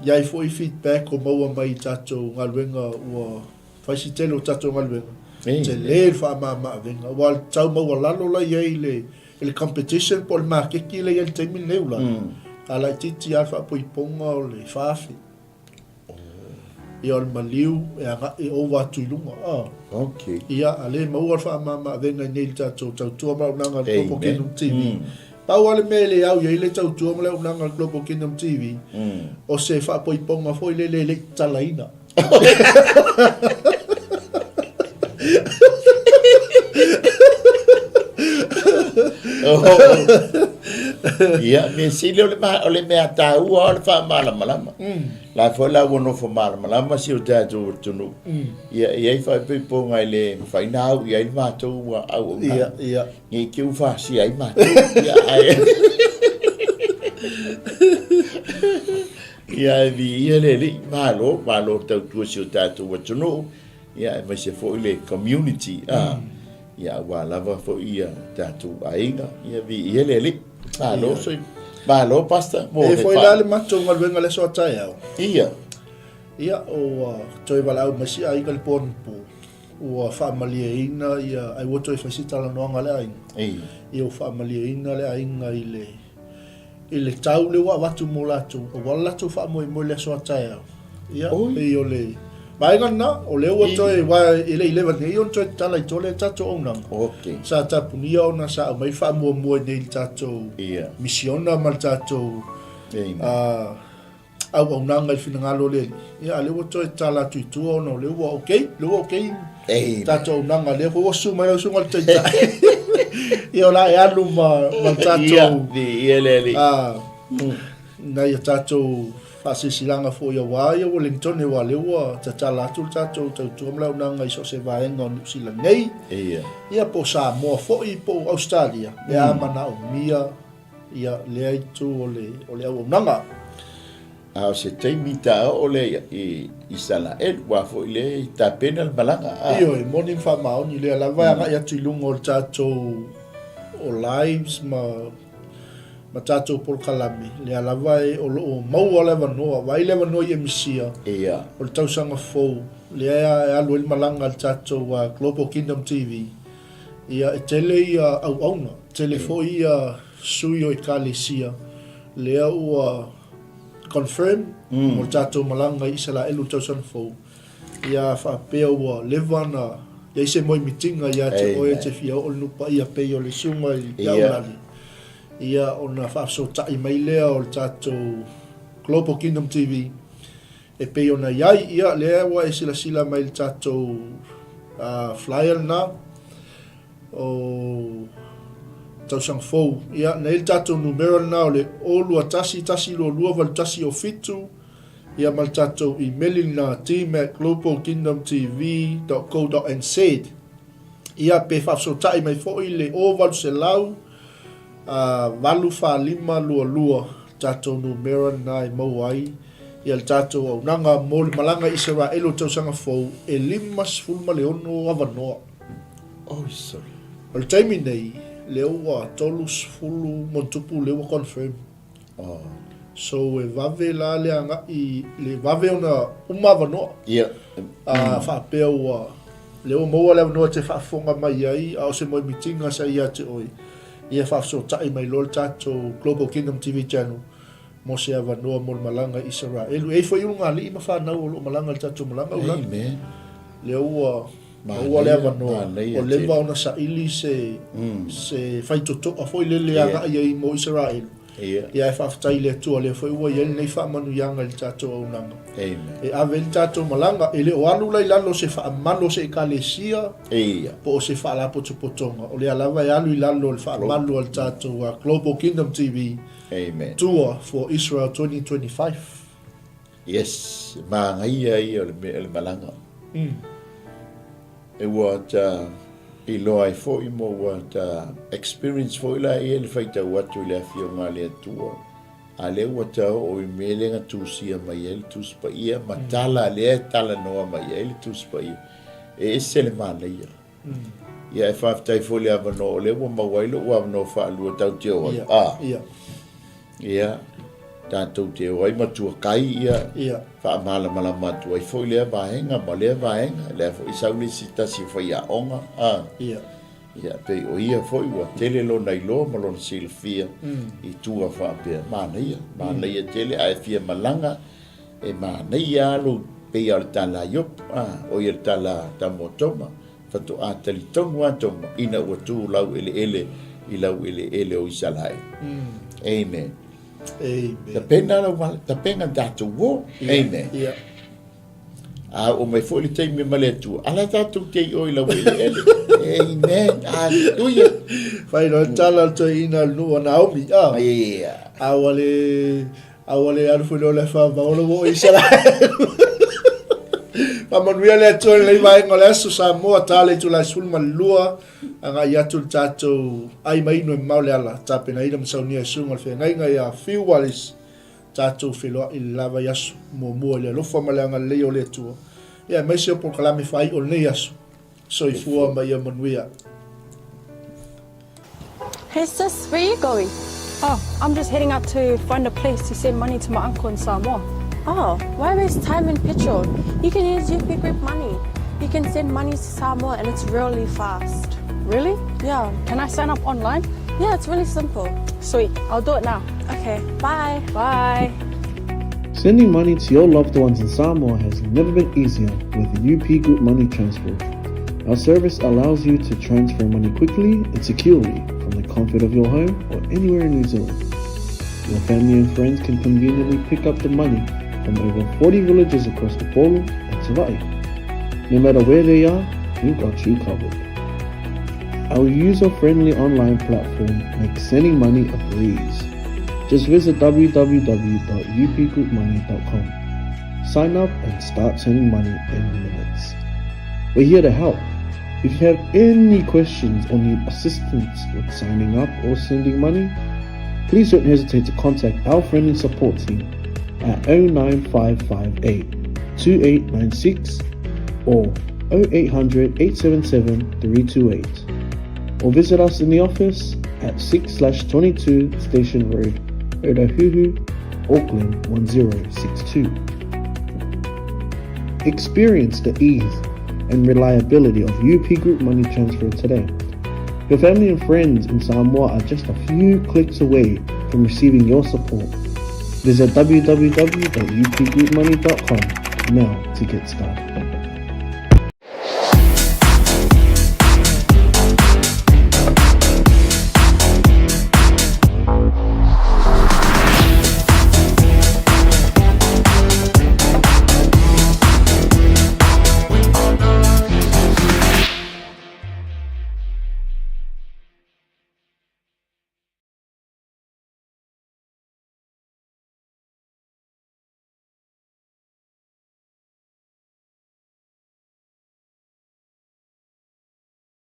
ia fo feedback o mo mai tato ngalwenga o fa si telo tato ngalwenga te le fa mama venga wal tau mo la lo la ia ile competition por ma ke ki le il temi neula ala titi alfa po iponga o le fafi ia o Malū e o watu ilunga okay ia ale mo alfa mama venga nei tato tautua ma nanga Global Kingdom TV pau ale mele au ia ile tautua ma nanga Global Kingdom TV o se fa po iponga foi le talaina ia me sile o le mea tāua o le whaamalama la foi la wono fo malama si o tatou tunu ia i fai pipo ngai le whainau ia i mātou au ia ngi ki u whasi ai mātou ia vi ia le li malo tau tua si o tatou tunu ia mai se fo le community ia wa lava fo ia tatou ainga ia vi ia le li malo so malo pasta mo e foi la le mato ngal venga le so Taeao ia o toi vala o masi ai gal pon po o family ina ia ai wo toi fasita la no ngale ai ia o family ina le ainga ile tau le wa watu mo latu o wala tu fa mo le so Taeao ia e o le vai ganna o le o toi wa ile va nei on toi tala tole tato ona okay sa ta punia ona sa mai fa mo nei tato misiona mal tato au nanga i fina ngalo le ia le o toi tala tu ona le o okay tato nanga le o su mai o su ngal tata ia la e alu ma tato ia le Nai a tātou whasisilanga fo ia wā ia Wellington e wā lewa ta tala atu tātou tautua malaunanga i so se vaenga o New Zealand nei. Ia po Samoa fo i po Australia. Ia mana o mia ia lea i tu o le au nanga. A se teimi ta o le i Israel wa fo le ta penal balanga. Io e moni fa maoni le lava nga ia tu lungo o tātou o lives ma tātou por kalami le alava e o loo mau aleva noa vai leva noa i emisia o le tausanga fou le e alu il malanga tātou Global Kingdom TV ia e tele ia au auna tele fo ia sui o i kālesia lea ua confirm o tātou malanga i Israel o tausanga fou ia whapea ua levana ia se moi mitinga ia te oe te fia o nupa ia pei o le sunga i iaulani ia ona whaasotai mai lea o le tātou Global Kingdom TV e pei ona iai ia lea wa e sila mai le tātou flyer na o tausang fou ia nei le tātou numero na o le olua tasi lua valu tasi o fitu ia mal tātou emailing na team at globalkingdomtv.co.nz ia pe whaasotai mai fo i le o valu se lau valu whalima lua tātou numero na i mauai ia le tātou au nanga mo le malanga Israel o tausanga fou e 5 leono avanoa. Sorry. O le taimi nei leo wa tolus fulu montupu leo confirm. So e vave la le anga i le vave ona avanoa. Whapea ua leo moa le avanoa te whaafonga mai ai au se moi mitinga sa ia te oi. Ia whaasotai mai lol tātou Global Kingdom TV channel mo se avanoa mo malanga Israel. E fo iu ngā li ima whanau o lo malanga tātou malanga ulan. Amen. Leo ua le avanoa o lewa ona sa ili se whaitotoa fo i lele anga ia i mo Israel. Ia e whaafatai le tua le fo iua ieli nei whaamanu ianga li tātou au nanga. E ave li tātou malanga e le o alu lai lalo se whaamalo se ekalesia po o se whaalapotopotonga. O le alawa e alu i lalo le whaamalo al tātou Global Kingdom TV Tour for Israel 2025. Yes, ngai ai o le malanga. E ua ta i loa i fo i mo ua ta experience fo i la e le whaita watu i le afio ngā le atua. A le ua ta o i melenga tūsia mai e le tūspa ia, ma tala le e tala noa mai e le tūspa ia. E se le mana ia. Ia e whaftai fo le avano o le ua mawailo ua avano whaalua tau te oa. Ia. Tātou te oai matua kai ia whaamala matua i fo i lea vahenga ma lea vahenga lea fo i saule si tasi whai a onga ia pei o ia fo i ua tele lo nai lo ma lo na silfia i tua whaapea mana ia tele a e fia malanga e mana ia alo pei al tala iop o ia tala tamotoma fato a tali tongu atoma ina ua tu lau ele i lau ele o isalai. Amen. Ta pena tātou wo. Amen. O mai fo li teimi maletu. Ala tātou tei oi lau ele. Amen. Aleluia. Whai no tala to ina lua Naomi. Awale arufu no le wha maolo wo Israel. Pamanuia le atua le vai ngole aso Samoa tale tu la sulma lua anga yatu tātou ai mai no mau le ala tapena ina msaunia sunga fe ngai a few walis tātou filo i lava yasu mo le lofa malanga le o le atua ia mai se por kalami fai o le yasu so I fua mai a manuia. Hey sis, where are you going? Oh, I'm just heading out to find a place to send money to my uncle in Samoa. Oh, why waste time and petrol? You can use UP Group Money. You can send money to Samoa and it's really fast. Really? Yeah. Can I sign up online? Yeah, it's really simple. Sweet, I'll do it now. Okay, bye. Bye. Sending money to your loved ones in Samoa has never been easier with the UP Group Money Transfer. Our service allows you to transfer money quickly and securely from the comfort of your home or anywhere in New Zealand. Your family and friends can conveniently pick up the money from over 40 villages across the Polo and 𝚟𝚒𝚍. No matter where they are, we've got you covered. Our user-friendly online platform makes sending money a breeze. Just visit www.upgroupmoney.com. Sign up and start sending money in minutes. We're here to help. If you have any questions or need assistance with signing up or sending money, please don't hesitate to contact our friendly support team at 09558 2896 or 0800 877 328, or visit us in the office at 6/22 Station Road, Otahuhu, Auckland 1062. Experience the ease and reliability of UP Group Money Transfer today. Your family and friends in Samoa are just a few clicks away from receiving your support. Visit www.upgroupmoney.com now to get started.